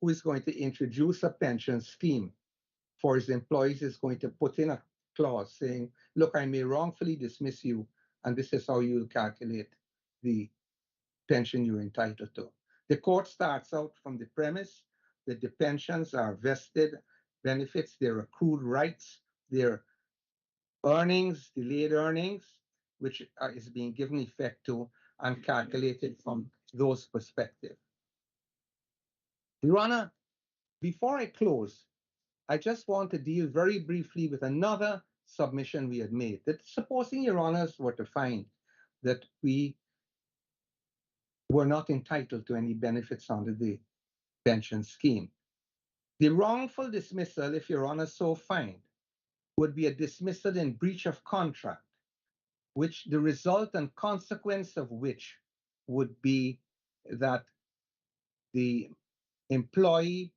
who is going to introduce a pension scheme for his employees is going to put in a clause saying, look, I may wrongfully dismiss you, and this is how you'll calculate the pension you're entitled to. The court starts out from the premise that the pensions are vested benefits, they're accrued rights, they're earnings, delayed earnings, which is being given effect to and calculated from those perspectives. Your Honor, before I close, I just want to deal very briefly with another submission we had made, that supposing Your Honors were to find that we were not entitled to any benefits under the pension scheme. The wrongful dismissal, if Your Honor so find, would be a dismissal in breach of contract, which the result and consequence of which would be that the employee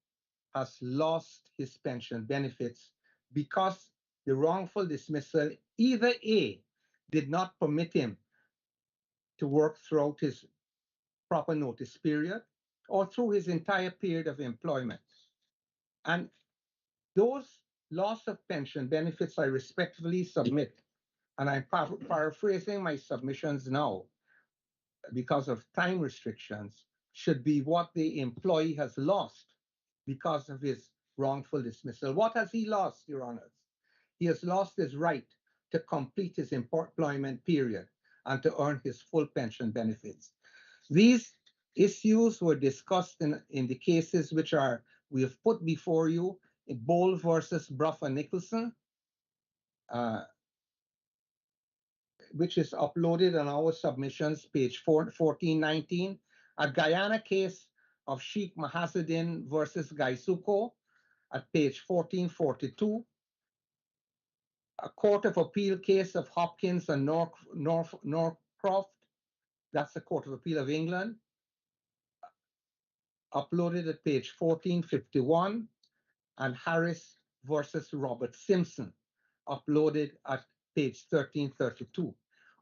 has lost his pension benefits because the wrongful dismissal either A, did not permit him to work throughout his proper notice period or through his entire period of employment. And those loss of pension benefits I respectfully submit, and I'm paraphrasing my submissions now because of time restrictions, should be what the employee has lost because of his wrongful dismissal. What has he lost, Your Honors? He has lost his right to complete his employment period and to earn his full pension benefits. These issues were discussed in the cases which we have put before you, in Bowl versus Bruffer Nicholson, which is uploaded on our submissions, page 1419, a Guyana case of Sheikh Mahazuddin versus Gaisuko at page 1442, a Court of Appeal case of Hopkins and Norcroft, that's the Court of Appeal of England, uploaded at page 1451, and Harris versus Robert Simpson, uploaded at page 1332.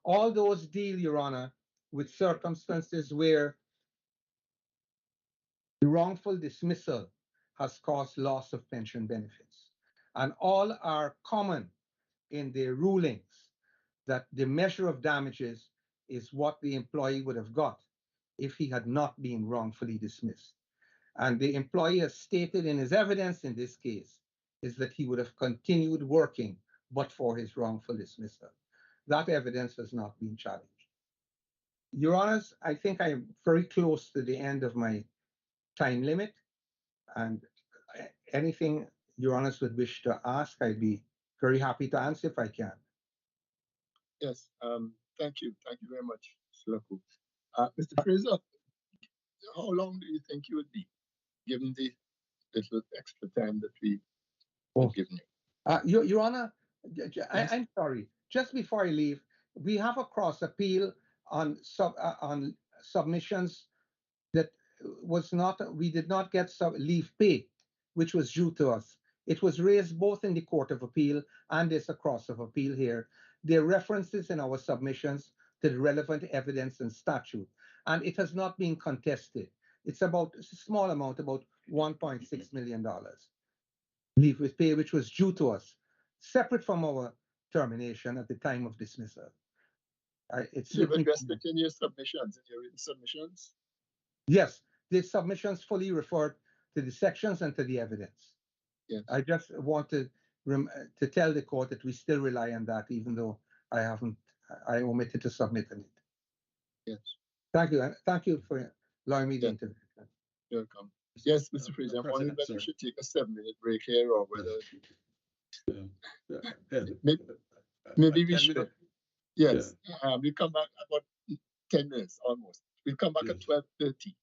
All those deal, Your Honor, with circumstances where the wrongful dismissal has caused loss of pension benefits. And all are common in their rulings that the measure of damages is what the employee would have got if he had not been wrongfully dismissed. And the employee has stated in his evidence in this case is that he would have continued working but for his wrongful dismissal. That evidence has not been challenged. Your Honors, I think I'm very close to the end of my time limit, and anything Your Honors would wish to ask, I'd be very happy to answer if I can. Yes, thank you. Thank you very much, Mr. Laku. Mr. Fraser, how long do you think you would be, given the little extra time that we have given you? Your Honor, I'm sorry. Just before I leave, we have a cross appeal on submissions that was not, we did not get leave pay. which was due to us. It was raised both in the Court of Appeal and there's a cross of appeal here. There are references in our submissions to the relevant evidence and statute, and it has not been contested. It's a small amount, about $1.6 million. Leave with pay, which was due to us, separate from our termination at the time of dismissal. You've addressed it in your submissions, in your written submissions? Yes, the submissions fully referred to the sections and to the evidence. Yes. I just want to tell the court that we still rely on that, even though I omitted to submit on it. Yes. Thank you. Thank you for allowing me to interview. You're welcome. Yes, Mr. Fraser, I'm wondering whether we should take a 7-minute break here or whether maybe we should. Yes, we come back about 10 minutes almost. We'll come back at 12:30.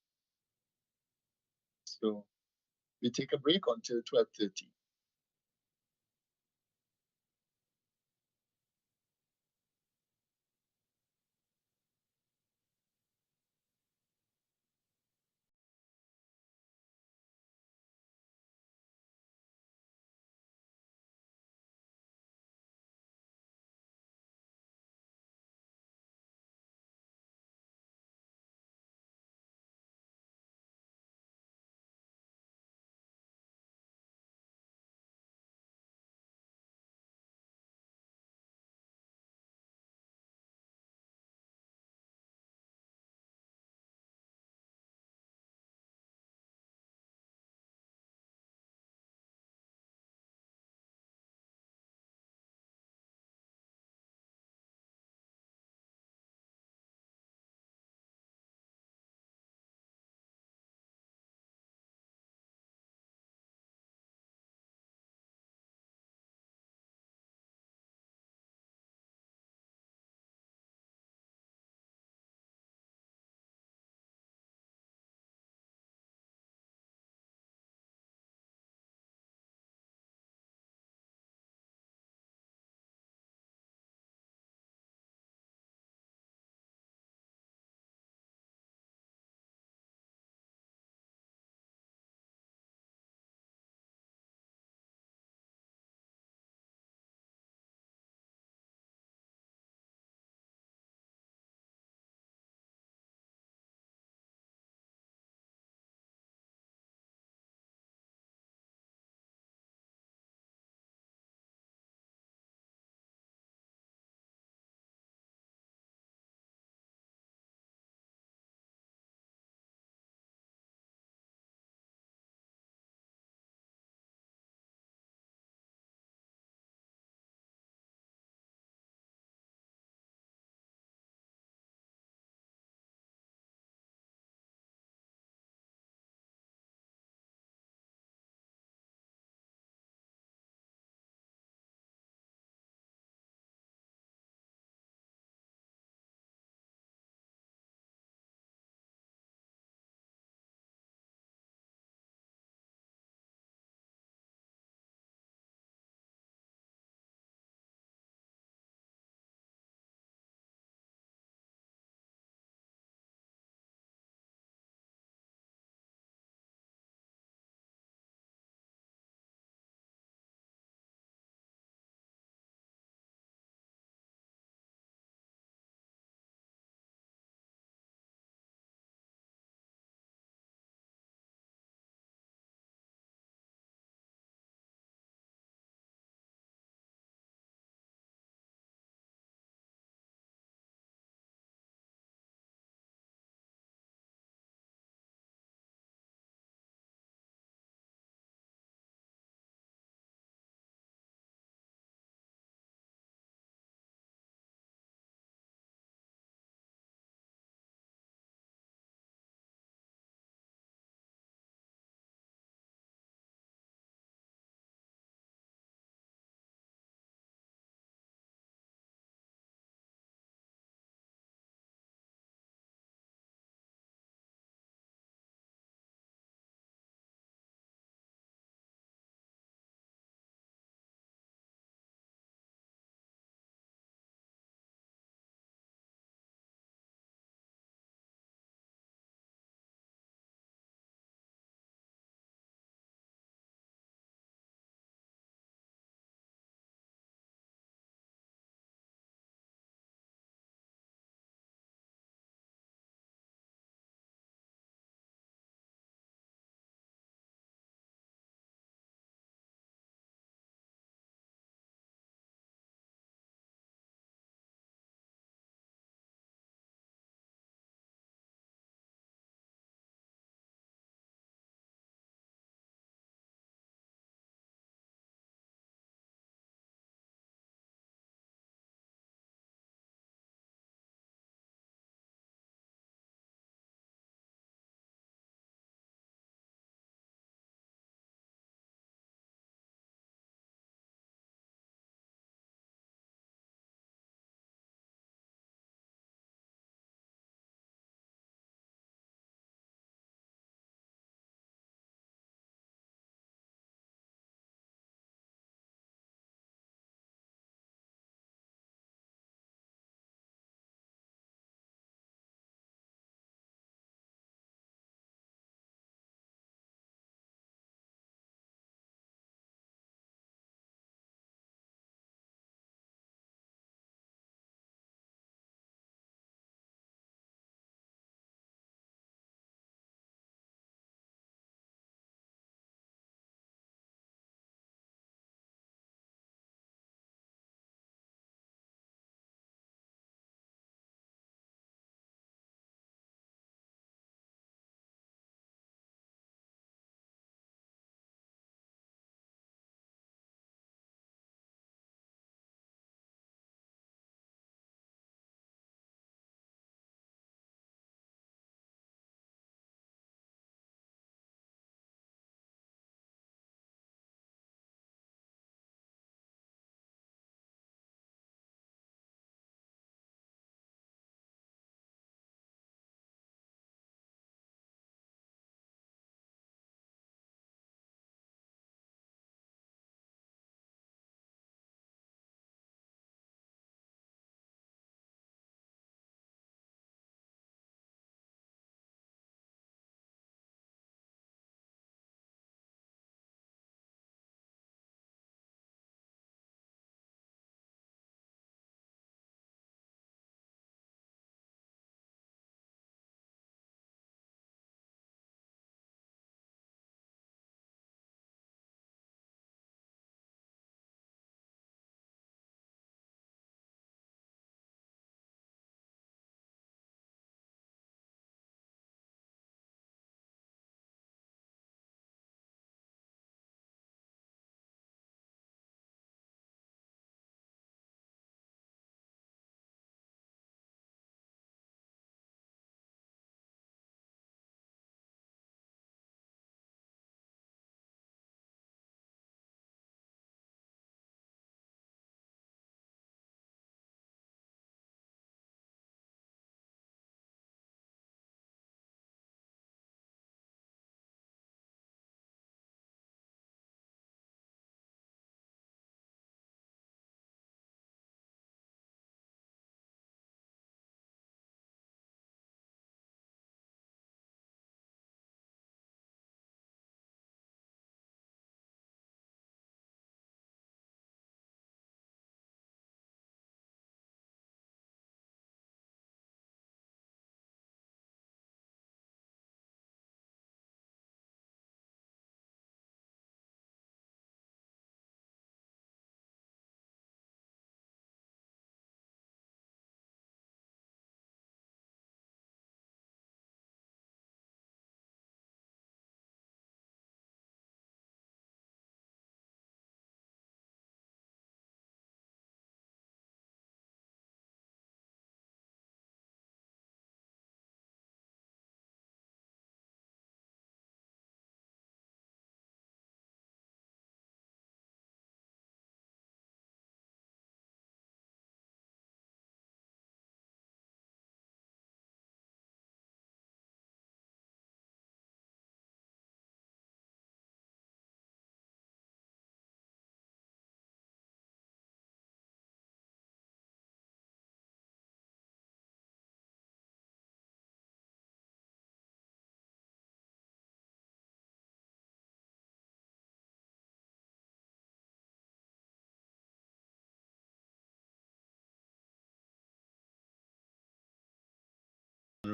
So we take a break until 12:30.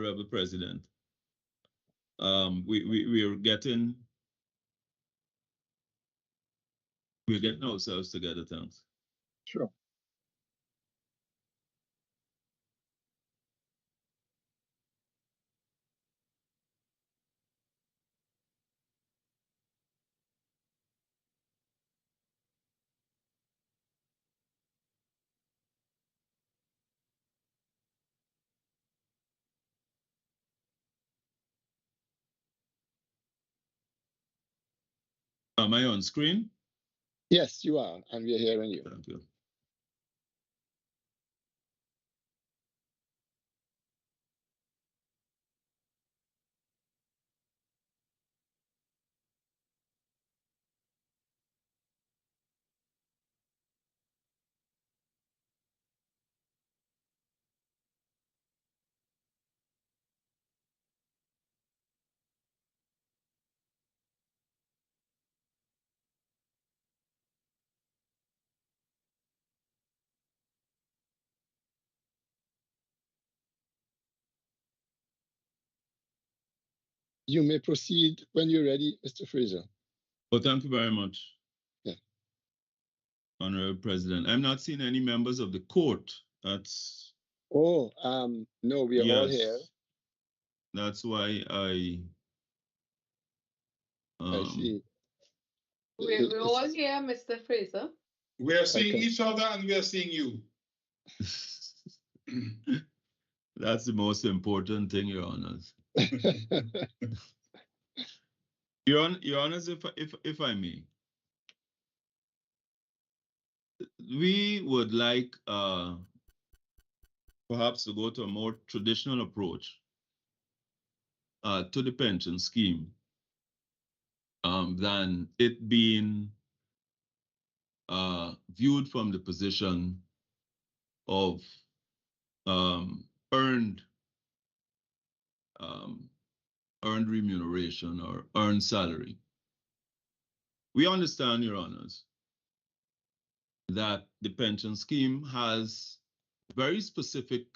Honorable President. We're getting ourselves together, thanks. Sure. Am I on screen? Yes, you are, and we are hearing you. Thank you. You may proceed when you're ready, Mr. Fraser. Well, thank you very much. Yeah. Honorable President. I'm not seeing any members of the court. That's Oh, no, we are all here. That's why I see. We're all here, Mr. Fraser. We are seeing each other and we are seeing you. That's the most important thing, Your Honors. Your Honors, if I may, we would like perhaps to go to a more traditional approach to the pension scheme than it being viewed from the position of earned remuneration or earned salary. We understand, Your Honors, that the pension scheme has very specific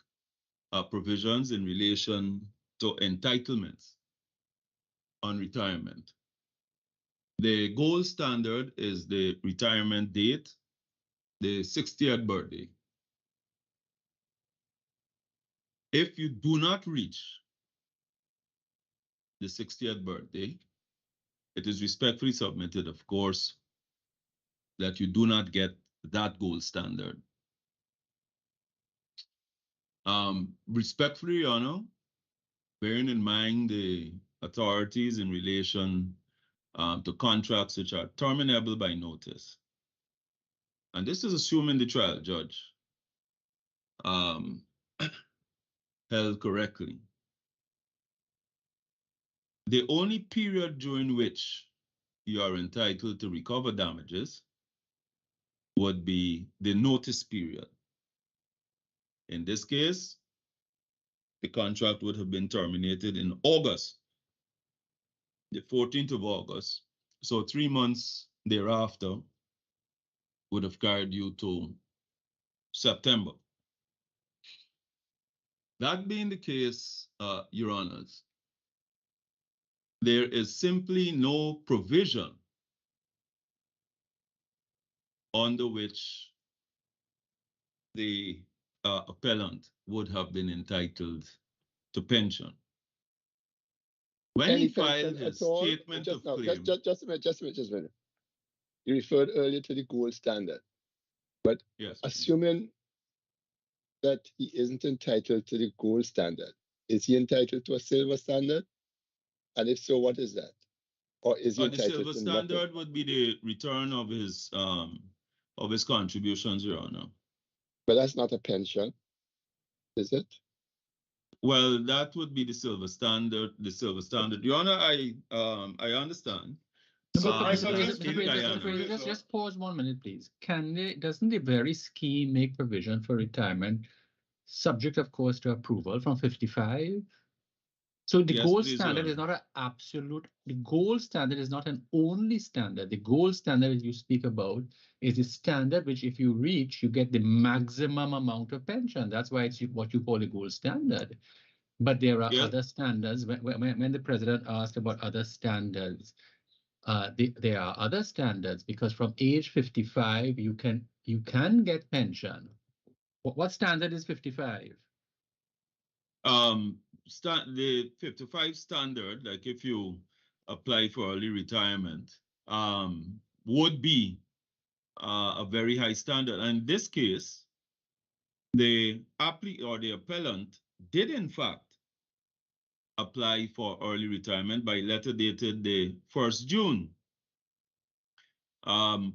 provisions in relation to entitlements on retirement. The gold standard is the retirement date, the 60th birthday. If you do not reach the 60th birthday, it is respectfully submitted, of course, that you do not get that gold standard. Respectfully, Your Honor, bearing in mind the authorities in relation to contracts which are terminable by notice, and this is assuming the trial judge held correctly. The only period during which you are entitled to recover damages would be the notice period. In this case, the contract would have been terminated in August, the 14th of August. So 3 months thereafter would have carried you to September. That being the case, Your Honors, there is simply no provision under which the appellant would have been entitled to pension. When he filed his statement of claim... Just a minute. You referred earlier to the gold standard, but yes, assuming that he isn't entitled to the gold standard, is he entitled to a silver standard? And if so, what is that? Or is he entitled to the silver standard would be the return of his contributions, Your Honor. But that's not a pension, is it? Well, that would be the silver standard. Your Honor, I understand. Just pause 1 minute, please. Doesn't the very scheme make provision for retirement, subject, of course, to approval from 55? So the gold standard is not an absolute. The gold standard is not an only standard. The gold standard you speak about is a standard which, if you reach, you get the maximum amount of pension. That's why it's what you call a gold standard. But there are Yeah. other standards. When the president asked about other standards, there are other standards, because from age 55 you can get pension. What standard is 55? The 55 standard, like if you apply for early retirement, would be a very high standard. And in this case, the appellant did in fact apply for early retirement by letter dated the 1st June.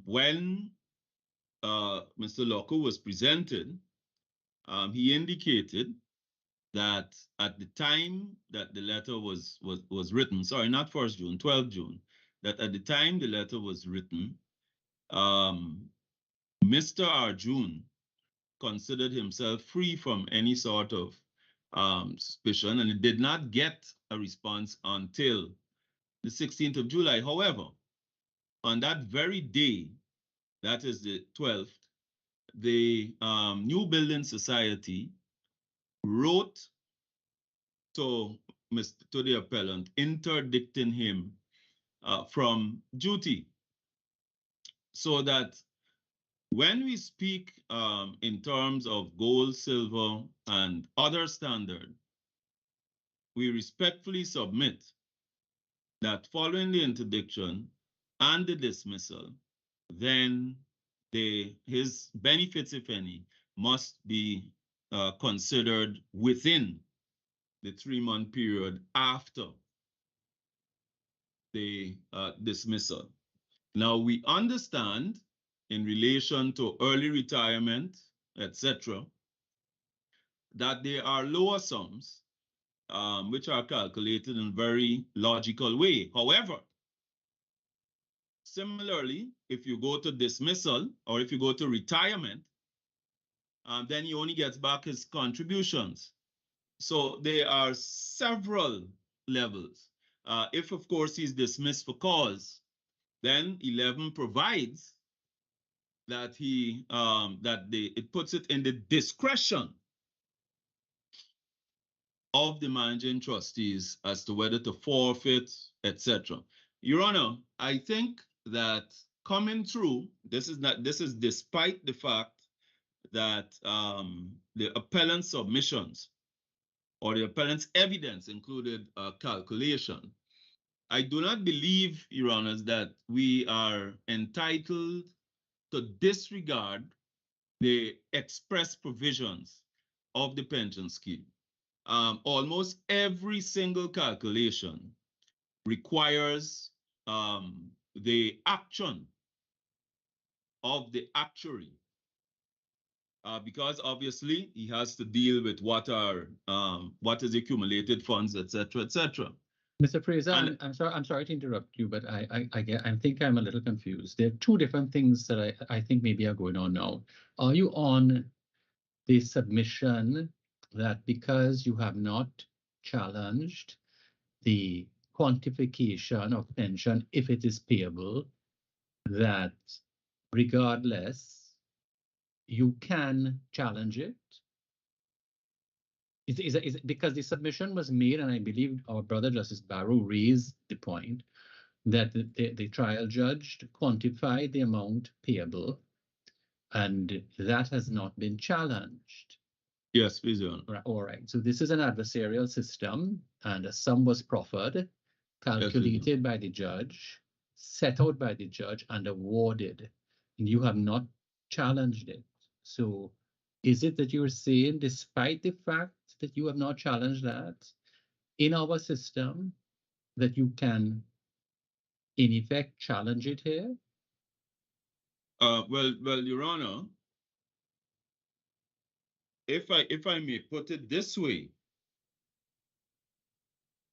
When Mr. Locke was presented, he indicated that at the time that the letter was written, sorry, not 1st June, 12th June, that at the time the letter was written, Mr. Arjoon considered himself free from any sort of suspicion, and it did not get a response until the 16th of July. However, on that very day, that is the 12th, the New Building Society wrote to the appellant, interdicting him from duty, so that when we speak in terms of gold, silver, and other standard, we respectfully submit that following the interdiction and the dismissal, then his benefits, if any, must be considered within the 3-month period after the dismissal. Now, we understand in relation to early retirement, etc., that there are lower sums which are calculated in a very logical way. However, similarly, if you go to dismissal or if you go to retirement, then he only gets back his contributions. So there are several levels. If, of course, he's dismissed for cause, then 11 provides that it puts it in the discretion of the managing trustees as to whether to forfeit, etc. Your Honor, I think that coming through, this is despite the fact that the appellant's submissions or the appellant's evidence included a calculation. I do not believe, Your Honors, that we are entitled to disregard the express provisions of the pension scheme. Almost every single calculation requires the action of the actuary, because obviously he has to deal with what is accumulated funds, etc., etc. Mr. Fraser, I'm sorry to interrupt you, but I think I'm a little confused. There are two different things that I think maybe are going on now. Are you on the submission that because you have not challenged the quantification of pension if it is payable, that regardless you can challenge it? Is it because the submission was made, and I believe our brother Justice Barrow raised the point that the trial judge quantified the amount payable, and that has not been challenged? Yes, please, Your Honor. All right. So this is an adversarial system, and a sum was proffered, calculated by the judge, set out by the judge, and awarded. And you have not challenged it. So is it that you're saying, despite the fact that you have not challenged that in our system, that you can, in effect, challenge it here? Well, Your Honor, if I may put it this way,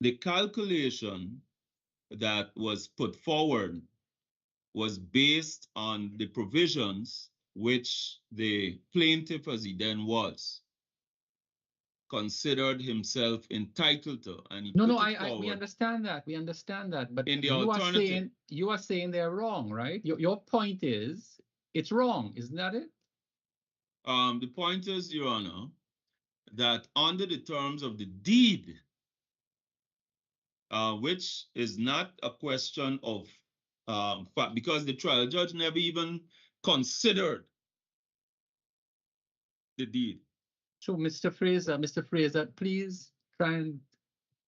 the calculation that was put forward was based on the provisions which the plaintiff, as he then was, considered himself entitled to, and he we understand that, but in the you are saying they're wrong, right? Your point is it's wrong, isn't that it? The point is, Your Honor, that under the terms of the deed, which is not a question of fact, because the trial judge never even considered the deed. So, Mr. Fraser, please try and,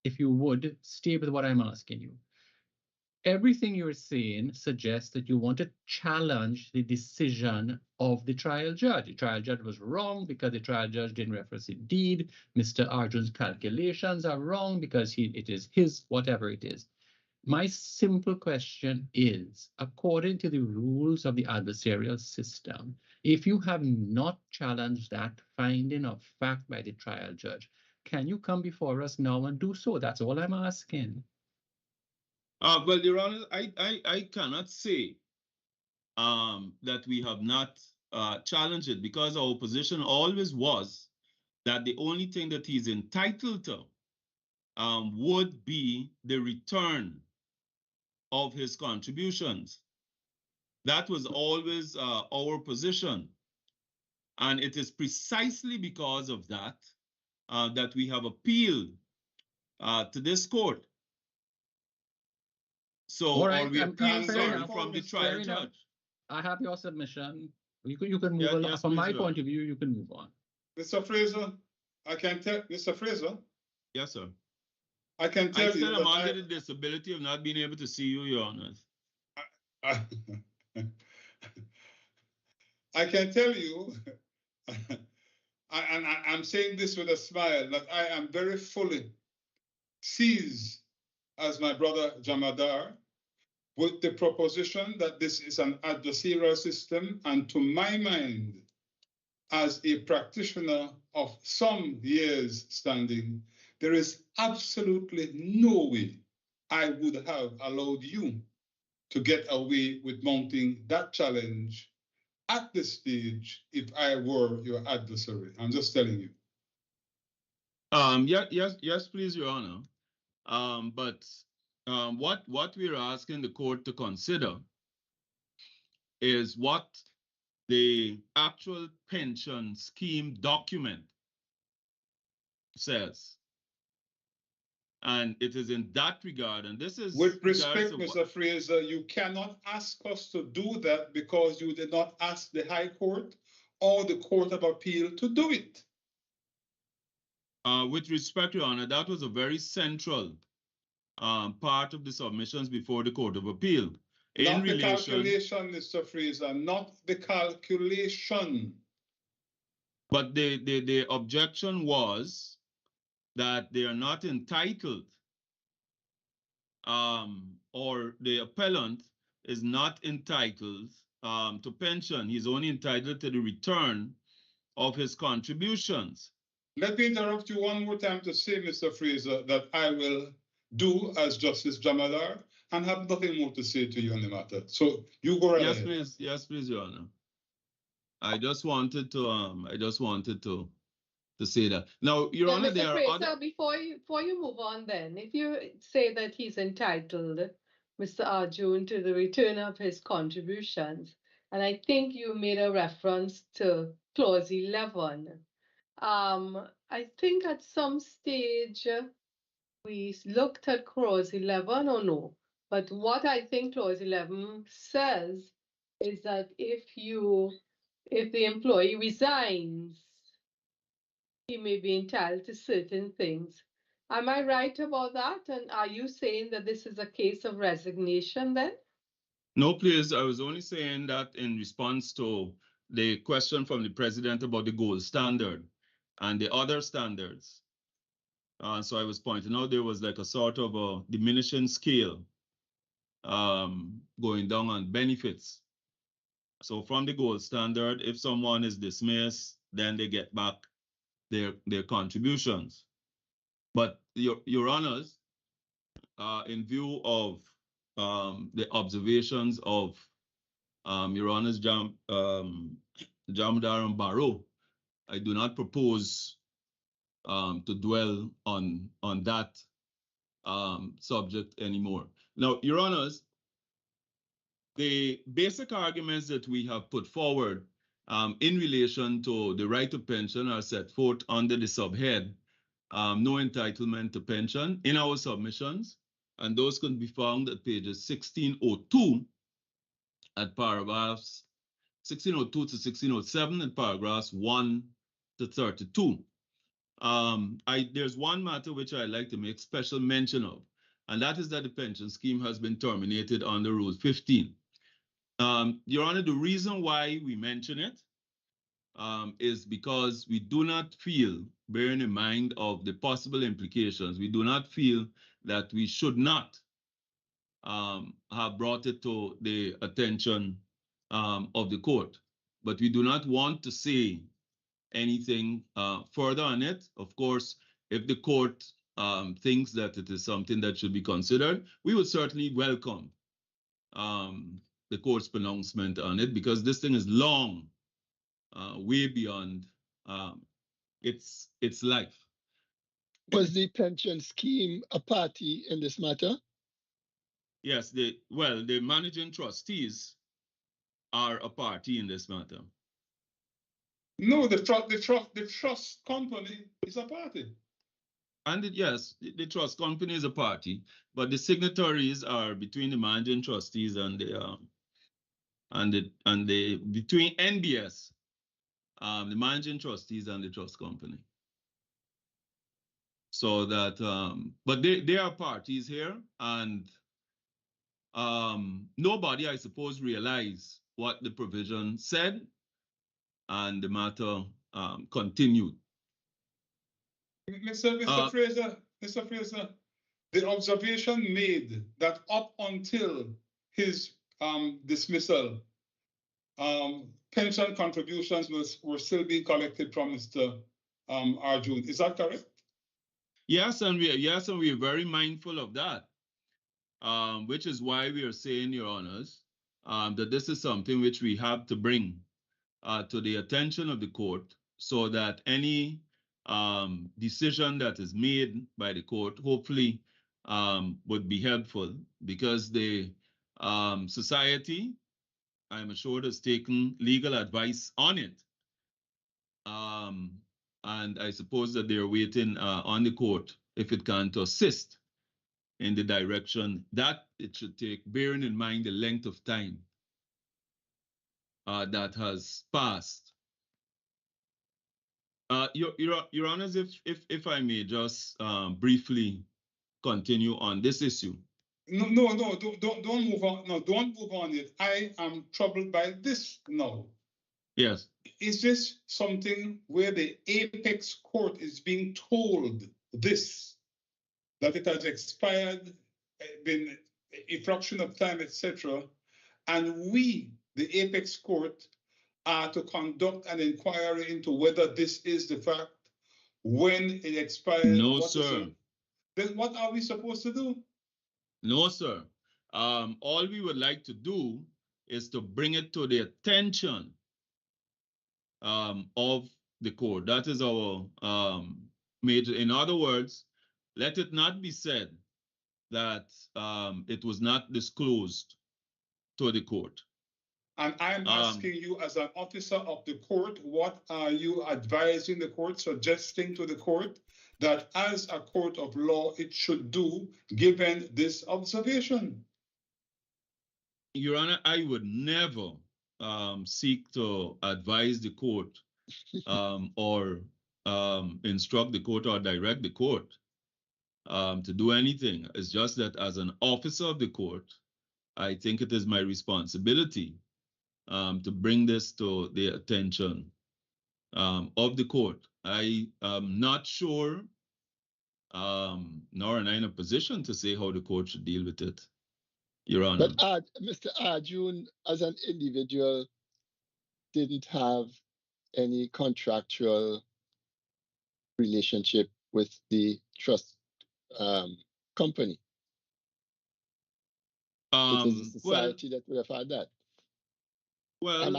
if you would, stay with what I'm asking you. Everything you're saying suggests that you want to challenge the decision of the trial judge. The trial judge was wrong because the trial judge didn't reference the deed. Mr. Arjoon's calculations are wrong because it is his, whatever it is. My simple question is, according to the rules of the adversarial system, if you have not challenged that finding of fact by the trial judge, can you come before us now and do so? That's all I'm asking. Well, Your Honor, I cannot say that we have not challenged it, because our position always was that the only thing that he's entitled to would be the return of his contributions. That was always our position. And it is precisely because of that that we have appealed to this court. So right, are we appealing from the trial judge? I have your submission. You can move on. Yes, from my please, point of view, you can move on. Mr. Fraser, I can tell Mr. Fraser. Yes, sir. I can tell you I'm under the disability of not being able to see you, Your Honor. I can tell you, and I'm saying this with a smile, that I am very fully seized, as my brother Jamadar, with the proposition that this is an adversarial system, and to my mind, as a practitioner of some years standing, there is absolutely no way I would have allowed you to get away with mounting that challenge at this stage if I were your adversary. I'm just telling you. Yes, please, Your Honor. But what we're asking the court to consider is what the actual pension scheme document says. And it is in that regard, and this is... With respect, Mr. Fraser, you cannot ask us to do that because you did not ask the High Court or the Court of Appeal to do it. With respect, Your Honor, that was a very central part of the submissions before the Court of Appeal. Not the calculation, Mr. Fraser, not the calculation. But the objection was that they are not entitled, or the appellant is not entitled to pension. He's only entitled to the return of his contributions. Let me interrupt you one more time to say, Mr. Fraser, that I will do as Justice Jamadar and have nothing more to say to you on the matter. So you go right ahead. Yes, please, Your Honor. I just wanted to say that. Now, Your Honor, there are other... Before you move on then, if you say that he's entitled, Mr. Arjoon, to the return of his contributions, and I think you made a reference to Clause 11. I think at some stage we looked at Clause 11 or no, but what I think Clause 11 says is that if the employee resigns, he may be entitled to certain things. Am I right about that? And are you saying that this is a case of resignation then? No, please. I was only saying that in response to the question from the president about the gold standard and the other standards. So I was pointing out there was like a sort of a diminishing scale going down on benefits. So from the gold standard, if someone is dismissed, then they get back their contributions. But Your Honors, in view of the observations of Your Honors Jamadar and Barrow, I do not propose to dwell on that subject anymore. Now, Your Honors, the basic arguments that we have put forward in relation to the right to pension are set forth under the subhead, no entitlement to pension in our submissions, and those can be found at pages 1602 at paragraphs 1602 to 1607 and paragraphs 1 to 32. There's one matter which I'd like to make special mention of, and that is that the pension scheme has been terminated under Rule 15. Your Honor, the reason why we mention it is because we do not feel, bearing in mind of the possible implications, we do not feel that we should not have brought it to the attention of the court. But we do not want to say anything further on it. Of course, if the court thinks that it is something that should be considered, we would certainly welcome the court's pronouncement on it, because this thing is long, way beyond its life. Was the pension scheme a party in this matter? Yes, the managing trustees are a party in this matter. No, the trust company is a party. And yes, the trust company is a party, but the signatories are between the managing trustees and between NBS, the managing trustees and the trust company. So that, but they are parties here, and nobody, I suppose, realized what the provision said, and the matter continued. Mr. Fraser, the observation made that up until his dismissal, pension contributions were still being collected from Mr. Arjoon. Is that correct? Yes, and we are very mindful of that, which is why we are saying, Your Honors, that this is something which we have to bring to the attention of the court, so that any decision that is made by the court hopefully would be helpful, because the society, I'm assured, has taken legal advice on it. And I suppose that they're waiting on the court, if it can, to assist in the direction that it should take, bearing in mind the length of time that has passed. Your Honors, if I may just briefly continue on this issue. No, don't move on. No, don't move on yet. I am troubled by this now. Yes. Is this something where the apex court is being told this, that it has expired, been a fraction of time, etc., and we, the apex court, are to conduct an inquiry into whether this is the fact when it expired? No, sir. Then what are we supposed to do? No, sir. All we would like to do is to bring it to the attention of the court. That is our major. In other words, let it not be said that it was not disclosed to the court. And I'm asking you, as an officer of the court, what are you advising the court, suggesting to the court that as a court of law it should do, given this observation? Your Honor, I would never seek to advise the court or instruct the court or direct the court to do anything. It's just that as an officer of the court, I think it is my responsibility to bring this to the attention of the court. I am not sure, nor am I in a position to say how the court should deal with it, Your Honor. But Mr. Arjoon, as an individual, didn't have any contractual relationship with the trust company. It is a society that would have had that. Well,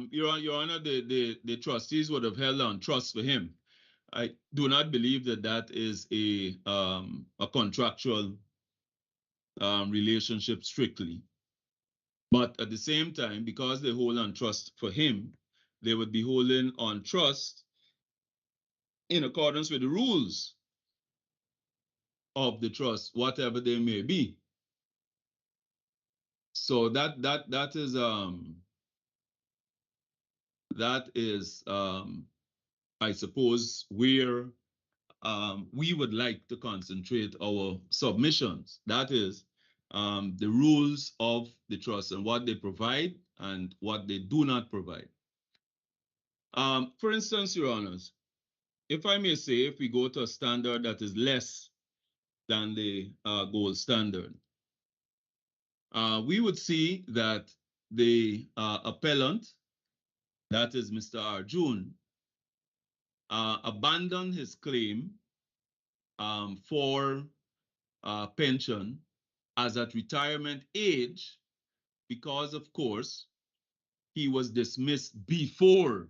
Your Honor, the trustees would have held on trust for him. I do not believe that that is a contractual relationship strictly. But at the same time, because they hold on trust for him, they would be holding on trust in accordance with the rules of the trust, whatever they may be. So that is I suppose where we would like to concentrate our submissions. That is the rules of the trust and what they provide and what they do not provide. For instance, Your Honors, if I may say, if we go to a standard that is less than the gold standard, we would see that the appellant, that is Mr. Arjoon, abandoned his claim for pension as at retirement age because, of course, he was dismissed before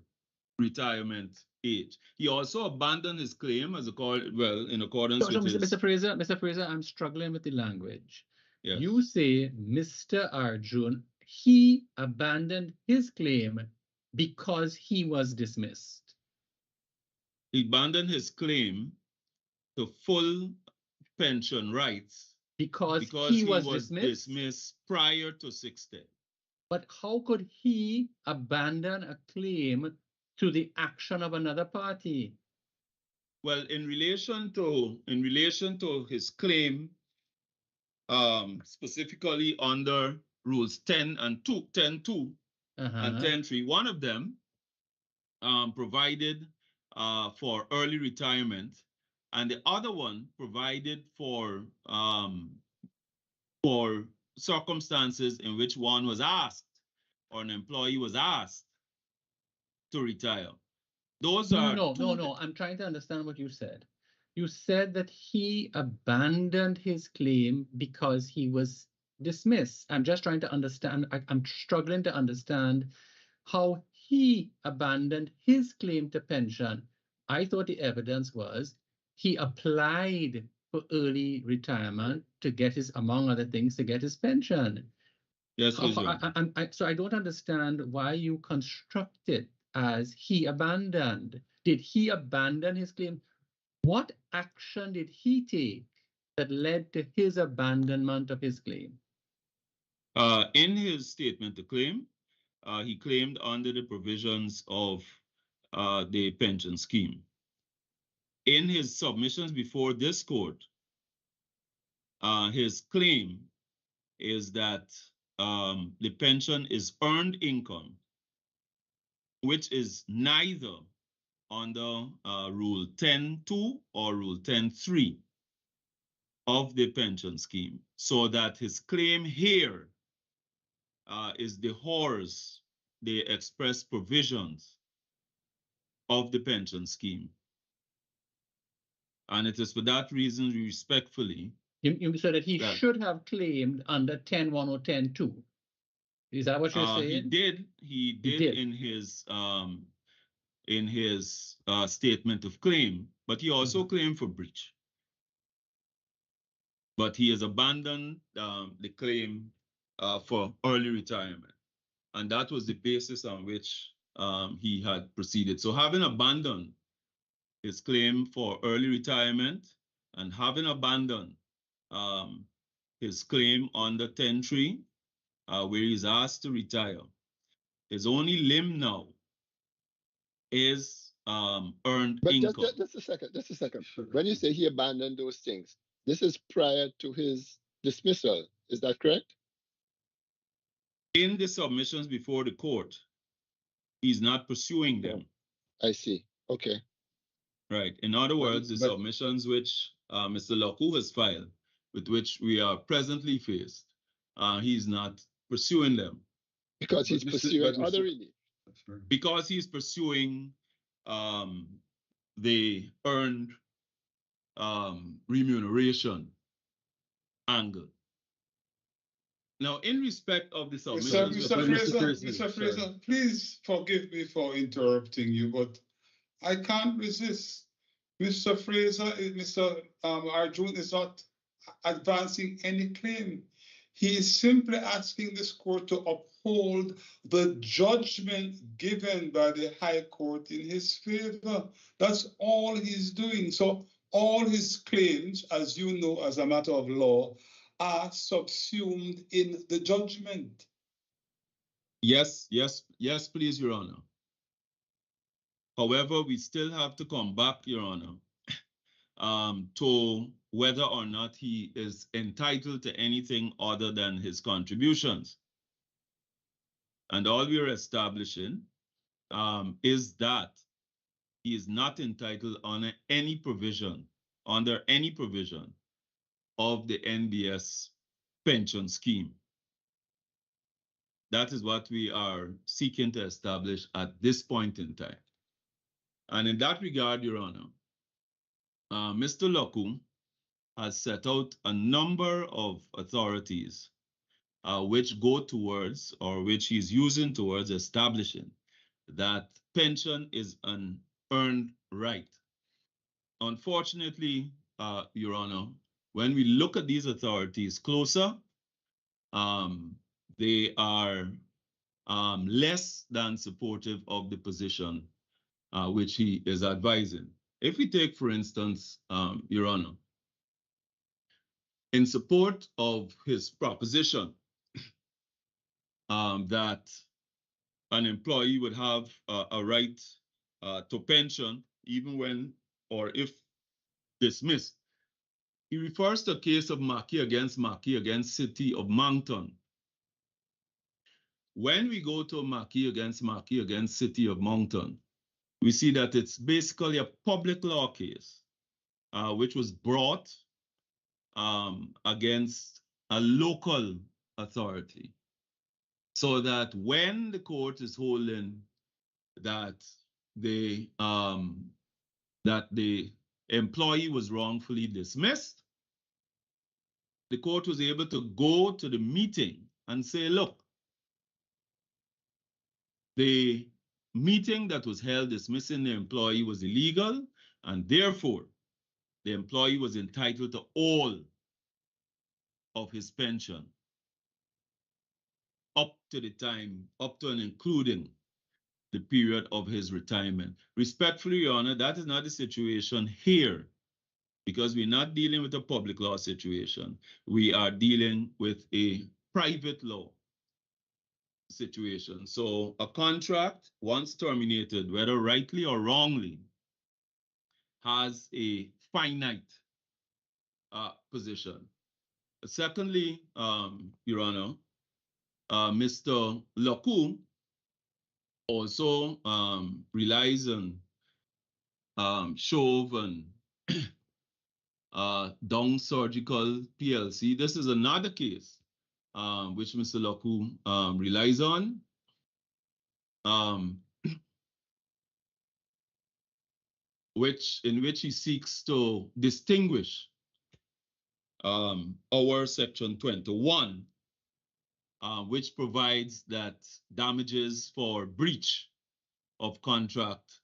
retirement age. He also abandoned his claim as in accordance with his... Mr. Fraser, I'm struggling with the language. Yes. You say Mr. Arjoon, he abandoned his claim because he was dismissed. He abandoned his claim to full pension rights because he was dismissed prior to 610. But how could he abandon a claim to the action of another party? Well, in relation to his claim, specifically under rules 10 and 2, 10.2 and 10.3, one of them provided for early retirement, and the other one provided for circumstances in which one was asked or an employee was asked to retire. Those are no. I'm trying to understand what you said. You said that he abandoned his claim because he was dismissed. I'm just trying to understand. I'm struggling to understand how he abandoned his claim to pension. I thought the evidence was he applied for early retirement to get his, among other things, to get his pension. Yes, so I don't understand why you construct it as he abandoned. Did he abandon his claim? What action did he take that led to his abandonment of his claim? In his statement to claim, he claimed under the provisions of the pension scheme. In his submissions before this court, his claim is that the pension is earned income, which is neither under Rule 10.2 or Rule 10.3 of the pension scheme, so that his claim here is the horse, the express provisions of the pension scheme. And it is for that reason, respectfully, you said that he should have claimed under 10.1 or 10.2. Is that what you're saying? He did in his statement of claim, but he also claimed for breach. But he has abandoned the claim for early retirement, and that was the basis on which he had proceeded. So having abandoned his claim for early retirement and having abandoned his claim under 10.3, where he's asked to retire, his only limb now is earned income. Just a second. When you say he abandoned those things, this is prior to his dismissal. Is that correct? In the submissions before the court, he's not pursuing them. I see. Okay. Right. In other words, the submissions which Mr. Lakou has filed, with which we are presently faced, he's not pursuing them. Because he's pursuing other relief. Because he's pursuing the earned remuneration angle. Now, in respect of the submissions... Mr. Fraser, please forgive me for interrupting you, but I can't resist. Mr. Fraser, Mr. Arjoon is not advancing any claim. He is simply asking this court to uphold the judgment given by the High Court in his favor. That's all he's doing. So all his claims, as you know, as a matter of law, are subsumed in the judgment. Yes, please, Your Honor. However, we still have to come back, Your Honor, to whether or not he is entitled to anything other than his contributions. And all we are establishing is that he is not entitled under any provision of the NBS pension scheme. That is what we are seeking to establish at this point in time. And in that regard, Your Honor, Mr. Loku has set out a number of authorities which go towards, or which he's using towards, establishing that pension is an earned right. Unfortunately, Your Honor, when we look at these authorities closer, they are less than supportive of the position which he is advising. If we take, for instance, Your Honor, in support of his proposition that an employee would have a right to pension even when or if dismissed, he refers to a case of Mackey against City of Moncton. When we go to Mackey against City of Moncton, we see that it's basically a public law case which was brought against a local authority. So that when the court is holding that the employee was wrongfully dismissed, the court was able to go to the meeting and say, look, the meeting that was held dismissing the employee was illegal, and therefore the employee was entitled to all of his pension up to and including the period of his retirement. Respectfully, Your Honor, that is not the situation here, because we're not dealing with a public law situation. We are dealing with a private law situation. So a contract, once terminated, whether rightly or wrongly, has a finite position. Secondly, Your Honor, Mr. Loku also relies on Shove and Dong Surgical PLC. This is another case which Mr. Loku relies on. In which he seeks to distinguish our Section 21, which provides that damages for breach of contract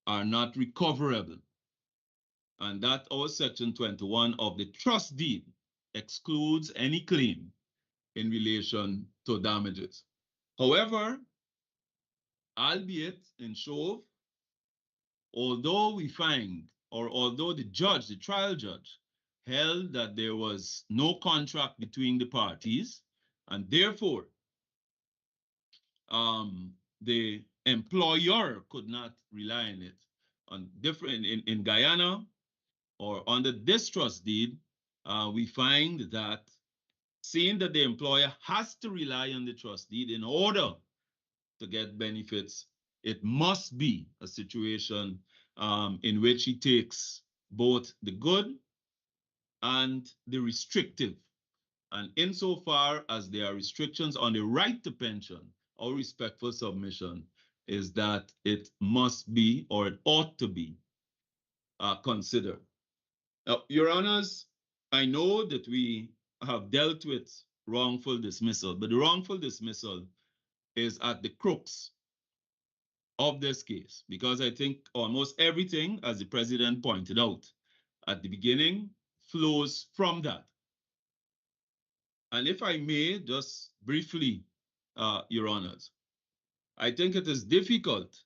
are not recoverable, and that our Section 21 of the trust deed excludes any claim in relation to damages. However, albeit in Shove, although we find, or although the trial judge, held that there was no contract between the parties, and therefore the employer could not rely on it. On different in Guyana or under this trust deed, we find that seeing that the employer has to rely on the trust deed in order to get benefits, it must be a situation in which he takes both the good and the restrictive. And insofar as there are restrictions on the right to pension, our respectful submission is that it must be, or it ought to be, considered. Now, Your Honors, I know that we have dealt with wrongful dismissal, but the wrongful dismissal is at the crux of this case, because I think almost everything, as the President pointed out at the beginning, flows from that. And if I may, just briefly, Your Honors, I think it is difficult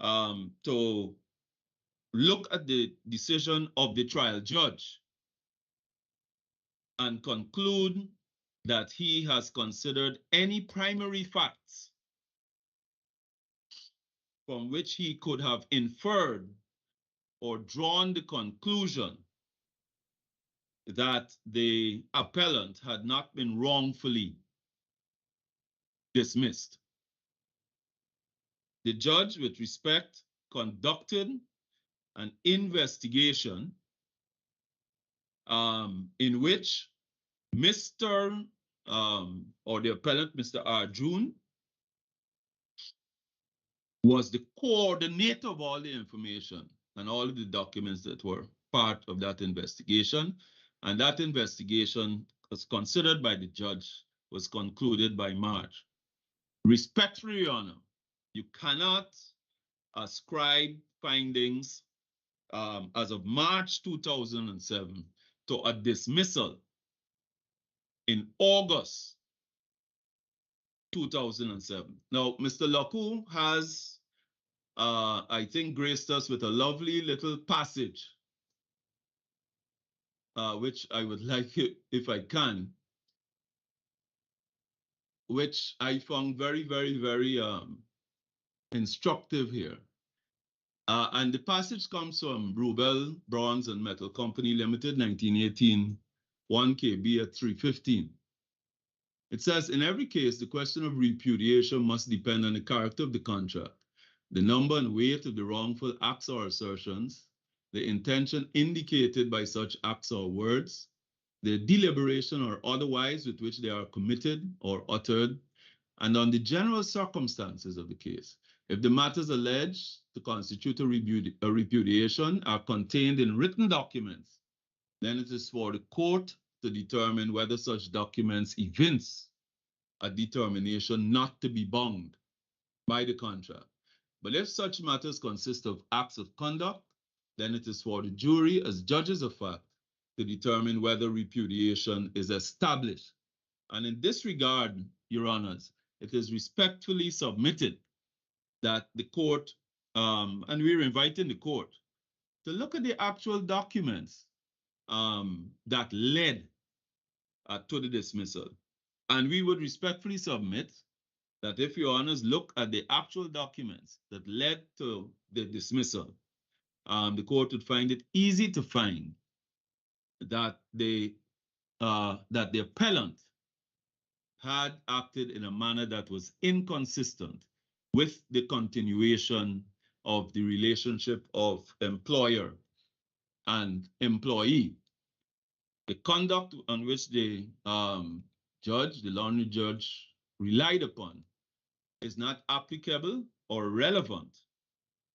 to look at the decision of the trial judge and conclude that he has considered any primary facts from which he could have inferred or drawn the conclusion that the appellant had not been wrongfully dismissed. The judge, with respect, conducted an investigation in which Mr. Or the appellant, Mr. Arjoon, was the coordinator of all the information and all of the documents that were part of that investigation. And that investigation was considered by the judge, was concluded by March. Respectfully, Your Honor, you cannot ascribe findings as of March 2007 to a dismissal in August 2007. Now, Mr. Laku has, I think, graced us with a lovely little passage, which I would like, if I can, which I found very, very, very instructive here. And the passage comes from Rubel Bronze and Metal Company Limited, 1918, 1 KB at 315. It says, in every case, the question of repudiation must depend on the character of the contract, the number and weight of the wrongful acts or assertions, the intention indicated by such acts or words, the deliberation or otherwise with which they are committed or uttered, and on the general circumstances of the case. If the matters alleged to constitute a repudiation are contained in written documents, then it is for the court to determine whether such documents evince a determination not to be bound by the contract. But if such matters consist of acts of conduct, then it is for the jury as judges of fact to determine whether repudiation is established. And in this regard, Your Honors, it is respectfully submitted that the court, and we're inviting the court to look at the actual documents that led to the dismissal. And we would respectfully submit that if Your Honors look at the actual documents that led to the dismissal, the court would find it easy to find that the appellant had acted in a manner that was inconsistent with the continuation of the relationship of employer and employee. The conduct on which the judge, the law judge, relied upon is not applicable or relevant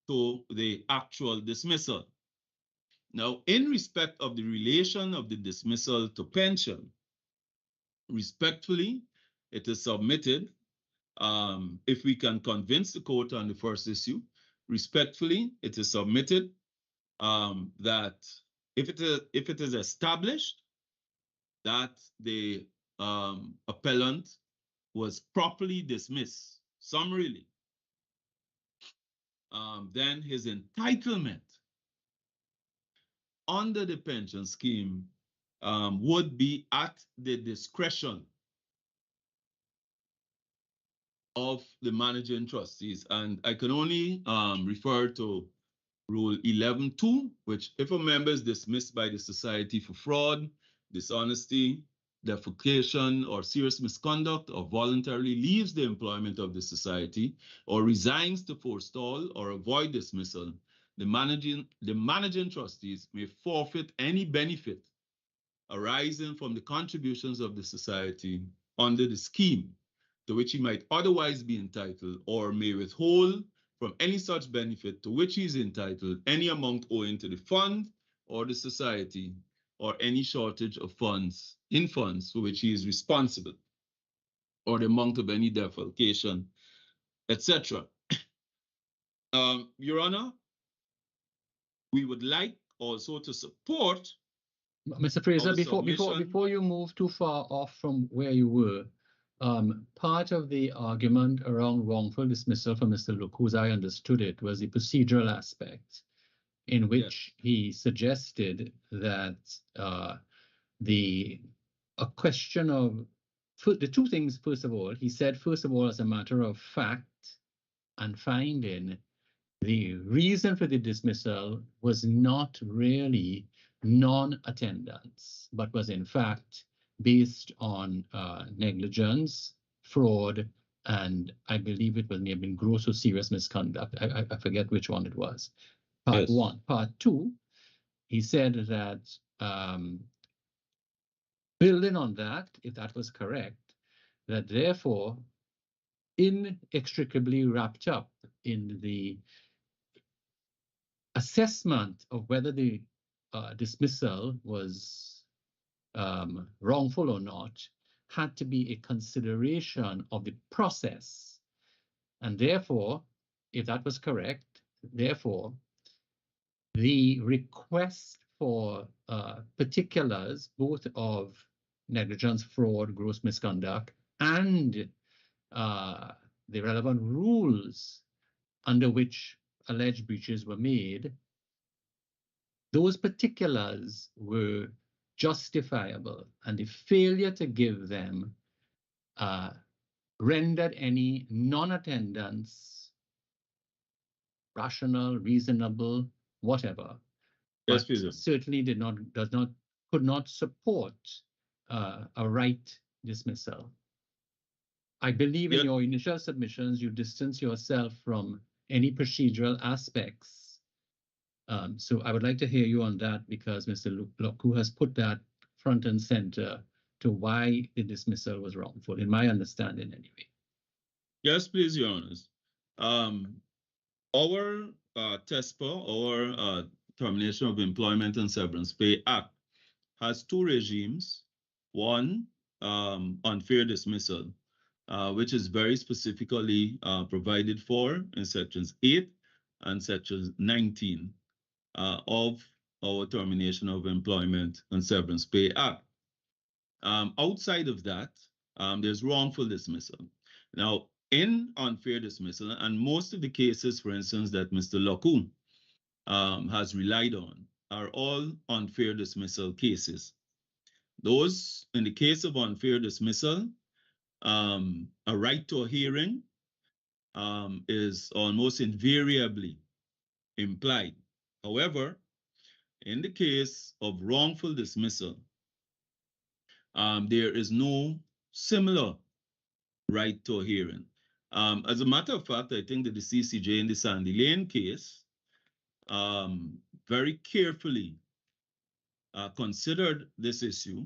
to the actual dismissal. Now, in respect of the relation of the dismissal to pension, respectfully, it is submitted, if we can convince the court on the first issue, respectfully, it is submitted that if it is established that the appellant was properly dismissed summarily, then his entitlement under the pension scheme would be at the discretion of the managing trustees. And I can only refer to Rule 11.2, which if a member is dismissed by the society for fraud, dishonesty, defecation, or serious misconduct, or voluntarily leaves the employment of the society, or resigns to forestall or avoid dismissal, the managing trustees may forfeit any benefit arising from the contributions of the society under the scheme to which he might otherwise be entitled, or may withhold from any such benefit to which he is entitled any amount owing to the fund or the society, or any shortage of funds for which he is responsible, or the amount of any defalcation, etc. Your Honor, we would like also to support Mr. Fraser, Our submission- before you move too far off from where you were, part of the argument around wrongful dismissal for Mr. Luku, as I understood it, was the procedural aspect, in which he suggested that a question of the two things. First of all, he said, first of all, as a matter of fact and finding, the reason for the dismissal was not really non-attendance, but was in fact based on negligence, fraud, and I believe it may have been gross or serious misconduct. I forget which one it was. Part one. Part two, he said that building on that, if that was correct, that therefore inextricably wrapped up in the assessment of whether the dismissal was wrongful or not had to be a consideration of the process. And therefore, if that was correct, therefore, the request for particulars, both of negligence, fraud, gross misconduct, and the relevant rules under which alleged breaches were made, those particulars were justifiable, and the failure to give them rendered any non-attendance rational, reasonable, whatever. Yes, but certainly could not support a right dismissal. I believe in your initial submissions, you distance yourself from any procedural aspects. So I would like to hear you on that, because Mr. Luku has put that front and center to why the dismissal was wrongful, in my understanding anyway. Yes, please, Your Honors. Our TESPA, our Termination of Employment and Severance Pay Act, has two regimes. One, unfair dismissal, which is very specifically provided for in sections 8 and section 19 of our Termination of Employment and Severance Pay Act. Outside of that, there's wrongful dismissal. Now, in unfair dismissal, and most of the cases, for instance, that Mr. Luku has relied on are all unfair dismissal cases. Those, in the case of unfair dismissal, a right to a hearing is almost invariably implied. However, in the case of wrongful dismissal, there is no similar right to a hearing. As a matter of fact, I think that the CCJ in the Sandy Lane case very carefully considered this issue,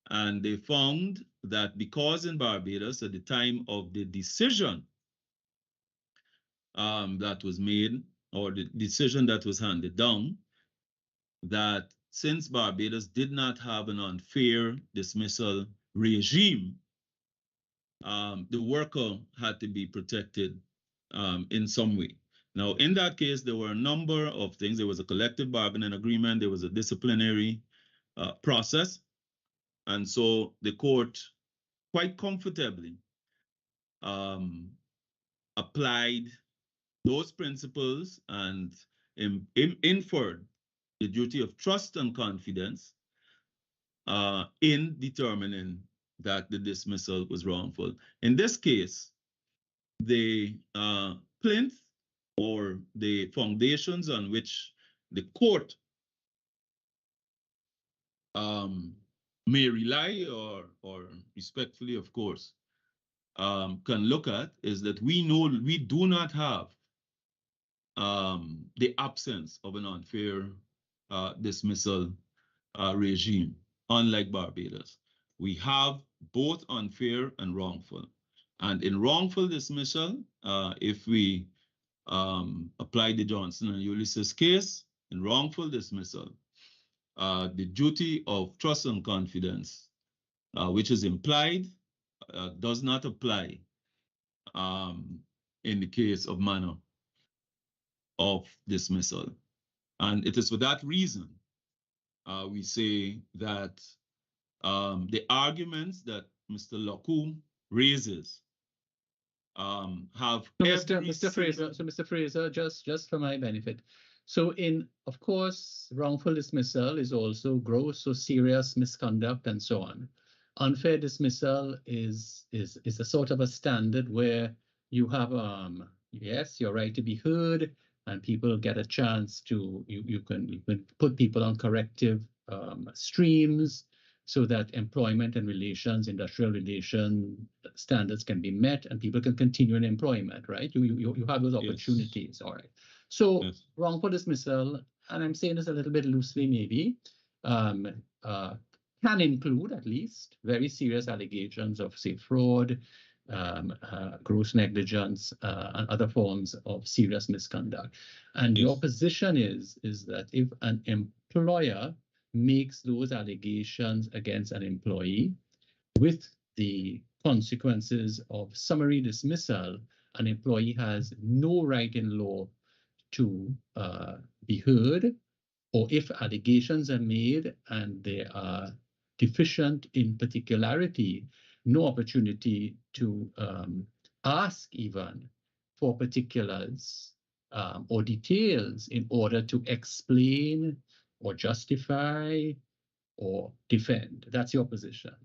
and they found that because in Barbados at the time of the decision that was made, or the decision that was handed down, that since Barbados did not have an unfair dismissal regime, the worker had to be protected in some way. Now, in that case, there were a number of things. There was a collective bargaining agreement. There was a disciplinary process. And so the court quite comfortably applied those principles and inferred the duty of trust and confidence in determining that the dismissal was wrongful. In this case, the plinth, or the foundations on which the court may rely, or respectfully, of course, can look at, is that we know we do not have the absence of an unfair dismissal regime, unlike Barbados. We have both unfair and wrongful. And in wrongful dismissal, if we apply the Johnson and Ulysses case, in wrongful dismissal, the duty of trust and confidence, which is implied, does not apply in the case of manner of dismissal. And it is for that reason we say that the arguments that Mr. Laku raises have So, every Mr. Fraser, just for my benefit. So, of course, wrongful dismissal is also gross or serious misconduct and so on. Unfair dismissal is a sort of a standard where you have, yes, your right to be heard, and people get a chance to, you can put people on corrective streams so that employment and relations, industrial relation standards can be met and people can continue in employment, right? You have those opportunities, yes. All right. So yes. Wrongful dismissal, and I'm saying this a little bit loosely maybe, can include at least very serious allegations of, say, fraud, gross negligence, and other forms of serious misconduct. And yes. Your position is that if an employer makes those allegations against an employee with the consequences of summary dismissal, an employee has no right in law to be heard, or if allegations are made and they are deficient in particularity, no opportunity to ask even for particulars or details in order to explain or justify or defend. That's your position.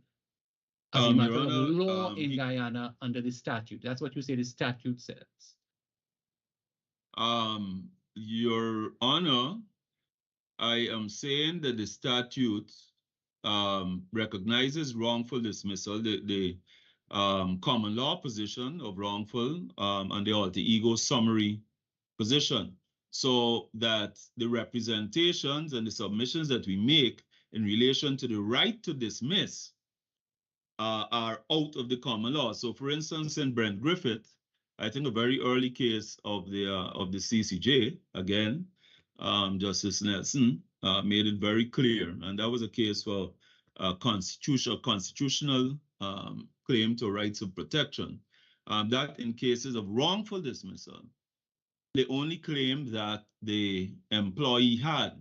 As a matter of law in Guyana under the statute. That's what you say the statute says. Your Honor, I am saying that the statute recognizes wrongful dismissal, the common law position of wrongful, and the alter ego summary position, so that the representations and the submissions that we make in relation to the right to dismiss are out of the common law. So, for instance, in Brent Griffith, I think a very early case of the CCJ, again, Justice Nelson made it very clear, and that was a case for constitutional claim to rights of protection. That in cases of wrongful dismissal, the only claim that the employee had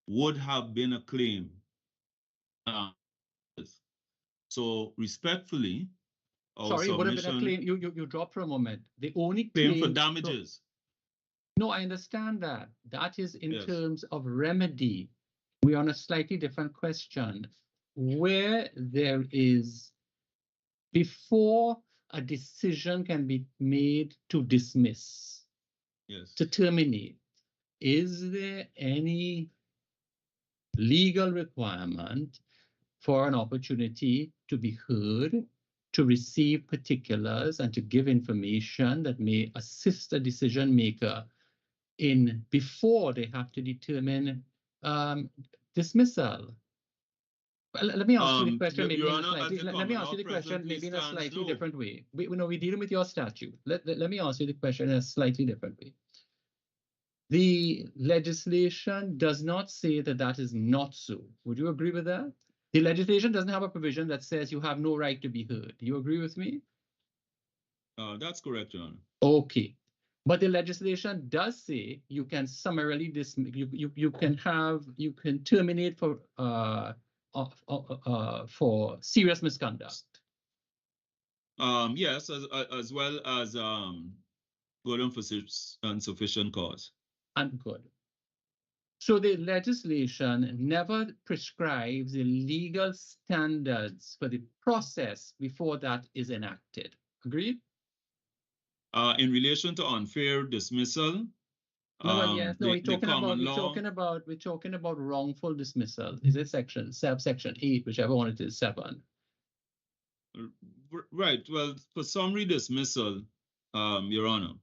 would have been a claim. So respectfully, sorry, would have been a claim. You dropped for a moment. The only claim for damages. No, I understand that. That is in terms of remedy. We're on a slightly different question. Where there is, before a decision can be made to dismiss, to terminate, is there any legal requirement for an opportunity to be heard, to receive particulars, and to give information that may assist a decision maker in before they have to determine dismissal? Let me ask you the question maybe in a slightly different way. We're dealing with your statute. Let me ask you the question in a slightly different way. The legislation does not say that that is not so. Would you agree with that? The legislation doesn't have a provision that says you have no right to be heard. Do you agree with me? That's correct, Your Honor. Okay. But the legislation does say you can summarily dismiss, you can terminate for serious misconduct. Yes, as well as good and sufficient cause. And good. So the legislation never prescribes the legal standards for the process before that is enacted. Agreed? In relation to unfair dismissal, we're talking about wrongful dismissal. Is it subsection 8, whichever one it is, 7? Right. Well, for summary dismissal, Your Honor,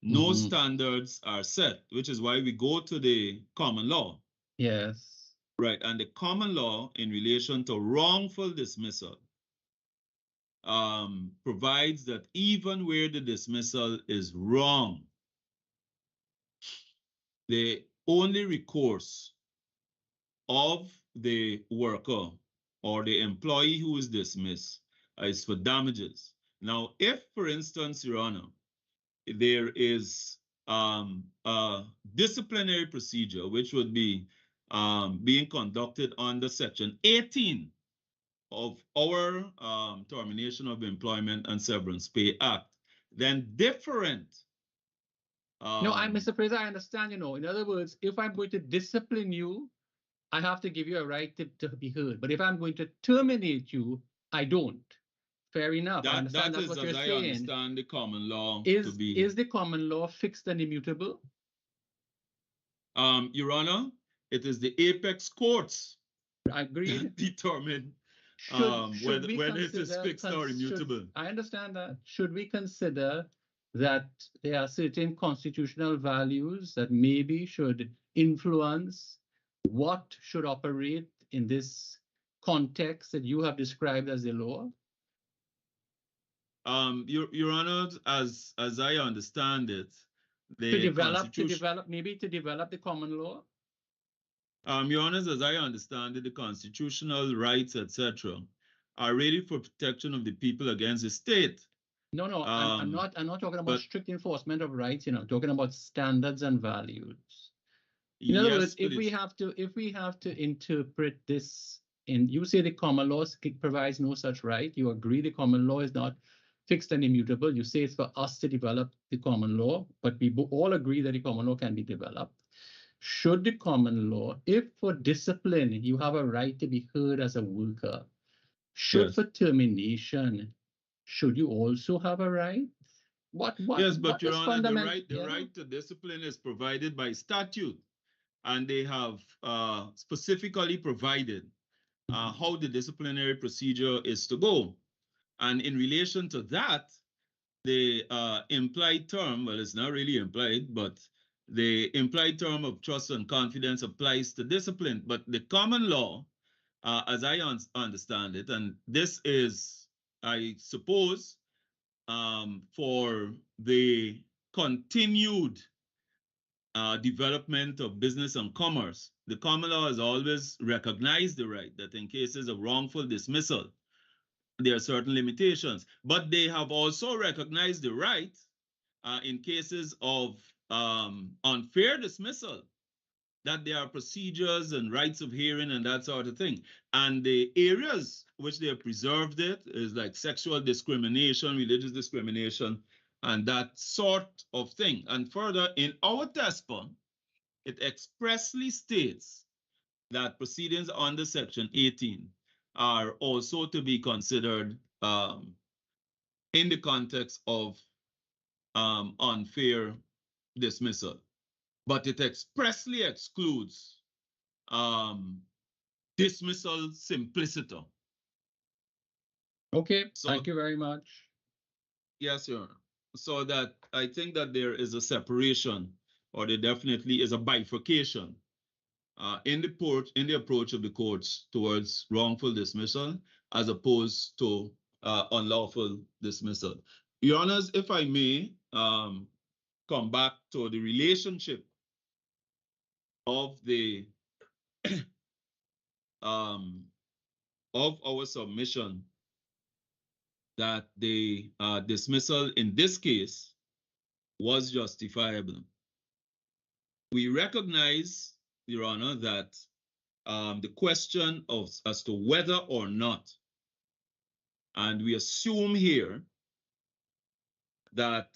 no standards are set, which is why we go to the common law. Yes. Right. And the common law in relation to wrongful dismissal provides that even where the dismissal is wrong, the only recourse of the worker or the employee who is dismissed is for damages. Now, if, for instance, Your Honor, there is a disciplinary procedure, which would be being conducted under Section 18 of our Termination of Employment and Severance Pay Act, then different. No, Mr. Fraser, I understand, in other words, if I'm going to discipline you, I have to give you a right to be heard. But if I'm going to terminate you, I don't. Fair enough. I understand that's what you're saying. I understand the common law is, to be. Is the common law fixed and immutable? Your Honor, it is the apex courts. I agree. That determine whether it is fixed or immutable. I understand that. Should we consider that there are certain constitutional values that maybe should influence what should operate in this context that you have described as the law? Your Honor, as I understand it, to develop the common law. Your Honor, as I understand it, the constitutional rights, etc., are really for protection of the people against the state. No, I'm not talking about strict enforcement of rights. I'm talking about standards and values. In other words, if we have to interpret this, and you say the common law provides no such right, you agree the common law is not fixed and immutable. You say it's for us to develop the common law, but we all agree that the common law can be developed. Should the common law, if for discipline you have a right to be heard as a worker, for termination, should you also have a right? Yes, but Your Honor, the right to discipline is provided by statute, and they have specifically provided how the disciplinary procedure is to go. And in relation to that, the implied term, well, it's not really implied, but the implied term of trust and confidence applies to discipline. But the common law, as I understand it, and this is, I suppose, for the continued development of business and commerce, the common law has always recognized the right that in cases of wrongful dismissal, there are certain limitations, but they have also recognized the right in cases of unfair dismissal, that there are procedures and rights of hearing and that sort of thing. And the areas which they have preserved it is like sexual discrimination, religious discrimination, and that sort of thing. And further, in our TESPA, it expressly states that proceedings under Section 18 are also to be considered in the context of unfair dismissal. But it expressly excludes dismissal simpliciter. Okay, thank you very much. Yes, Your Honor. So that I think that there is a separation, or there definitely is a bifurcation in the approach of the courts towards wrongful dismissal as opposed to unlawful dismissal. Your Honors, if I may come back to the relationship of the of our submission that the dismissal in this case was justifiable. We recognize, Your Honor, that the question as to whether or not, and we assume here that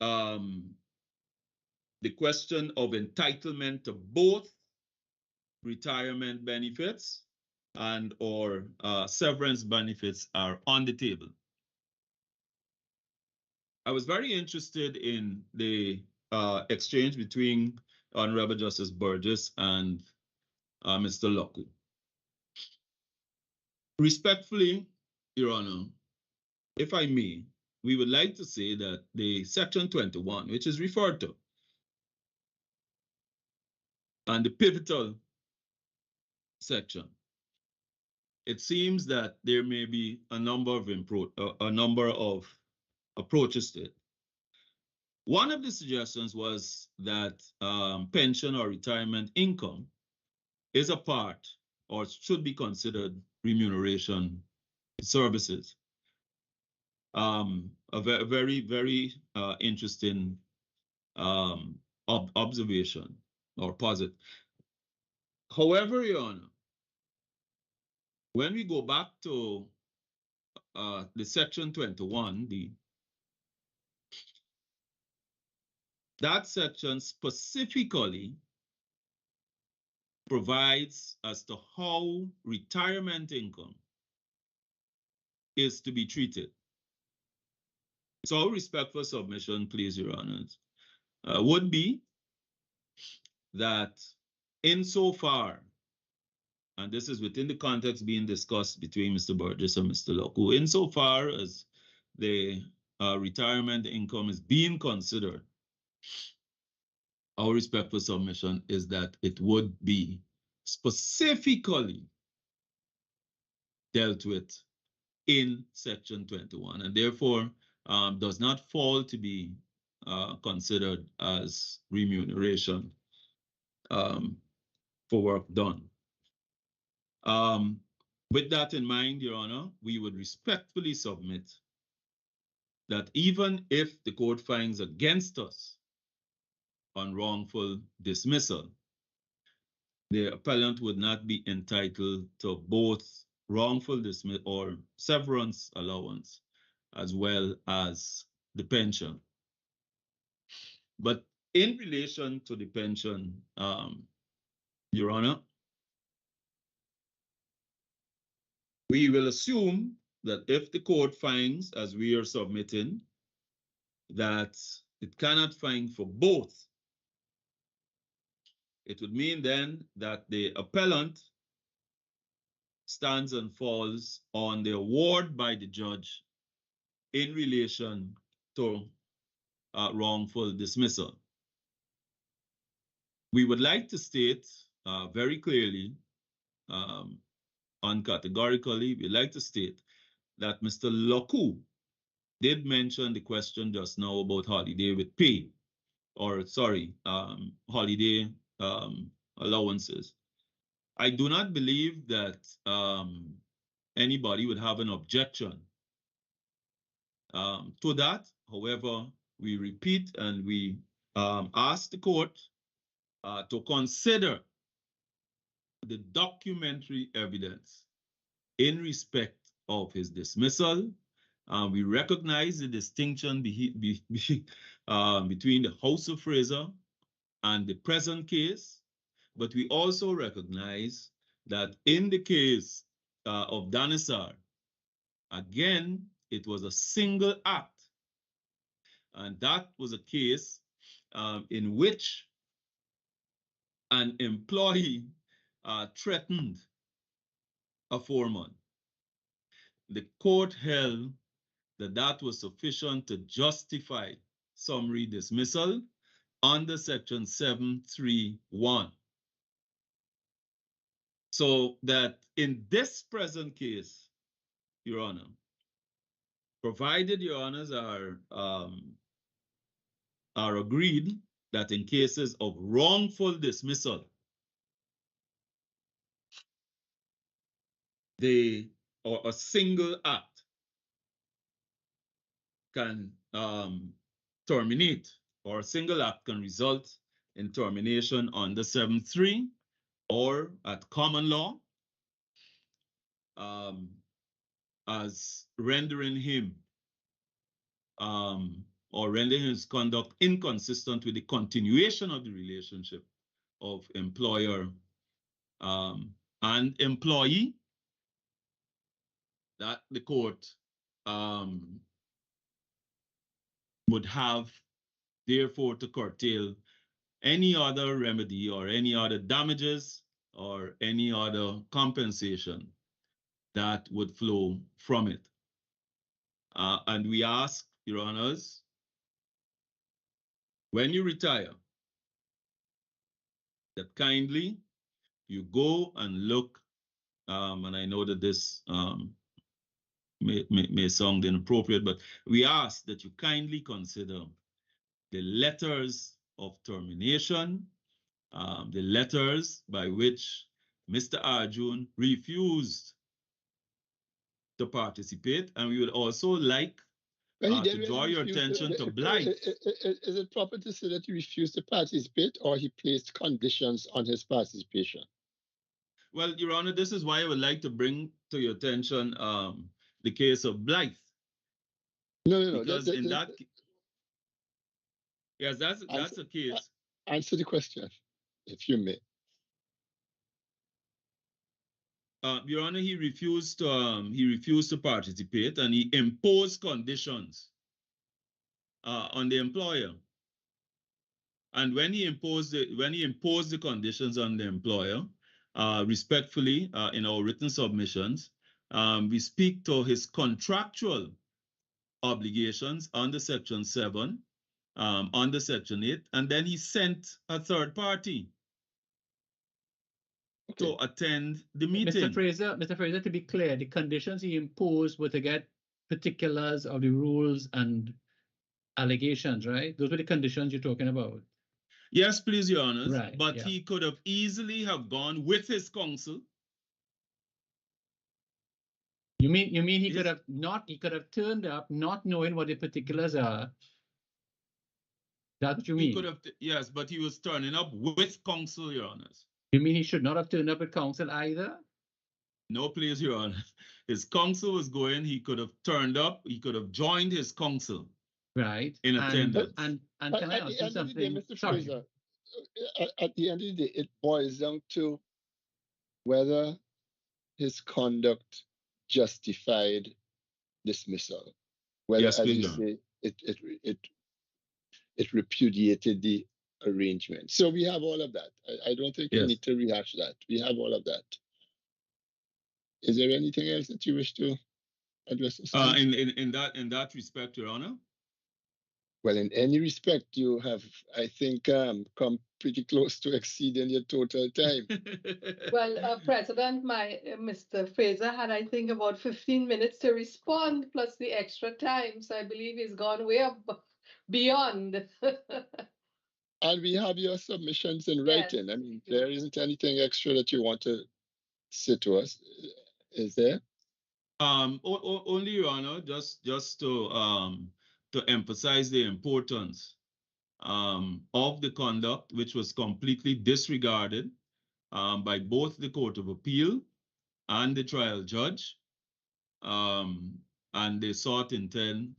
the question of entitlement to both retirement benefits and or severance benefits are on the table. I was very interested in the exchange between Honorable Justice Burgess and Mr. Locke. Respectfully, Your Honor, if I may, we would like to say that the Section 21, which is referred to, and the pivotal section, it seems that there may be a number of approaches to it. One of the suggestions was that pension or retirement income is a part or should be considered remuneration services. A very, very interesting observation or posit. However, Your Honor, when we go back to the section 21, that section specifically provides as to how retirement income is to be treated. So respectful submission, please, Your Honors, would be that insofar, and this is within the context being discussed between Mr. Burgess and Mr. Loku, insofar as the retirement income is being considered, our respectful submission is that it would be specifically dealt with in section 21 and therefore does not fall to be considered as remuneration for work done. With that in mind, Your Honor, we would respectfully submit that even if the court finds against us on wrongful dismissal, the appellant would not be entitled to both wrongful dismissal or severance allowance as well as the pension. But in relation to the pension, Your Honor, we will assume that if the court finds, as we are submitting, that it cannot find for both, it would mean then that the appellant stands and falls on the award by the judge in relation to wrongful dismissal. We would like to state very clearly, uncategorically, we'd like to state that Mr. Loku did mention the question just now about holiday with pay, or sorry, holiday allowances. I do not believe that anybody would have an objection to that. However, we repeat and we ask the court to consider the documentary evidence in respect of his dismissal. We recognize the distinction between the House of Fraser and the present case, but we also recognize that in the case of Danisar, again, it was a single act. And that was a case in which an employee threatened a foreman. The court held that that was sufficient to justify summary dismissal under section 731. So that in this present case, Your Honor, provided Your Honors are agreed that in cases of wrongful dismissal, or a single act can terminate, or a single act can result in termination under 7.3 or at common law as rendering him or rendering his conduct inconsistent with the continuation of the relationship of employer and employee, that the court would have therefore to curtail any other remedy or any other damages or any other compensation that would flow from it. And we ask, Your Honors, when you retire, that kindly you go and look, and I know that this may sound inappropriate, but we ask that you kindly consider the letters of termination, the letters by which Mr. Arjoon refused to participate, and we would also like to draw your attention to blight. Is it proper to say that he refused to participate, or he placed conditions on his participation? Well, Your Honor, this is why I would like to bring to your attention the case of Blythe. No. Because in that, yes, that's a case. Answer the question, if you may. Your Honor, he refused to participate, and he imposed conditions on the employer. And when he imposed the conditions on the employer, respectfully, in our written submissions, we speak to his contractual obligations under Section 7, under Section 8, and then he sent a third party to attend the meeting. Mr. Fraser, to be clear, the conditions he imposed were to get particulars of the rules and allegations, right? Those were the conditions you're talking about. Yes, please, Your Honor. Right, but yeah. he could have easily have gone with his counsel. You mean he could have turned up not knowing what the particulars are? That's what you mean? He could have, yes, but he was turning up with counsel, Your Honor. You mean he should not have turned up with counsel either? No, please, Your Honor. His counsel was going, he could have turned up, he could have joined his counsel. Right. In attendance. And can I ask you something? Mr. Fraser, at the end of the day, it boils down to whether his conduct justified dismissal. Whether, yes, as please, you say, it repudiated the arrangement. So we have all of that. I don't think we need to rehash that. We have all of that. Is there anything else that you wish to address? In that respect, Your Honor? Well, in any respect, you have, I think, come pretty close to exceeding your total time. Well, President, Mr. Fraser had, I think, about 15 minutes to respond, plus the extra time. So I believe he's gone way beyond. And we have your submissions in writing. Yes. I mean, there isn't anything extra that you want to say to us, is there? Only, Your Honor, just to emphasize the importance of the conduct, which was completely disregarded by both the Court of Appeal and the trial judge, and they sought instead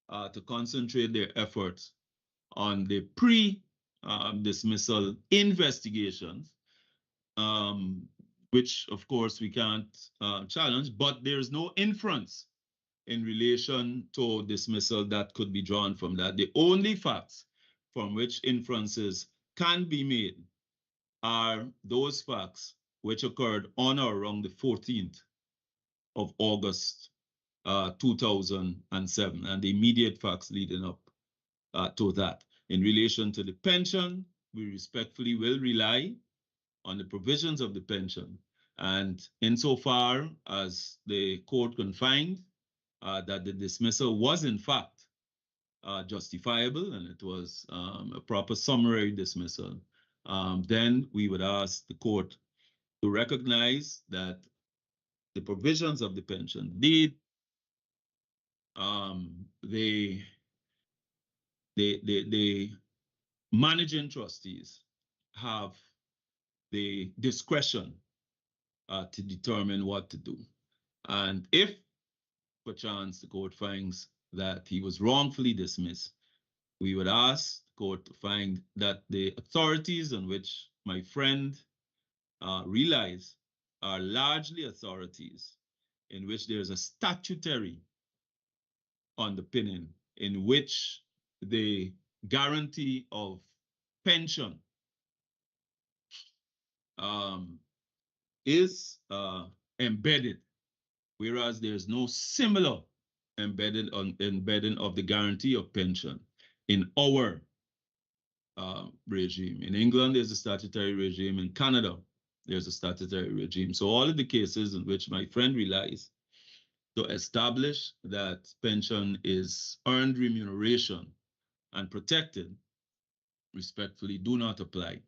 to concentrate their efforts on the pre-dismissal investigations, which, of course, we can't challenge, but there is no inference in relation to dismissal that could be drawn from that. The only facts from which inferences can be made are those facts which occurred on or around the 14th of August 2007, and the immediate facts leading up to that. In relation to the pension, we respectfully will rely on the provisions of the pension, and insofar as the court can find that the dismissal was in fact justifiable and it was a proper summary dismissal, then we would ask the court to recognize that the provisions of the pension deed, the managing trustees have the discretion to determine what to do. And if perchance the court finds that he was wrongfully dismissed, we would ask the court to find that the authorities on which my friend relies are largely authorities in which there's a statutory underpinning, in which the guarantee of pension is embedded, whereas there's no similar embedding of the guarantee of pension in our regime. In England, there's a statutory regime. In Canada, there's a statutory regime. So all of the cases in which my friend relies to establish that pension is earned remuneration and protected, respectfully, do not apply.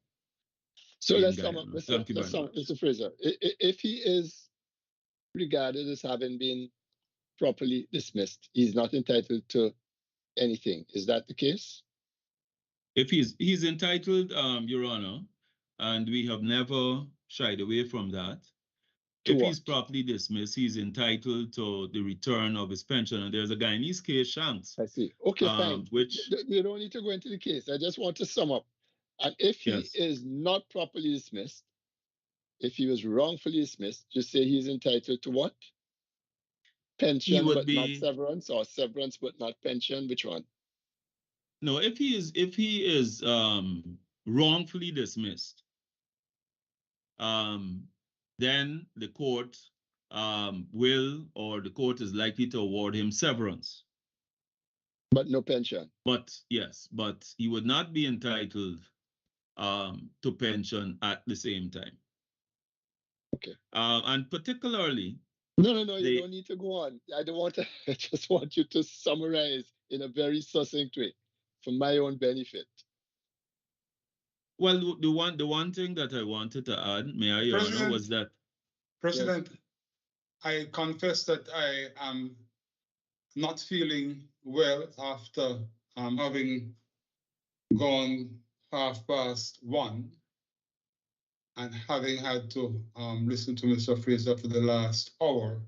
So let's sum up, Mr. Fraser. If he is regarded as having been properly dismissed, he's not entitled to anything. Is that the case? If he's entitled, Your Honor, and we have never shied away from that. To If what? he's properly dismissed, he's entitled to the return of his pension. And there's a Guyanese case, Shanks, I see. Okay, fine. which, You don't need to go into the case. I just want to sum up. And if he yes, is not properly dismissed, if he was wrongfully dismissed, just say he's entitled to what? Pension would but not be- severance, or severance but not pension? Which one? no, if he is wrongfully dismissed, then the court will, or the court is likely to award him severance. But no pension. But yes, but he would not be entitled to pension at the same time. Okay. And particularly, No, you don't need to go on. I don't want to, I just want you to summarize in a very succinct way for my own benefit. well, the one thing that I wanted to add, Mayor, Your Honor, was that President, I confess that I am not feeling well after having gone 1:30 and having had to listen to Mr. Fraser for the last hour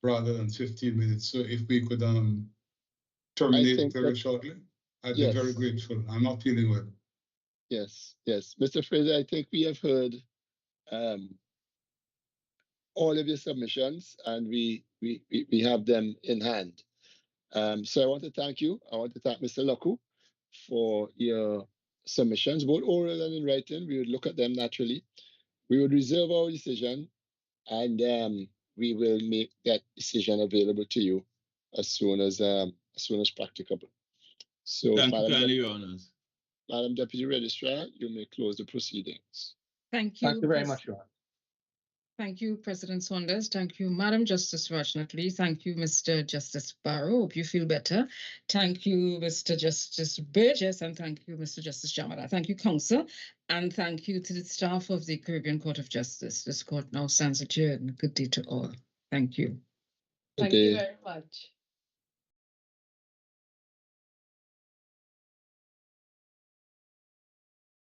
rather than 15 minutes. So if we could terminate very shortly, I'd be very grateful. I'm not feeling well. Yes. Mr. Fraser, I think we have heard all of your submissions, and we have them in hand. So I want to thank you. I want to thank Mr. Laku for your submissions, both oral and in writing. We would look at them naturally. We would reserve our decision, and we will make that decision available to you as soon as practicable. So, thank you, Your Honors. Madam Deputy Registrar, you may close the proceedings. Thank you. Thank you very much, Your Honor. Thank you, President Saunders. Thank you, Madam Justice Rajnathli. Thank you, Mr. Justice Barrow. Hope you feel better. Thank you, Mr. Justice Burgess, and thank you, Mr. Justice Jamada. Thank you, Counsel, and thank you to the staff of the Caribbean Court of Justice. This court now stands adjourned. Good day to all. Thank you. Thank you very much.